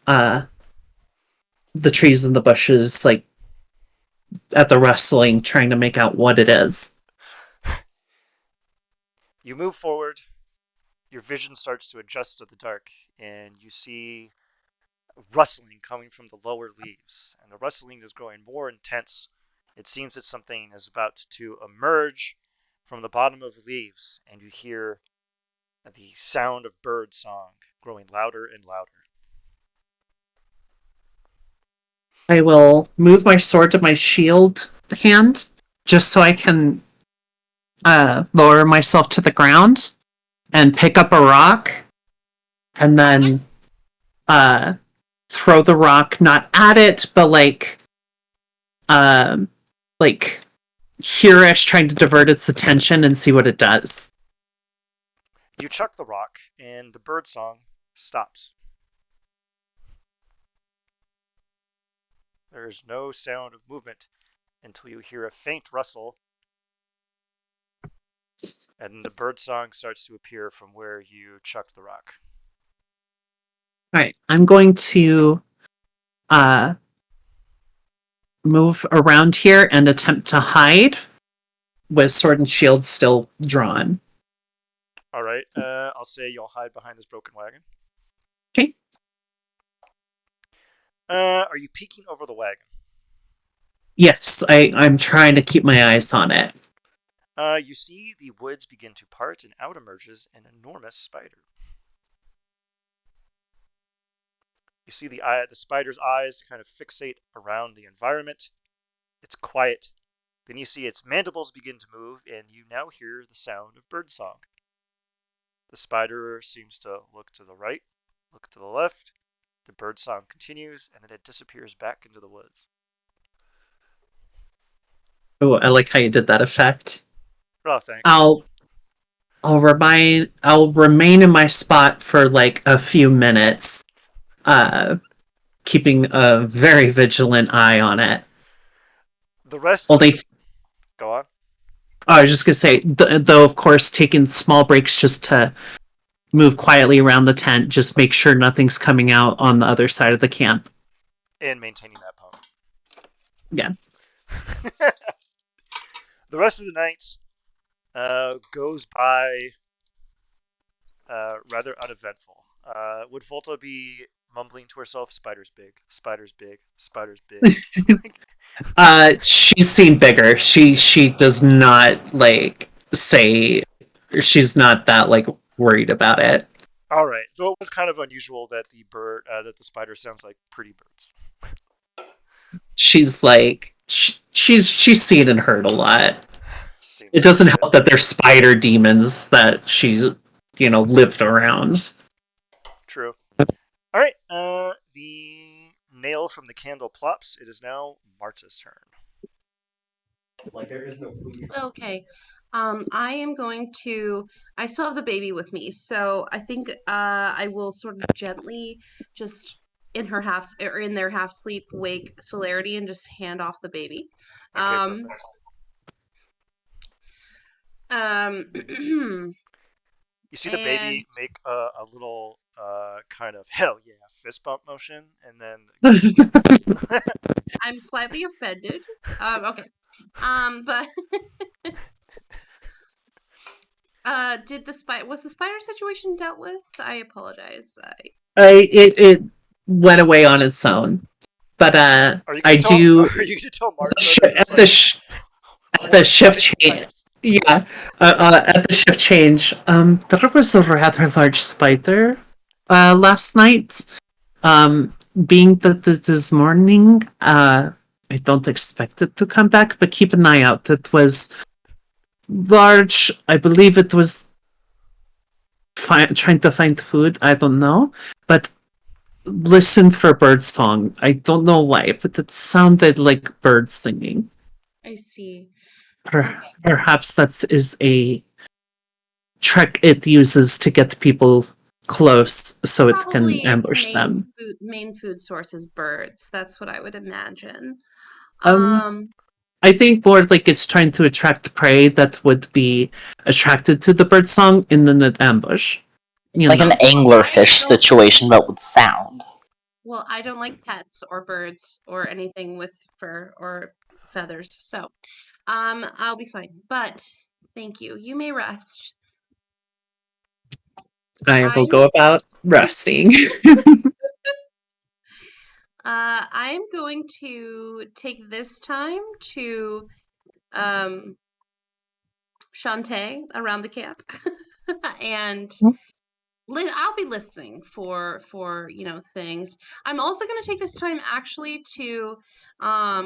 the trees and the bushes, like at the rustling, trying to make out what it is. You move forward, your vision starts to adjust to the dark, and you see rustling coming from the lower leaves. And the rustling is growing more intense. It seems that something is about to emerge from the bottom of the leaves, and you hear the sound of bird song growing louder and louder. I will move my sword to my shield hand just so I can lower myself to the ground and pick up a rock and then throw the rock not at it, but um, like here-ish, trying to divert its attention and see what it does. You chuck the rock, and the bird song stops. There is no sound of movement until you hear a faint rustle, and the bird song starts to appear from where you chucked the rock. All right, I'm going to uh, move around here and attempt to hide with sword and shield still drawn. All right, I'll say you'll hide behind this broken wagon. Okay. Are you peeking over the wagon? Yes, I'm trying to keep my eyes on it. You see the woods begin to part, and out emerges an enormous spider. You see the spider's eyes kind of fixate around the environment. It's quiet. Then you see its mandibles begin to move, and you now hear the sound of birdsong. The spider seems to look to the right, look to the left. The birdsong continues, and then it disappears back into the woods. Oh, I like how you did that effect. Oh, thanks. I'll remain in my spot for like a few minutes, keeping a very vigilant eye on it. The rest of Only, the... Go on. I was just gonna say, though, of course, taking small breaks just to move quietly around the tent, just make sure nothing's coming out on the other side of the camp. And maintaining that pump. Yeah. The rest of the night goes by rather uneventful. Would Volta be mumbling to herself, "Spider's big, spider's big, spider's big"? She's seen bigger. She does not like say she's not that like worried about it. All right. Though it was kind of unusual that the spider sounds like pretty birds. She's like she's seen and heard a lot. Seems It like doesn't she help has. that they're spider demons that she lived around. True. All right. The nail from the candle plops. It is now Marta's turn. Okay. I am going to. I still have the baby with me, so I think I will sort of gently just in her half or in their half sleep wake Celerity and just hand off the baby. Okay, Um, perfect. um, You see the And baby make a little kind of hell yeah fist bump motion, and then continue. I'm slightly offended. Okay. But did the spider was the spider situation dealt with? I apologize. It went away on its own, but Are you gonna I tell? do Are you gonna tell Martha that it's at like the shift horrifying change. spiders? Yeah, at the shift change, there was a rather large spider last night. Being that this morning, I don't expect it to come back, but keep an eye out. It was large. I believe it was trying to find food. I don't know, but listen for bird song. I don't know why, but it sounded like birds singing. I see. Perhaps that is a trick it uses to get people close so it can Probably its ambush them. main food source is birds. That's what I would imagine. Um, Um, I think more like it's trying to attract prey that would be attracted to the bird song in an ambush. You Like an know. I anglerfish don't. situation, but with sound. Well, I don't like pets or birds or anything with fur or feathers. So, I'll be fine. But thank you. You may rest. I will I'm go about resting. I'm going to take this time to um Shantae around the camp and I'll be listening for things. I'm also going to take this time actually to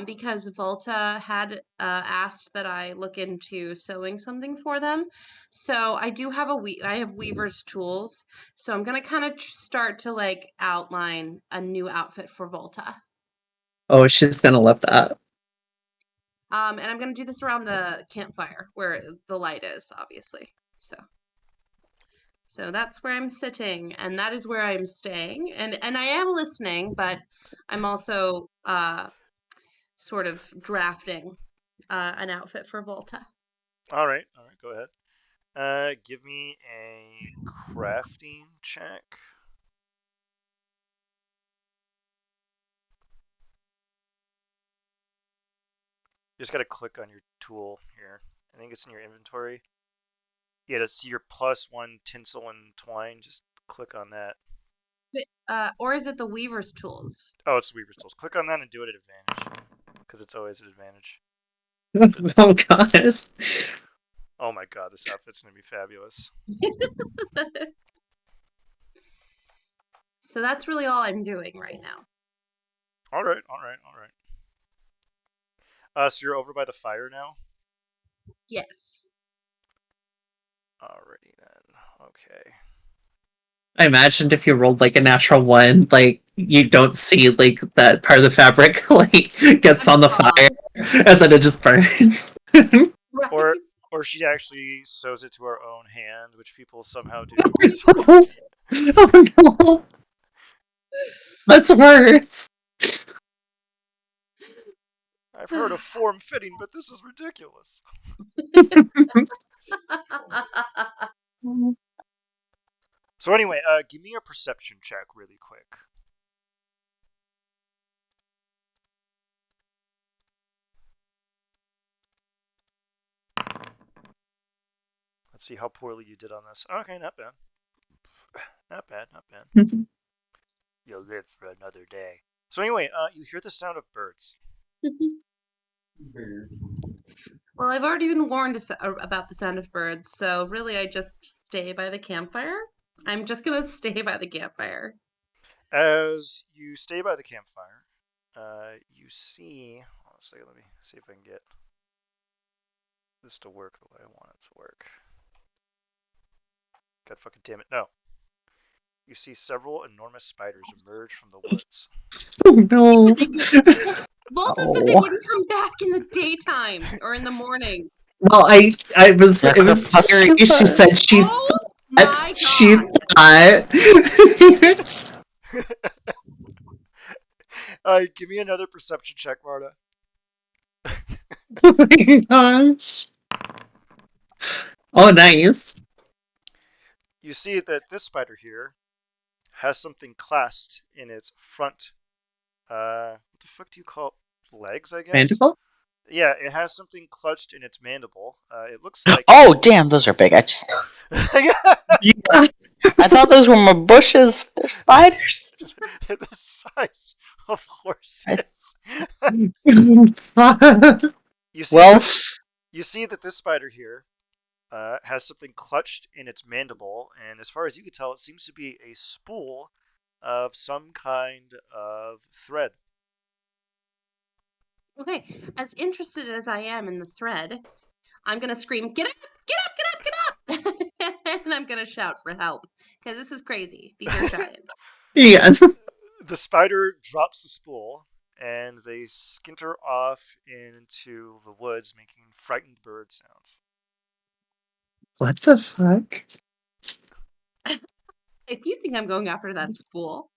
because Volta had asked that I look into sewing something for them. So I do have I have weaver's tools. So I'm going to kind of start to like outline a new outfit for Volta. Oh, she's gonna love that. And I'm going to do this around the campfire where the light is, obviously. So that's where I'm sitting, and that is where I'm staying. And I am listening, but I'm also sort of drafting an outfit for Volta. All right, go ahead. Give me a crafting check. You just gotta click on your tool here. I think it's in your inventory. Yeah, to see your +1 tinsel and twine, just click on that. Or is it the Weaver's tools? Oh, it's Weaver's tools. Click on that and do it at advantage, because it's always at advantage. Oh gosh. Oh my god, this outfit's gonna be fabulous. So that's really all I'm doing right now. All right. So you're over by the fire now? Yes. Alrighty then. Okay. I imagined if you rolled like a natural one, like you don't see like that part of the fabric like gets I'm on the fire gone. and then it just burns. Right. Or she actually sews it to her own hand, which people somehow do. Oh no. That's worse. I've heard of form fitting, but this is ridiculous. So anyway, give me a perception check really quick. Let's see how poorly you did on this. Okay, not bad. Not bad. You'll live for another day. So anyway, you hear the sound of birds. Well, I've already been warned about the sound of birds, so really I just stay by the campfire. I'm just gonna stay by the campfire. As you stay by the campfire, you see. Hold on a second, let me see if I can get this to work the way I want it to work. God fucking damn it! No. You see several enormous spiders emerge from the woods. Oh no. Volta said they Oh. wouldn't come back in the daytime or in the morning. Well, I was They're it was scary. She crepuscular. said Oh my she god! thought Give me another perception check, Marta. oh my gosh. Oh nice. You see that this spider here has something clasped in its front. What the fuck do you call legs? I guess. Mandible? Yeah, it has something clutched in its mandible. It looks like. Oh, damn, those are big. Yeah. I thought those were more bushes. They're spiders. The size of horses. you see Well, that you see that this spider here has something clutched in its mandible, and as far as you can tell, it seems to be a spool of some kind of thread. Okay, as interested as I am in the thread, I'm gonna scream, "Get up! Get up! Get up! Get up!" and I'm gonna shout for help because this is crazy. These are giant. Yes. The spider drops the spool, and they skitter off into the woods, making frightened bird sounds. What the fuck? If you think I'm going after that spool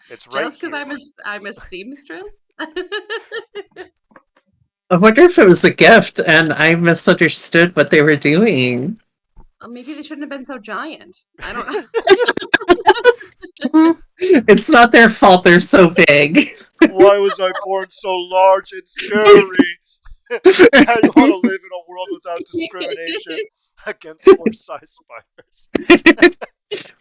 It's right just because here. I'm a seamstress, I wonder if it was a gift and I misunderstood what they were doing. maybe they shouldn't have been so giant. I don't know. It's not their fault they're so big. Why was I born so large and scary? I want to live in a world without discrimination against horse-sized spiders.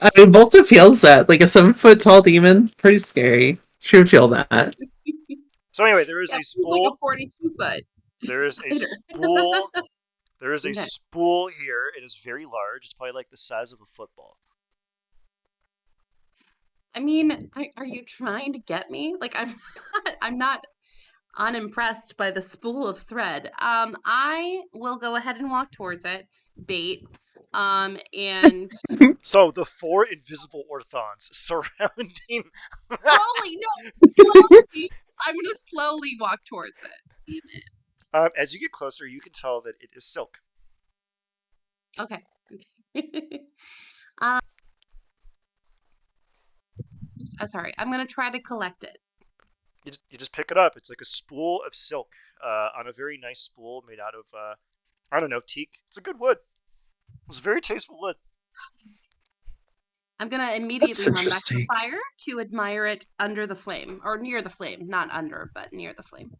I mean, Volta feels that. Like a 7 foot tall demon, pretty scary. She would feel that. So anyway, there is Yeah, a he's like a spool. 42-foot There is a spider. spool. There is a Okay. spool here. It is very large. It's probably like the size of a football. I mean, are you trying to get me? Like, I'm not unimpressed by the spool of thread. I will go ahead and walk towards it, bait, and So the four invisible orthons surrounding. slowly, no, slowly. I'm gonna slowly walk towards it. Damn it. As you get closer, you can tell that it is silk. Okay. um, sorry. I'm gonna try to collect it. You just pick it up. It's like a spool of silk on a very nice spool made out of I don't know, teak. It's a good wood. It's a very tasteful wood. I'm gonna That's immediately run back to the interesting. fire to admire it under the flame, or near the flame, not under, but near the flame.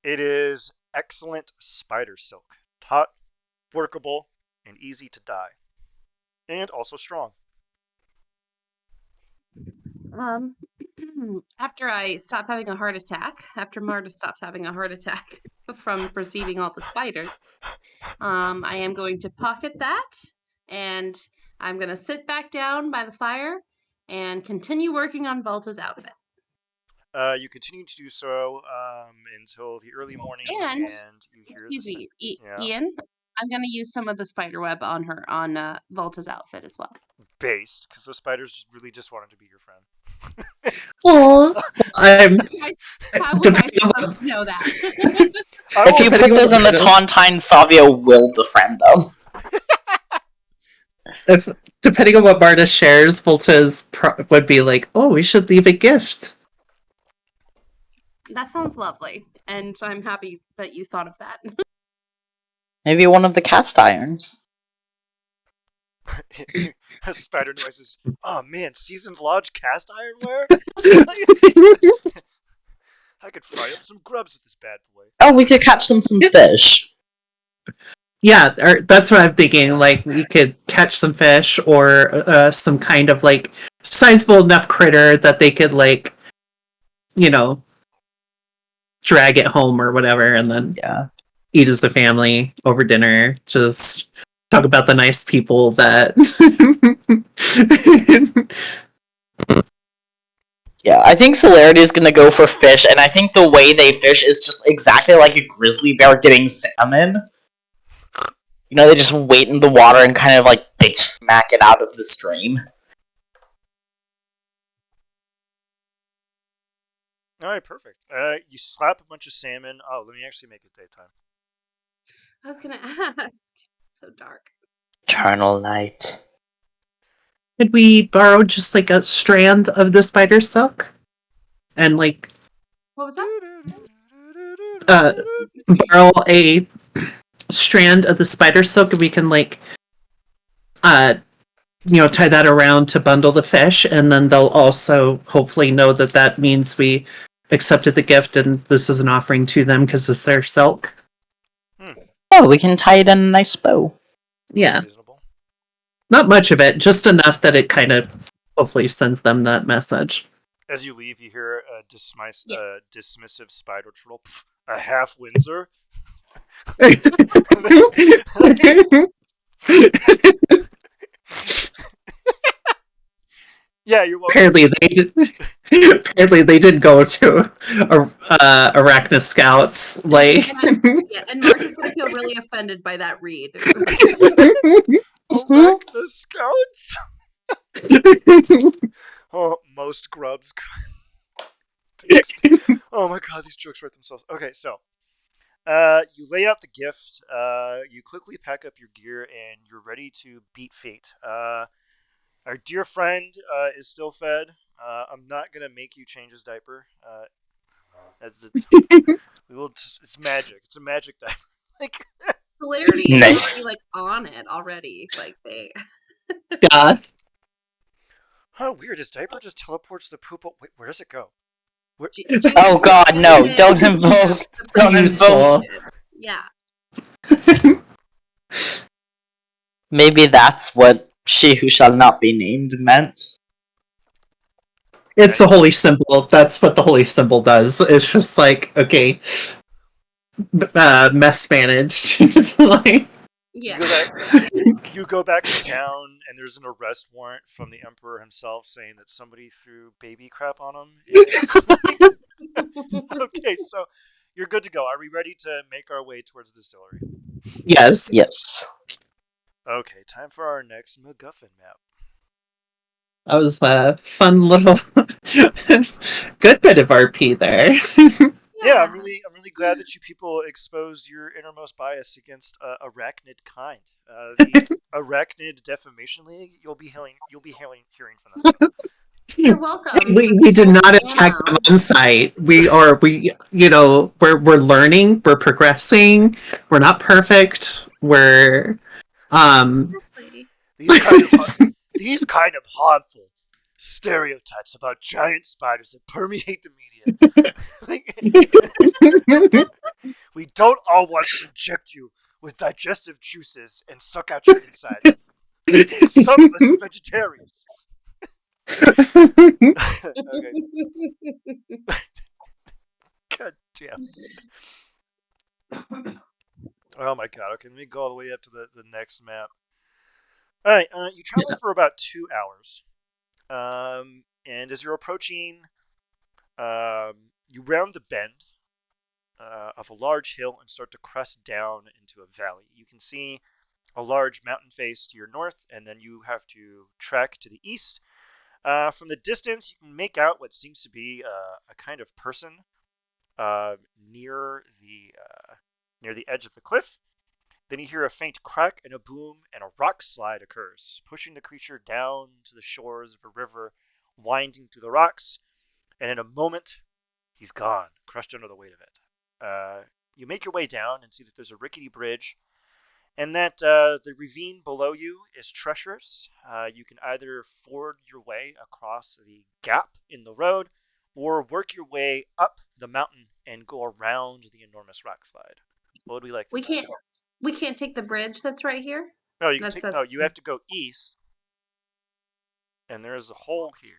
It is excellent spider silk, taut, workable, and easy to dye, and also strong. Um, after I stop having a heart attack, after Marta stops having a heart attack from perceiving all the spiders, I am going to pocket that, and I'm gonna sit back down by the fire and continue working on Volta's outfit. You continue to do so until the early morning, And and you hear the excuse me, yeah Ian, I'm gonna use some of the spider web on her on Volta's outfit as well. based because those spiders really just wanted to be your friend. Well, I'm How was I depending supposed on to know that? I if will you depending put on those what in the Marta, Tauntine, Savia will befriend them. if depending on what Marta shares, would be like, oh, we should leave a gift. That sounds lovely, and I'm happy that you thought of that. Maybe one of the cast irons. spider noises. Oh man, seasoned lodge cast ironware. I could fry up some grubs with this bad boy. Oh, we could catch them some fish. Yeah, that's what I'm thinking. Like we could catch some fish or some kind of like sizable enough critter that they could like, you know, drag it home or whatever, and then Yeah. eat as a family over dinner. Just talk about the nice people that. Yeah, I think Celerity is gonna go for fish, and I think the way they fish is just exactly like a grizzly bear getting salmon. You know, they just wait in the water and kind of like bitch smack it out of the stream. All right, perfect. You slap a bunch of salmon. Oh, let me actually make it daytime. I was gonna ask. It's so dark. Eternal night. Could we borrow just like a strand of the spider silk and like What was that? uh borrow a strand of the spider silk and we can like tie that around to bundle the fish, and then they'll also hopefully know that that means we accepted the gift and this is an offering to them because it's their silk. Oh, we can tie it in a nice bow. Yeah. Reasonable. Not much of it, just enough that it kind of hopefully sends them that message. As you leave, you hear a Yes. dismissive spider turtle. A half Windsor? Yeah, you're welcome. Apparently they did go to Arachna Scouts. Like, Yeah, and Mark is gonna feel really offended by that read. Arachna Scouts? Oh, most grubs. Oh my god, these jokes write themselves. Okay, so you lay out the gift, you quickly pack up your gear, and you're ready to beat fate. Our dear friend is still fed. I'm not gonna make you change his diaper. We will. It's magic. It's a magic diaper. Like, Celerity is Nice. already like on it already. Like they. God. oh, weird. His diaper just teleports the poop. Wait, where does it go? Where? Oh God, no! Don't invoke. Don't invoke. Useful. Yeah. Maybe that's what she who shall not be named meant. It's the holy symbol. That's what the holy symbol does. It's just like, okay, mess managed. It's like, Yeah. You go back to town, and there's an arrest warrant from the emperor himself saying that somebody threw baby crap on him. Okay, so you're good to go. Are we ready to make our way towards the distillery? yes. Yes. Okay, time for our next MacGuffin map. That was a fun little good bit of RP there. Yeah, I'm really glad that you people exposed your innermost bias against arachnid kind. The Arachnid Defamation League. You'll be hearing from them soon. You're welcome. We did not attack Ammo. them on site. We're learning, we're progressing, we're not perfect. We're Exactly. These kind of harmful stereotypes about giant spiders that permeate the media. We don't all want to inject you with digestive juices and suck out your insides. Some of us are vegetarians. Okay. God damn. Oh my god. Okay, let me go all the way up to the next map. All right. You travel for about 2 hours. And as you're approaching, you round the bend of a large hill and start to crest down into a valley. You can see a large mountain face to your north, and then you have to trek to the east. From the distance, you can make out what seems to be a kind of person near the edge of the cliff. Then you hear a faint crack and a boom, and a rock slide occurs, pushing the creature down to the shores of a river winding through the rocks. And in a moment, he's gone, crushed under the weight of it. You make your way down and see that there's a rickety bridge, and that the ravine below you is treacherous. You can either ford your way across the gap in the road, or work your way up the mountain and go around the enormous rock slide. What would we like to do? We can't take the bridge that's right here. No, you can That's take. that's. No, you have to go east, and there's a hole here.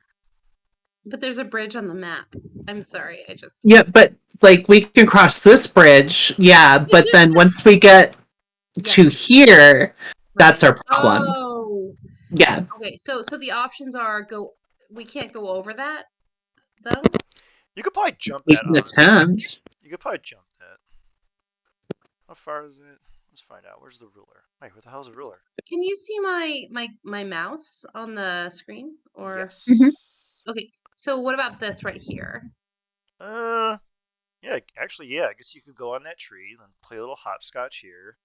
But there's a bridge on the map. I'm sorry. I just. yeah, but like we can cross this bridge, yeah, but then once we get to here, that's our problem. Oh. Yeah. Okay. So the options are go. We can't go over that though. You could probably jump We that, can honestly. attempt. You could probably jump that. How far is it? Let's find out. Where's the ruler? Wait, where the hell's the ruler? Can you see my mouse on the screen? Or Yes. okay. So what about this right here? Yeah, actually, yeah. I guess you could go on that tree and play a little hopscotch here.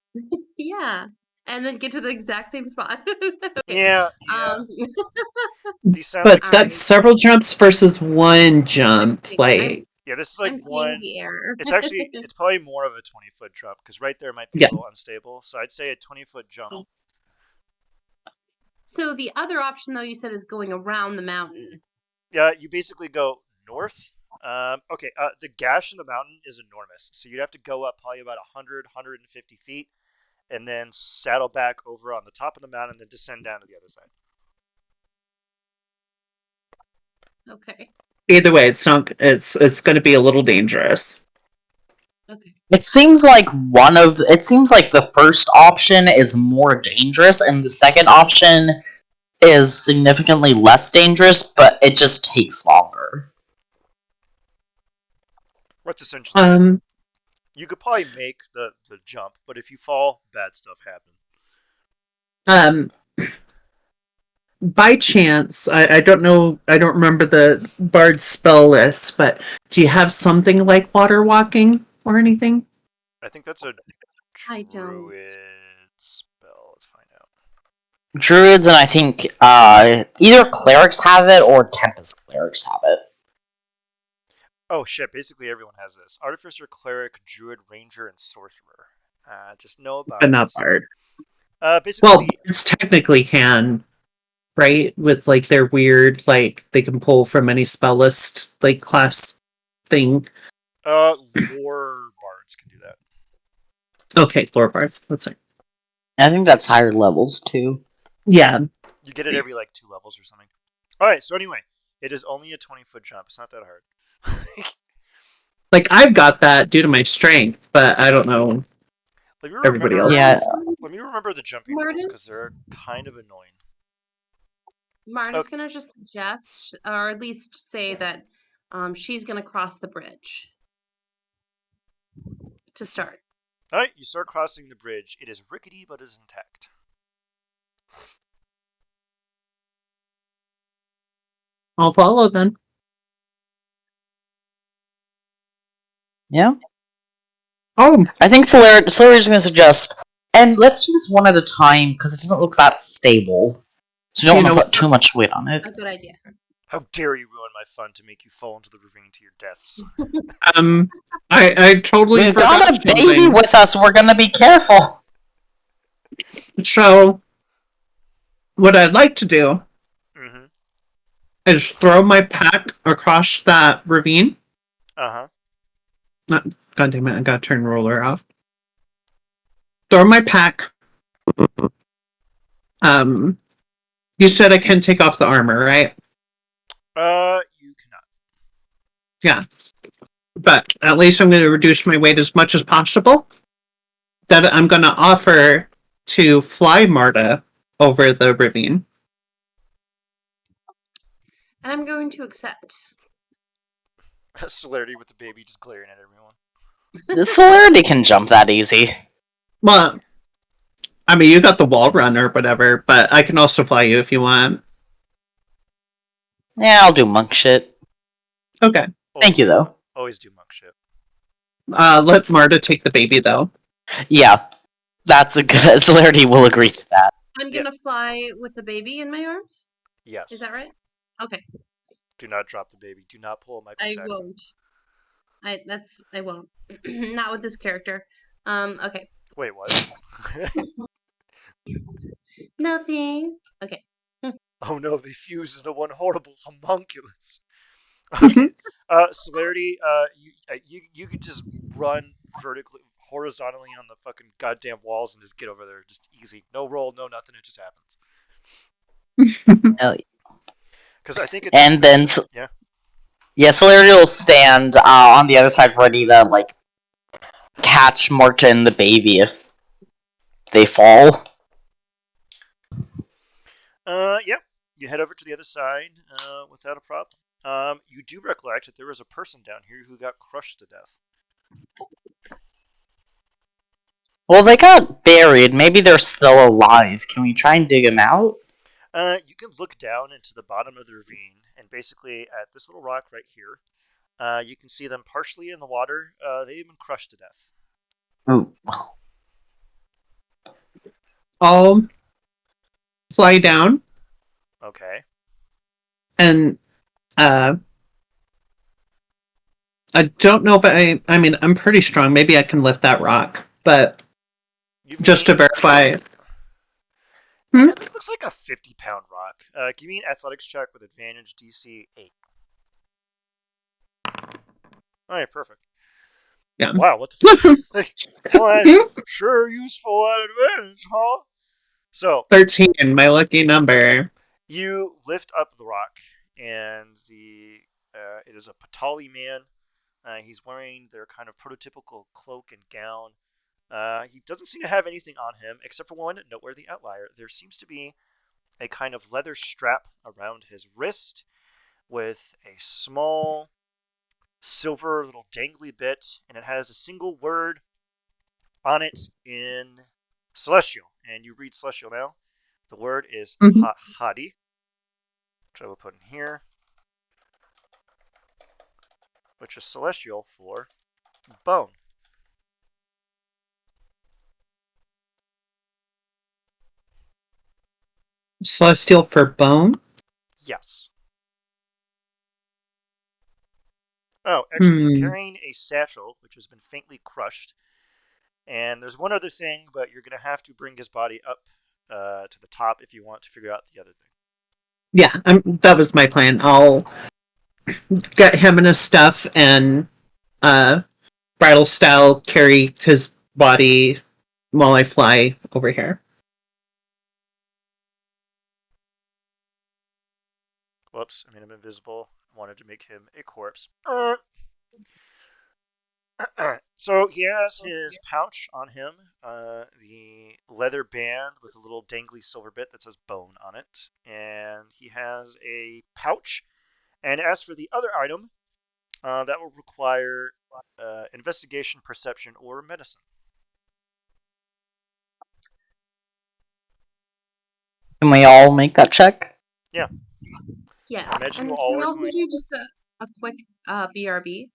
Yeah. And then get to the exact same spot. Okay. Yeah. These sound But like that's Alright. several jumps versus one jump. I'm yeah. This is like I'm seeing one. the error. It's probably more of a 20-foot jump because right there might be Yeah. a little unstable. So I'd say a 20-foot jump. So the other option, though, you said is going around the mountain. Yeah, you basically go north. Okay, the gash in the mountain is enormous, so you'd have to go up probably about 100, 150 feet, and then saddle back over on the top of the mountain, and then descend down to the other side. Okay. Either way, it's not. It's going to be a little dangerous. Okay. It seems like the first option is more dangerous, and the second option is significantly less dangerous, but it just takes longer. That's essentially it. Um, You could probably make the jump, but if you fall, bad stuff happens. um, by chance, I don't know. I don't remember the bard spell list, but do you have something like water walking or anything? I think that's a I don't. druid spell. Let's find out. Druids and I think either clerics have it or Tempest clerics have it. Oh shit! Basically, everyone has this: artificer, cleric, druid, ranger, and sorcerer. Just know But about not it. bard. Basically, Well, bards technically can, right? With like their weird, like they can pull from any spell list, like class thing. lore bards can do that. Okay, lore bards. That's right. I think that's higher levels too. Yeah, You get it every like 2 levels or something. All right. So anyway, it is only a 20-foot jump. It's not that hard. like I've got that due to my strength, but I don't know let me everybody remember. Yeah, else's. Let me remember the jumping rules because Marta's they're kind of annoying. Marta's Okay. gonna just suggest, or at least say that she's gonna cross the bridge to start. All right. You start crossing the bridge. It is rickety but is intact. I'll follow then. yeah. Oh, I think Solari's going to suggest, and let's do this one at a time because it doesn't look that stable. So you don't you want know to put too much weight on it. A good idea. How dare you ruin my fun to make you fall into the ravine to your deaths? I totally We've forgot got a baby something. with us. We're going to be careful. So, what I'd like to do Mm-hmm. is throw my pack across that ravine. Uh-huh. God damn it! I gotta turn roller off. Throw my pack. Um, you said I can take off the armor, right? You cannot. Yeah, but at least I'm going to reduce my weight as much as possible. That I'm going to offer to fly Marta over the ravine. And I'm going to accept. Celerity with the baby just glaring at everyone. The Solarity can jump that easy. Well, I mean, you got the wall run or whatever, but I can also fly you if you want. Yeah, I'll do monk shit. Okay. Thank you, though. Always do monk shit. Let Marta take the baby, though. Yeah, that's a good. Solarity will agree to that. I'm Yeah. gonna fly with the baby in my arms. Yes. Is that right? Okay. Do not drop the baby. Do not pull a Michael I Jackson. won't. I won't. Not with this character. Okay. Wait, what? Nothing. Okay. Oh no, they fused into one horrible homunculus. Okay. Celerity, you could just run vertically, horizontally on the fucking goddamn walls and just get over there, just easy. No roll, no nothing. It just happens. Hell yeah. Because I think it's And then, yeah. yeah, Solarity will stand on the other side, ready to like catch Marta and the baby if they fall. Yeah. You head over to the other side without a problem. You do recollect that there was a person down here who got crushed to death. Well, they got buried. Maybe they're still alive. Can we try and dig them out? You can look down into the bottom of the ravine, and basically at this little rock right here, you can see them partially in the water. They've been crushed to death. Ooh. I'll fly down Okay. and I don't know if I mean, I'm pretty strong. Maybe I can lift that rock, but You just to verify. Yeah, that looks like a 50-pound rock. Give me an athletics check with advantage DC 8. All right, perfect. Yeah. Wow, what the fuck? Like, well, that's sure useful at advantage, huh? So 13, my lucky number. you lift up the rock, and it is a Patali man. He's wearing their kind of prototypical cloak and gown. He doesn't seem to have anything on him except for one noteworthy outlier. There seems to be a kind of leather strap around his wrist with a small silver little dangly bit, and it has a single word on it in Celestial. And you read Celestial now. The word is Mhm. Hadi, which I will put in here, which is Celestial for bone. Celestial for bone. Yes. Oh, actually, he's Hmm. carrying a satchel, which has been faintly crushed. And there's one other thing, but you're going to have to bring his body up to the top if you want to figure out the other thing. Yeah, that was my plan. I'll get him and his stuff and uh, bridal style carry his body while I fly over here. Whoops, I made him invisible. Wanted to make him a corpse. So he has his pouch on him, the leather band with a little dangly silver bit that says bone on it, and he has a pouch. And as for the other item, that will require investigation, perception, or medicine. Can we all make that check? Yeah, I Yes. imagine you And can all we are also going. do just a quick BRB?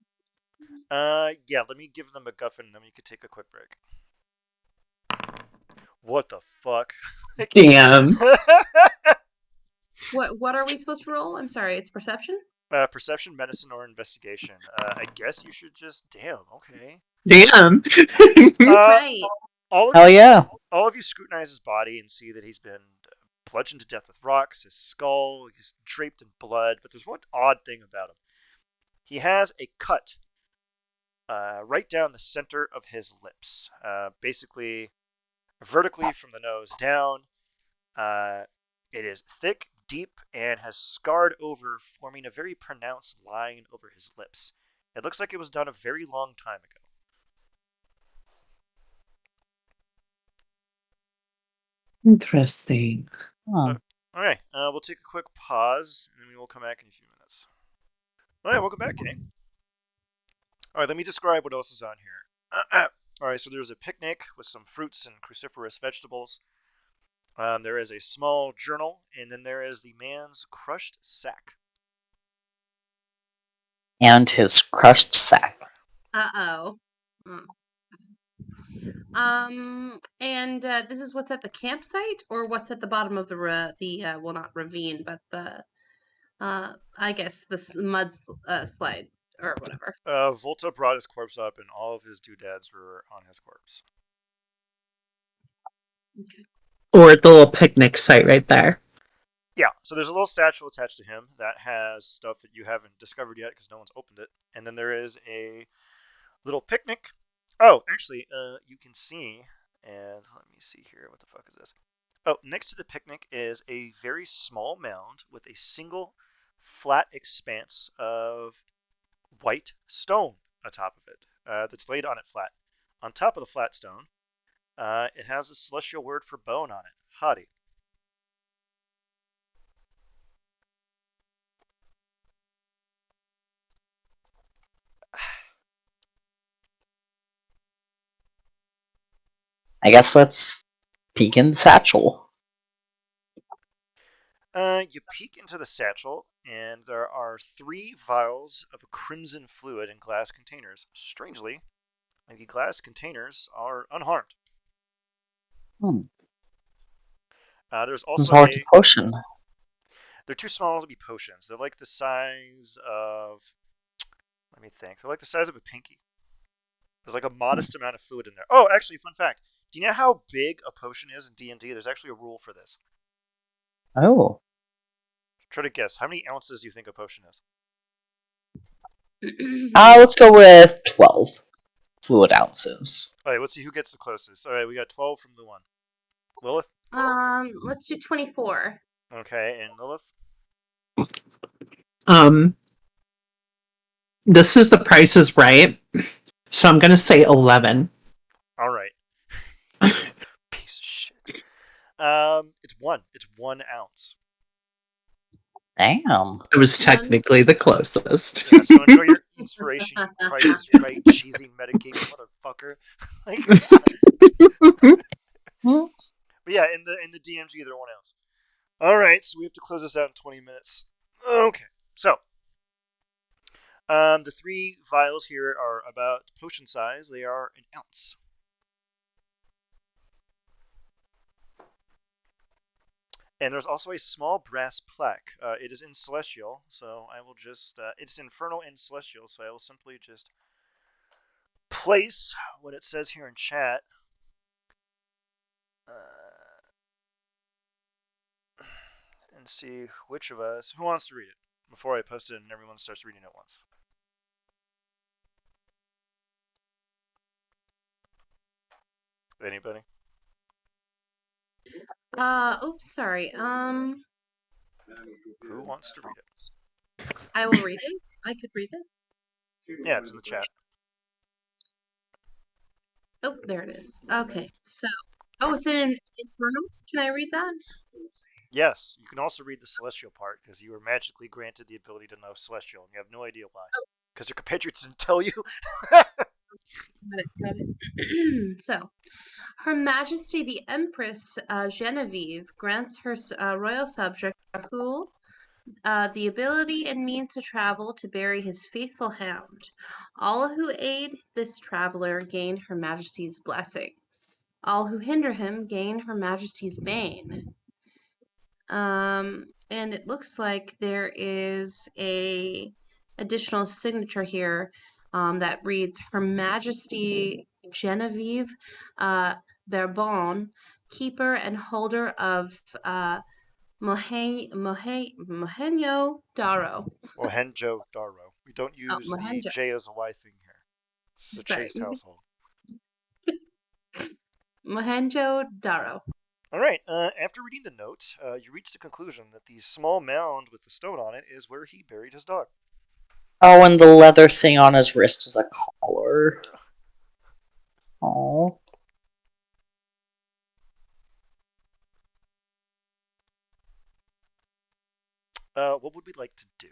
Yeah, let me give them a guffin, and then we could take a quick break. What the fuck? Damn. What are we supposed to roll? I'm sorry, it's perception? Perception, medicine, or investigation. I guess you should just. Damn. Okay. Damn. That's Uh, right. all of Hell you, yeah. all of you scrutinize his body and see that he's been bludgeoned to death with rocks. His skull is draped in blood, but there's one odd thing about him. He has a cut right down the center of his lips, basically vertically from the nose down. Uh, it is thick, deep, and has scarred over, forming a very pronounced line over his lips. It looks like it was done a very long time ago. Interesting. Huh. All right, we'll take a quick pause, and then we will come back in a few minutes. All right, welcome back, gang. All right, let me describe what else is on here. All right, so there's a picnic with some fruits and cruciferous vegetables. There is a small journal, and then there is the man's crushed sack. And his crushed sack. Uh-oh. And this is what's at the campsite, or what's at the bottom of well, not ravine, but I guess the slide or whatever. Volta brought his corpse up, and all of his doodads were on his corpse. Okay. Or the little picnic site right there. Yeah, so there's a little satchel attached to him that has stuff that you haven't discovered yet because no one's opened it. And then there is a little picnic. Oh, actually, you can see, and let me see here. What the fuck is this? Oh, next to the picnic is a very small mound with a single flat expanse of white stone atop of it that's laid on it flat. On top of the flat stone, it has a celestial word for bone on it, Hadi. I guess let's peek in the satchel. You peek into the satchel, and there are 3 vials of a crimson fluid in glass containers. Strangely, the glass containers are unharmed. Hmm. There's It's also hard to a. potion. They're too small to be potions. They're like the size of. Let me think. They're like the size of a pinky. There's like a modest amount of fluid in there. Oh, actually, fun fact. Do you know how big a potion is in D&D? There's actually a rule for this. Oh. Try to guess. How many ounces do you think a potion is? Let's go with 12 fluid ounces. All right, let's see who gets the closest. All right, we got 12 from Luan. Lilith? Let's do 24. Okay, and Lilith? Um, this is the Price is Right, so I'm gonna say 11. All right. Piece of shit. It's one. It's 1 ounce. Damn. It was One. technically the closest. Yeah, so enjoy your inspiration, you Price is Right cheesy metagaming motherfucker. Like, Hmm. but yeah, in the DMG they're 1 ounce. All right, so we have to close this out in 20 minutes. Okay, so the three vials here are about potion size. They are an ounce. And there's also a small brass plaque. It is in Celestial, so I will just. It's Infernal and Celestial, so I will simply just place what it says here in chat. And see which of us. Who wants to read it before I post it and everyone starts reading it once? Anybody? Oops, sorry. Who wants to read it? I will read it. I could read it. Yeah, it's in the chat. Oh, there it is. Okay, so, oh, it's in Infernal. Can I read that? Yes, you can also read the Celestial part because you were magically granted the ability to know Celestial, and you have no idea why. Because your compatriots didn't tell you. Got it. So, Her Majesty the Empress Genevieve grants her royal subject Rahul the ability and means to travel to bury his faithful hound. All who aid this traveler gain Her Majesty's blessing. All who hinder him gain Her Majesty's bane. And it looks like there is a additional signature here that reads Her Majesty Genevieve Bourbon, keeper and holder of Mohenjo Daro. Mohenjo Daro. We don't Oh, use the Mohenjo. J as a Y thing here. This is a Sorry, chaste household. Mohenjo Daro. All right. After reading the note, you reach the conclusion that the small mound with the stone on it is where he buried his dog. Oh, and the leather thing on his wrist is a collar. Oh. What would we like to do?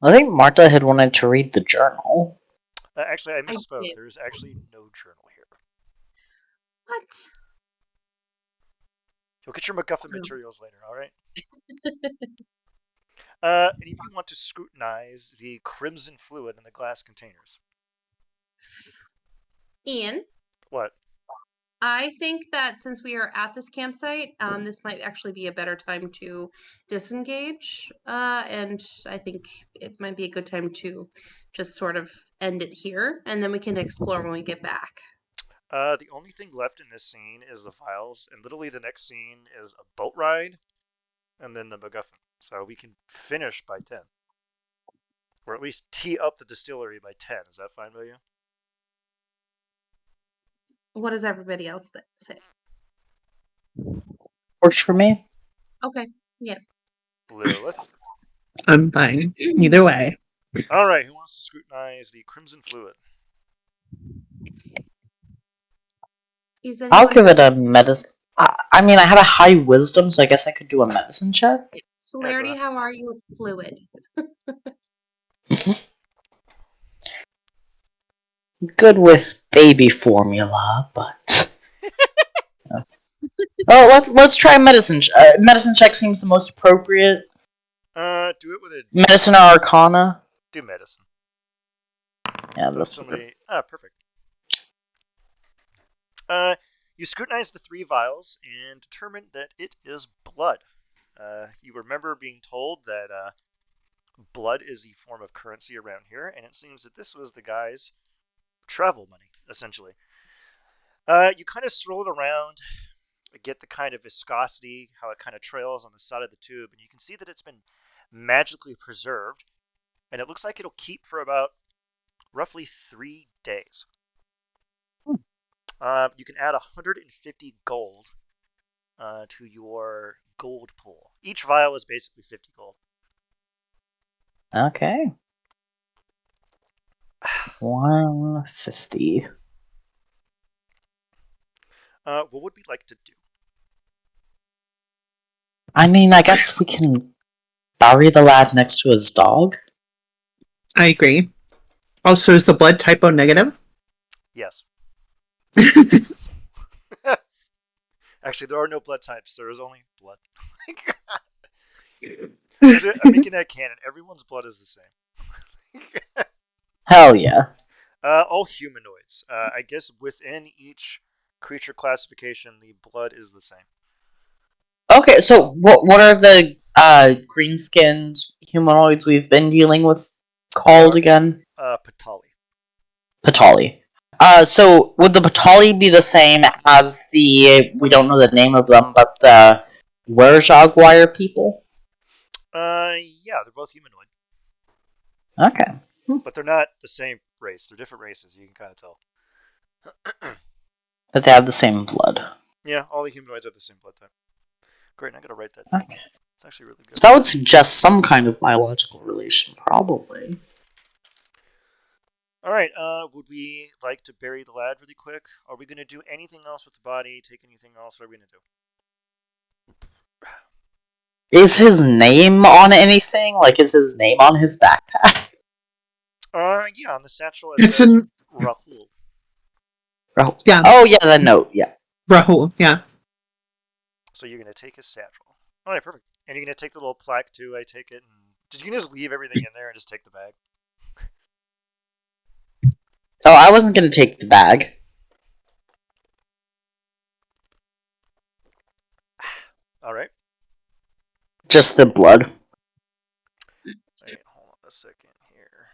I think Marta had wanted to read the journal. Actually, I I misspoke. did. There's actually no journal here. What? You'll get your MacGuffin Oh. materials later, all right? Any of you want to scrutinize the crimson fluid in the glass containers? Ian, What? I think that since we are at this campsite, this might actually be a better time to disengage. And I think it might be a good time to just sort of end it here, and then we can explore when we get back. The only thing left in this scene is the vials, and literally the next scene is a boat ride, and then the MacGuffin. So we can finish by 10. Or at least tee up the distillery by 10. Is that fine by you? What does everybody else say? Works for me. Okay, yeah. Lilith? I'm fine. Either way. All right, who wants to scrutinize the crimson fluid? Is I'll anyone give it a medicine. I mean, I have a high wisdom, so I guess I could do a medicine check. Yeah, go Celerity, ahead. how are you with fluid? Good with baby formula, but oh, let's try medicine. Medicine check seems the most appropriate. Do it with a Medicine or Arcana. do medicine. Yeah, So if that's somebody perfect. You scrutinize the three vials and determine that it is blood. You remember being told that blood is the form of currency around here, and it seems that this was the guy's travel money, essentially. You kind of swirl it around, get the kind of viscosity, how it kind of trails on the side of the tube, and you can see that it's been magically preserved, and it looks like it'll keep for about roughly 3 days. You can add 150 gold to your gold pool. Each vial is basically 50 gold. Okay. 150. What would we like to do? I mean, I guess we can bury the lad next to his dog. I agree. Also, is the blood type O negative? Yes. Actually, there are no blood types. There is only blood. I'm making that canon. Everyone's blood is the same. Hell yeah. All humanoids. I guess within each creature classification, the blood is the same. Okay, so what are the green-skinned humanoids we've been dealing with called again? Patali. Patali. So would the Patali be the same as the, we don't know the name of them, but the Were-Jaguar people? Yeah, they're both humanoid, Okay. but they're not the same race. They're different races. You can kind of tell. But they have the same blood. Yeah, all the humanoids have the same blood type. Great, I gotta write that down. Okay. It's actually really good. So that would suggest some kind of biological relation, probably. All right. Would we like to bury the lad really quick? Are we gonna do anything else with the body? Take anything else? What are we gonna do? Is his name on anything? Like, is his name on his backpack? Yeah, on the satchel it It's says in Rahul. yeah, Oh, yeah, the note, yeah. Rahul. Yeah. So you're gonna take his satchel. All right, perfect. And you're gonna take the little plaque too. I take it, and did you just leave everything in there and just take the bag? Oh, I wasn't gonna take the bag. All right. Just the blood. Wait, hold on a second here.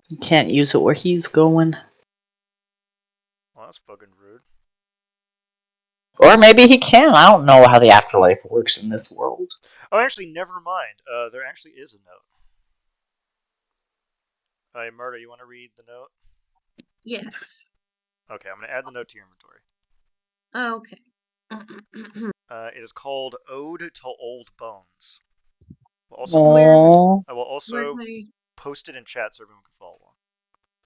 You can't use it where he's going. Well, that's fucking rude. Or maybe he can. I don't know how the afterlife works in this world. Oh, actually, never mind. There actually is a note. Hey, Murder, you want to read the note? Yes. Okay, I'm gonna add the note to your inventory. Okay. It is called "Ode to Old Bones." We'll also put. Where Aww. I will where also can I? post it in chat so everyone can follow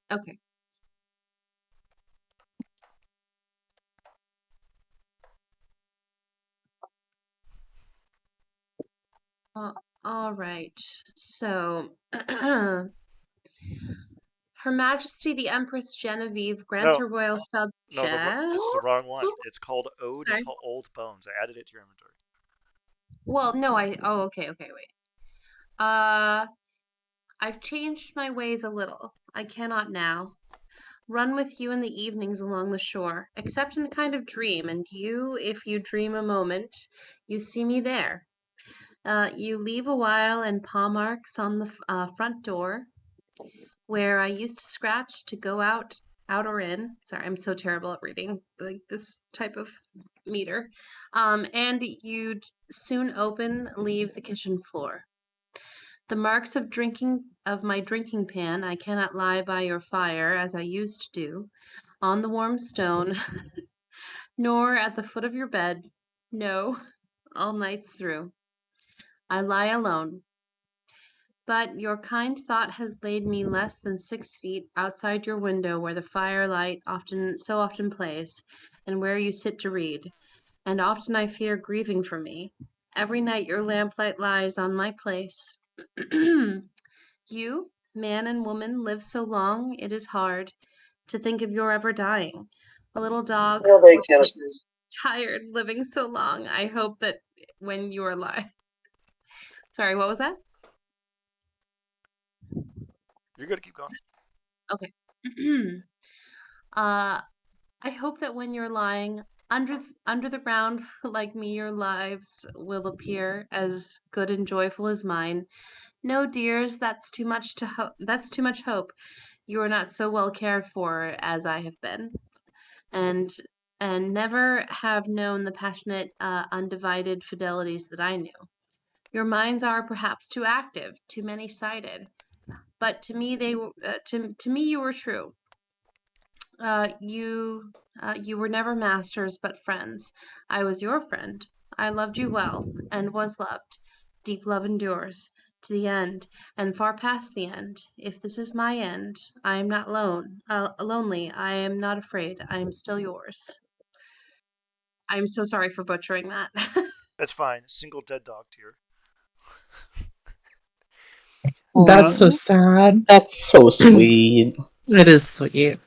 along. Okay. All right. So, Her Majesty the Empress Genevieve grants No, her royal no, subject. it's the wrong one. It's called "Ode Sorry. to Old Bones." I added it to your inventory. Well, no, I. Oh, okay, wait. Uh, I've changed my ways a little. I cannot now run with you in the evenings along the shore, except in a kind of dream, and you, if you dream a moment, you see me there. You leave a while and paw marks on the front door where I used to scratch to go out or in. Sorry, I'm so terrible at reading like this type of meter. And you'd soon leave the kitchen floor. The marks of drinking of my drinking pan, I cannot lie by your fire as I used to do, on the warm stone, nor at the foot of your bed. No, all nights through. I lie alone. But your kind thought has laid me less than 6 feet outside your window where the firelight often plays, and where you sit to read. And often I fear grieving for me. Every night your lamplight lies on my place. You, man and woman, live so long, it is hard to think of your ever dying. A little dog was so tired living so long. I hope that when you are alive. Sorry, what was that? You're gonna keep going. Okay. uh, I hope that when you're lying under the ground like me, your lives will appear as good and joyful as mine. No, dears, that's too much hope. You are not so well cared for as I have been. and never have known the passionate, undivided fidelities that I knew. Your minds are perhaps too active, too many-sided, but to me to me you were true. Uh, you you were never masters but friends. I was your friend. I loved you well, and was loved. Deep love endures to the end, and far past the end. If this is my end, I am not lonely. I am not afraid. I am still yours. I'm so sorry for butchering that. That's fine. Single dead dog tear. That's so Oh, sad. that's so sweet. It is sweet.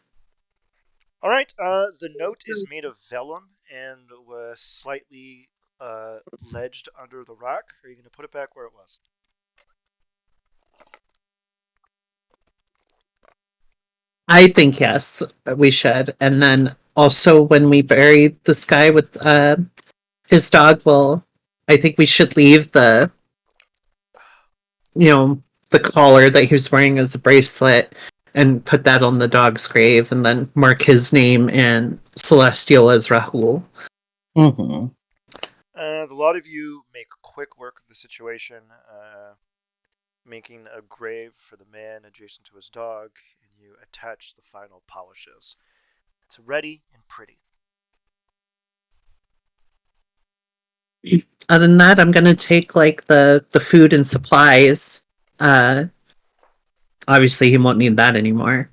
All right. The note is Really. made of vellum and was slightly ledged under the rock. Are you going to put it back where it was? I think yes, we should. And then also when we bury this guy with his dog, well, I think we should leave you know, the collar that he was wearing as a bracelet and put that on the dog's grave and then mark his name and Celestial as Rahul. Hmm. A lot of you make quick work of the situation, making a grave for the man adjacent to his dog, and you attach the final polishes. It's ready and pretty. Other than that, I'm gonna take like the food and supplies. Uh Obviously he won't need that anymore.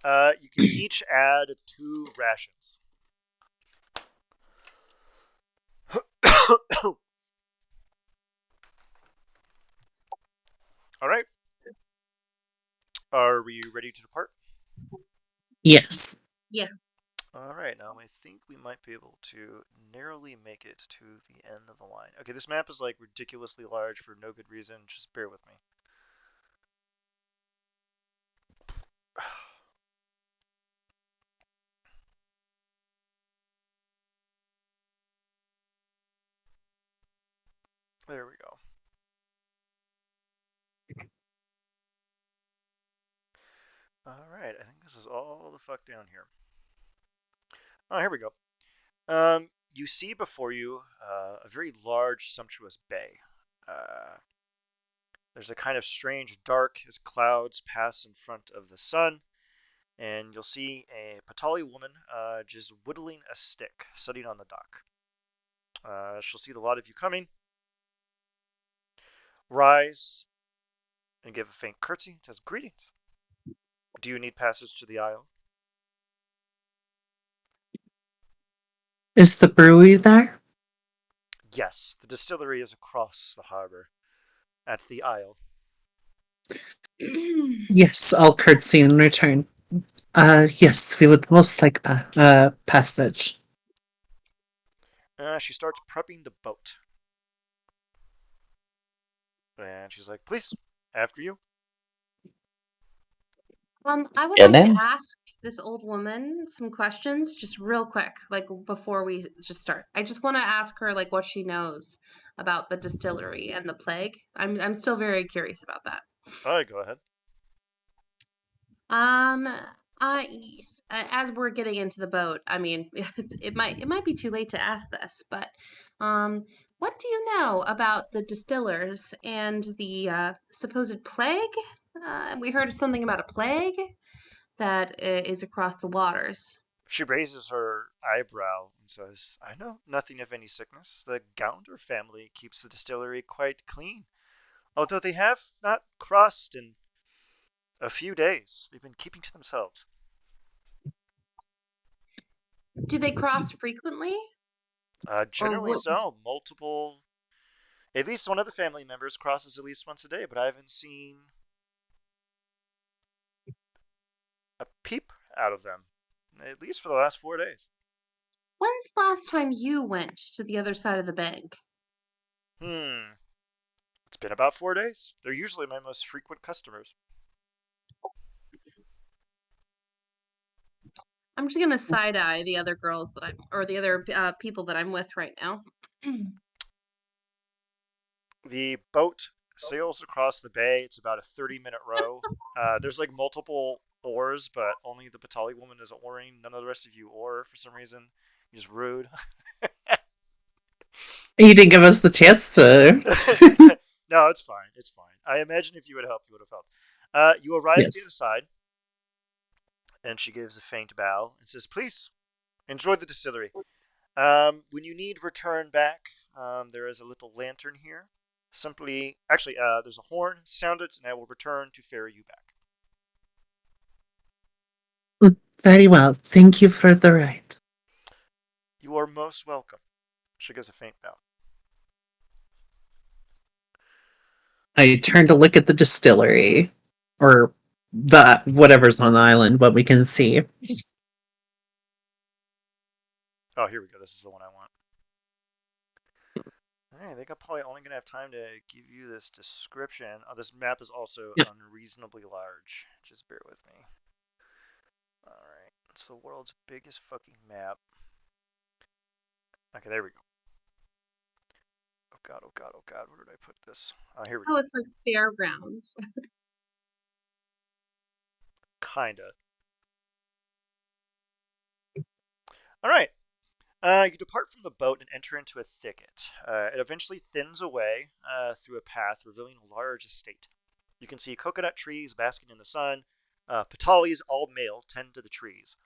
You can each add 2 rations. All right. Are we ready to depart? Yes. Yeah. All right. Now I think we might be able to narrowly make it to the end of the line. Okay, this map is like ridiculously large for no good reason. Just bear with me. There we go. All right. I think this is all the fuck down here. Oh, here we go. You see before you a very large, sumptuous bay. Uh, there's a kind of strange dark as clouds pass in front of the sun, and you'll see a Patali woman just whittling a stick, sitting on the dock. She'll see the lot of you coming, rise, and give a faint curtsy and says, "Greetings. Do you need passage to the isle?" Is the brewery there? Yes, the distillery is across the harbor at the isle. Yes, I'll curtsy in return. Yes, we would most like passage. She starts prepping the boat. And she's like, "Please, after you." I would And like to then, ask this old woman some questions just real quick, like before we just start. I just want to ask her like what she knows about the distillery and the plague. I'm still very curious about that. All right, go ahead. Um, as we're getting into the boat, I mean, it might be too late to ask this, but um, what do you know about the distillers and the supposed plague? We heard something about a plague that is across the waters. She raises her eyebrow and says, "I know nothing of any sickness. The Gounder family keeps the distillery quite clean, although they have not crossed in a few days. They've been keeping to themselves." Do they cross frequently, or Generally so. Multiple, at least one of the family members crosses at least once a day, but I haven't seen a peep out of them, at least for the last 4 days. when's the last time you went to the other side of the bank? Hmm, it's been about 4 days. They're usually my most frequent customers. I'm just gonna side eye the other girls that I'm, or the other people that I'm with right now. The boat sails across the bay. It's about a 30-minute row. There's like multiple oars, but only the Batali woman is oaring. None of the rest of you oar for some reason. You're just rude. You didn't give us the chance to. No, it's fine. It's fine. I imagine if you would help, you would have helped. You arrive at the other Yes. side, and she gives a faint bow and says, "Please enjoy the distillery. When you need return back, there is a little lantern here. Simply, actually, there's a horn. Sound it, and I will return to ferry you back." Very well. Thank you for the ride. You are most welcome. She gives a faint bow. I turn to look at the distillery, or the whatever's on the island, what we can see. Oh, here we go. This is the one I want. I think I'm probably only going to have time to give you this description. Oh, this map is also Yeah. unreasonably large. Just bear with me. Alright, it's the world's biggest fucking map. Okay, there we go. Oh god, oh god, oh god, where did I put this? Oh, here we Oh, go. it's like fairgrounds. Kinda. Alright, you depart from the boat and enter into a thicket. It eventually thins away through a path, revealing a large estate. You can see coconut trees basking in the sun. Patalis, all male, tend to the trees.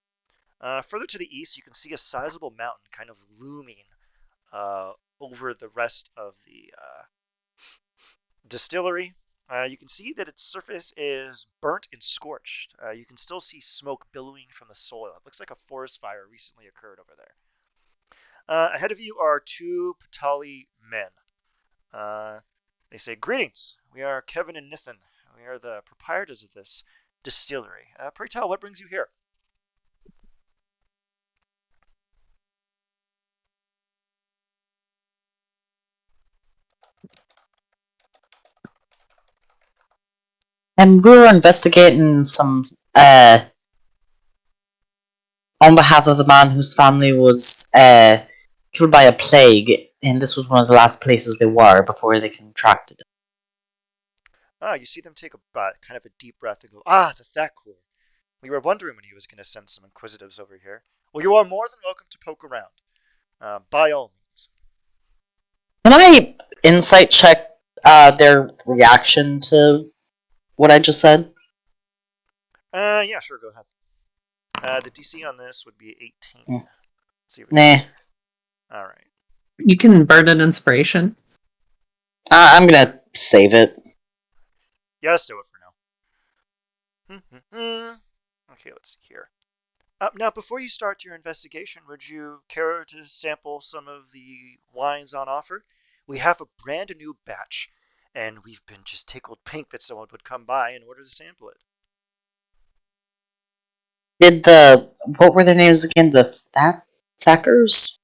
Further to the east, you can see a sizable mountain kind of looming over the rest of the distillery. You can see that its surface is burnt and scorched. You can still see smoke billowing from the soil. It looks like a forest fire recently occurred over there. Ahead of you are two Patali men. They say, "Greetings. We are Kevin and Nithin. We are the proprietors of this distillery. Pray tell, what brings you here?" And we were investigating some on behalf of the man whose family was killed by a plague, and this was one of the last places they were before they contracted it. You see them take a kind of a deep breath and go, "Ah, the Thakor. We were wondering when he was going to send some inquisitives over here. Well, you are more than welcome to poke around. By all means." Can I insight check their reaction to what I just said? Yeah, sure, go ahead. The DC on this would be 18. Yeah. Let's see what they Nah, say. All right. You can burn an inspiration. I'm gonna save it. Yeah, let's do it for now. Okay, let's see here. Now, before you start your investigation, would you care to sample some of the wines on offer? We have a brand new batch, and we've been just tickled pink that someone would come by in order to sample it. Did what were their names again? The Thackers?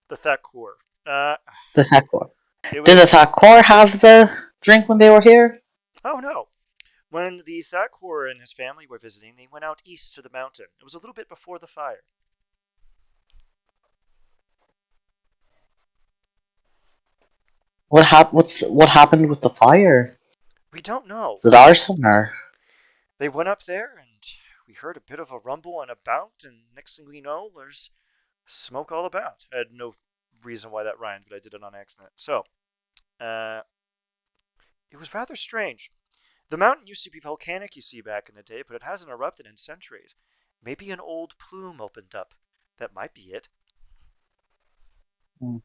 The Thakor. Uh, The Thackor. it Did the was. Thackor have the drink when they were here? Oh no. When the Thakor and his family were visiting, they went out east to the mountain. It was a little bit before the fire. What happened with the fire? We don't know. Is it arson or? They went up there, and we heard a bit of a rumble and a bout, and next thing we know, there's smoke all about. I had no reason why that rhymed, but I did it on accident. So, uh, it was rather strange. The mountain used to be volcanic, you see, back in the day, but it hasn't erupted in centuries. Maybe an old plume opened up. That might be it. Hmm.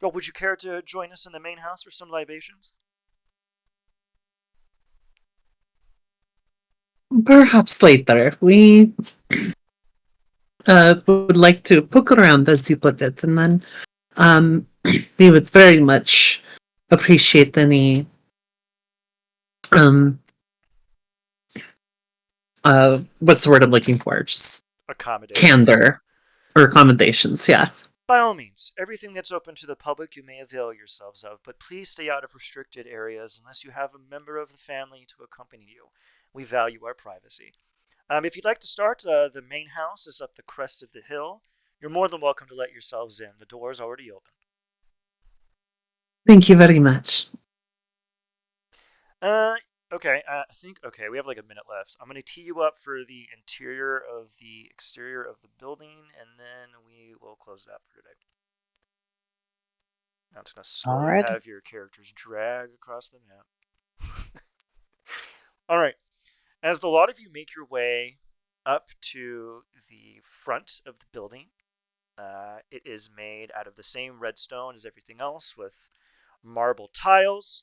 Well, would you care to join us in the main house for some libations? Perhaps later. We would like to poke around, as you put it, and then we would very much appreciate any um what's the word I'm looking for? Just Accommodations. candor or accommodations. Yeah. By all means, everything that's open to the public you may avail yourselves of, but please stay out of restricted areas unless you have a member of the family to accompany you. We value our privacy. If you'd like to start, the main house is up the crest of the hill. You're more than welcome to let yourselves in. The door's already open. Thank you very much. Uh, Okay, I think we have like a minute left. I'm gonna tee you up for the interior of the exterior of the building, and then we will close it out for today. Now it's gonna slowly Alright. have your characters drag across the map. All right. As the lot of you make your way up to the front of the building, it is made out of the same redstone as everything else, with marble tiles.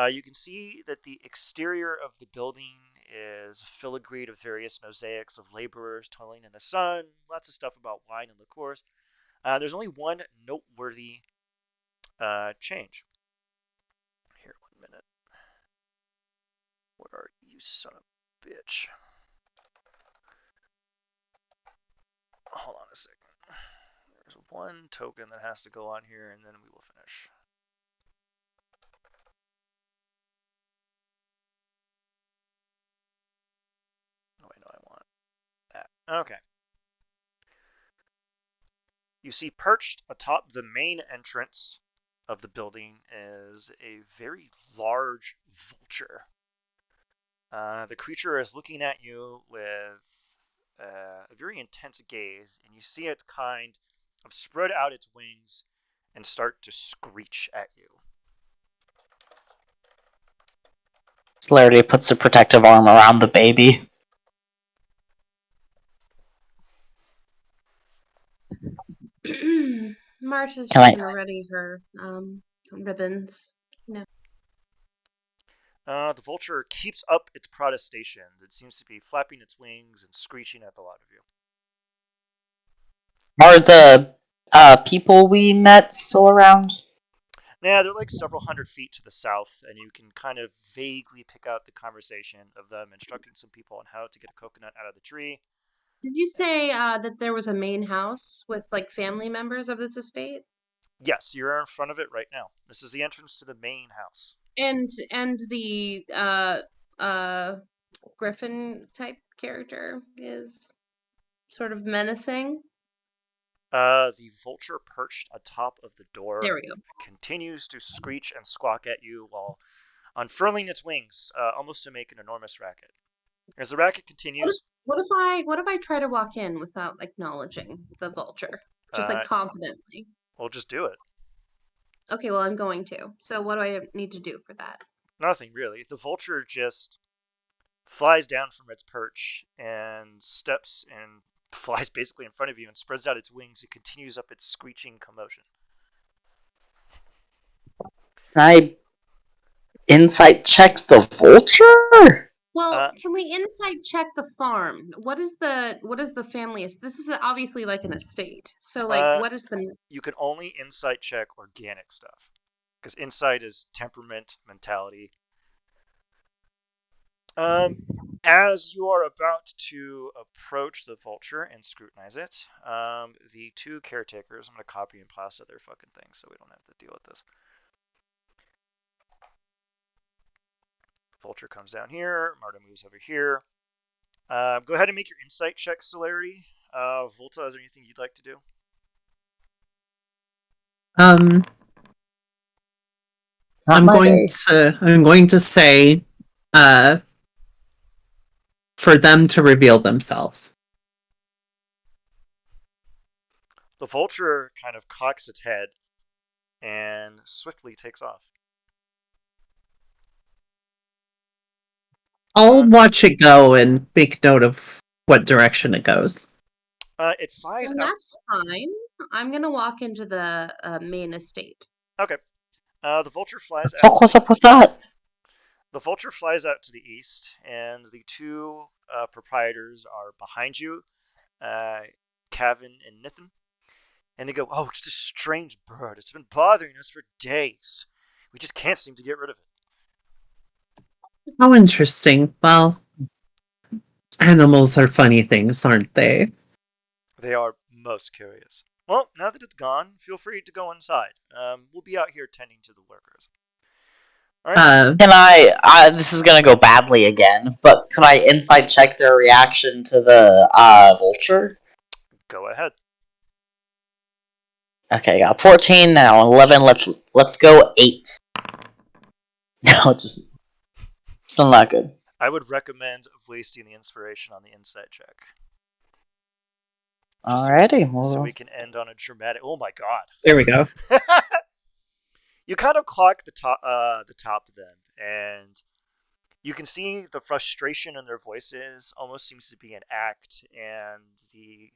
You can see that the exterior of the building is filigreed of various mosaics of laborers toiling in the sun, lots of stuff about wine and liqueurs. There's only one noteworthy change. Here, 1 minute. Where are you, son of a bitch? Hold on a second. There's one token that has to go on here, and then we will finish. Oh, I know I want that. Okay. You see perched atop the main entrance of the building is a very large vulture. The creature is looking at you with a very intense gaze, and you see it kind of spread out its wings and start to screech at you. Celerity puts a protective arm around the baby. Marsha's Can just I? gonna ready her ribbons. No. The vulture keeps up its protestation. It seems to be flapping its wings and screeching at the lot of you. Are the people we met still around? Now, they're like several hundred feet to the south, and you can kind of vaguely pick out the conversation of them instructing some people on how to get a coconut out of the tree. Did you say that there was a main house with like family members of this estate? Yes, you're in front of it right now. This is the entrance to the main house. And the uh Griffin type character is sort of menacing. The vulture perched atop of the door There we go. continues to screech and squawk at you while unfurling its wings, almost to make an enormous racket. As the racket What if continues, what if I try to walk in without acknowledging the vulture? Just like uh, confidently. we'll just do it. Okay, well I'm going to. So what do I need to do for that? Nothing really. The vulture just flies down from its perch and steps and flies basically in front of you and spreads out its wings and continues up its screeching commotion. Can I insight check the vulture? Well, Uh, can we inside check the farm? What is the family? This is obviously like an estate. So like uh, what is the you can only insight check organic stuff because insight is temperament, mentality. Um, as you are about to approach the vulture and scrutinize it, the two caretakers, I'm going to copy and paste their fucking things so we don't have to deal with this. Vulture comes down here. Marta moves over here. Go ahead and make your insight check, Celerity. Volta, is there anything you'd like to do? Um, I'm going to say, uh, for them to reveal themselves. The vulture kind of cocks its head and swiftly takes off. I'll watch it go and make note of what direction it goes. It flies And out. that's fine. I'm gonna walk into the main estate. Okay. The vulture flies What the fuck out. was up with that? The vulture flies out to the east, and the two proprietors are behind you, Kevin and Nithan. And they go, "Oh, it's this strange bird. It's been bothering us for days. We just can't seem to get rid of it." How interesting. Well, animals are funny things, aren't they? They are most curious. Well, now that it's gone, feel free to go inside. We'll be out here tending to the workers. All right. Can this is gonna go badly again, but can I insight check their reaction to the vulture? Go ahead. Okay, got 14 now, 11. Let's go 8. No, just Still not good. I would recommend wasting the inspiration on the insight check. Just Alrighty. so Well, we can end on a dramatic. Oh my god. There we go. You kind of clock the top of them, and you can see the frustration in their voices. Almost seems to be an act, and the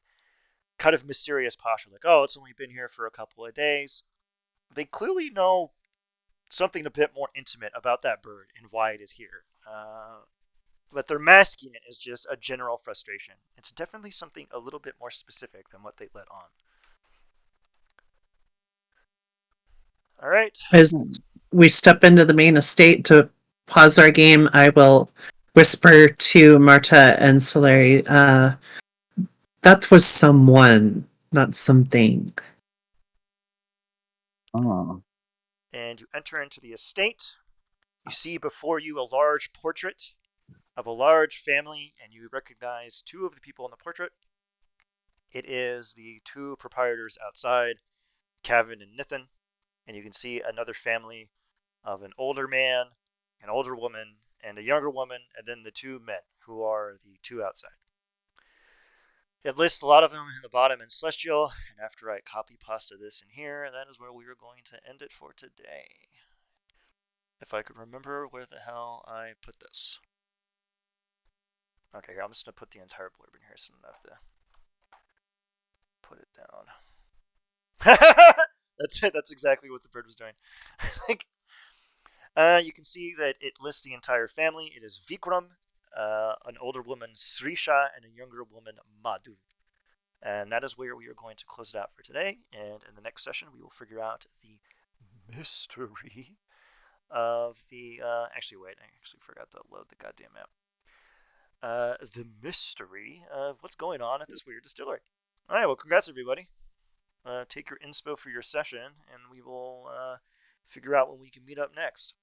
kind of mysterious posture, like, "Oh, it's only been here for a couple of days." They clearly know something a bit more intimate about that bird and why it is here. But they're masking it as just a general frustration. It's definitely something a little bit more specific than what they let on. All right. As we step into the main estate to pause our game, I will whisper to Marta and Solari, that was someone, not something. oh. And you enter into the estate. You see before you a large portrait of a large family, and you recognize two of the people in the portrait. It is the two proprietors outside, Kevin and Nithin, and you can see another family of an older man, an older woman, and a younger woman, and then the two men who are the two outside. It lists a lot of them in the bottom in Celestial, and after I copy pasta this in here, that is where we are going to end it for today. If I could remember where the hell I put this. Okay, here, I'm just going to put the entire blurb in here so I don't have to put it down. That's it. That's exactly what the bird was doing. Like, you can see that it lists the entire family. It is Vikram, an older woman, Srisha, and a younger woman, Madhu. And that is where we are going to close it out for today. And in the next session, we will figure out the mystery of the. Actually, wait, I actually forgot to load the goddamn map. The mystery of what's going on at this weird distillery. All right, well, congrats, everybody. Take your inspo for your session, and we will figure out when we can meet up next.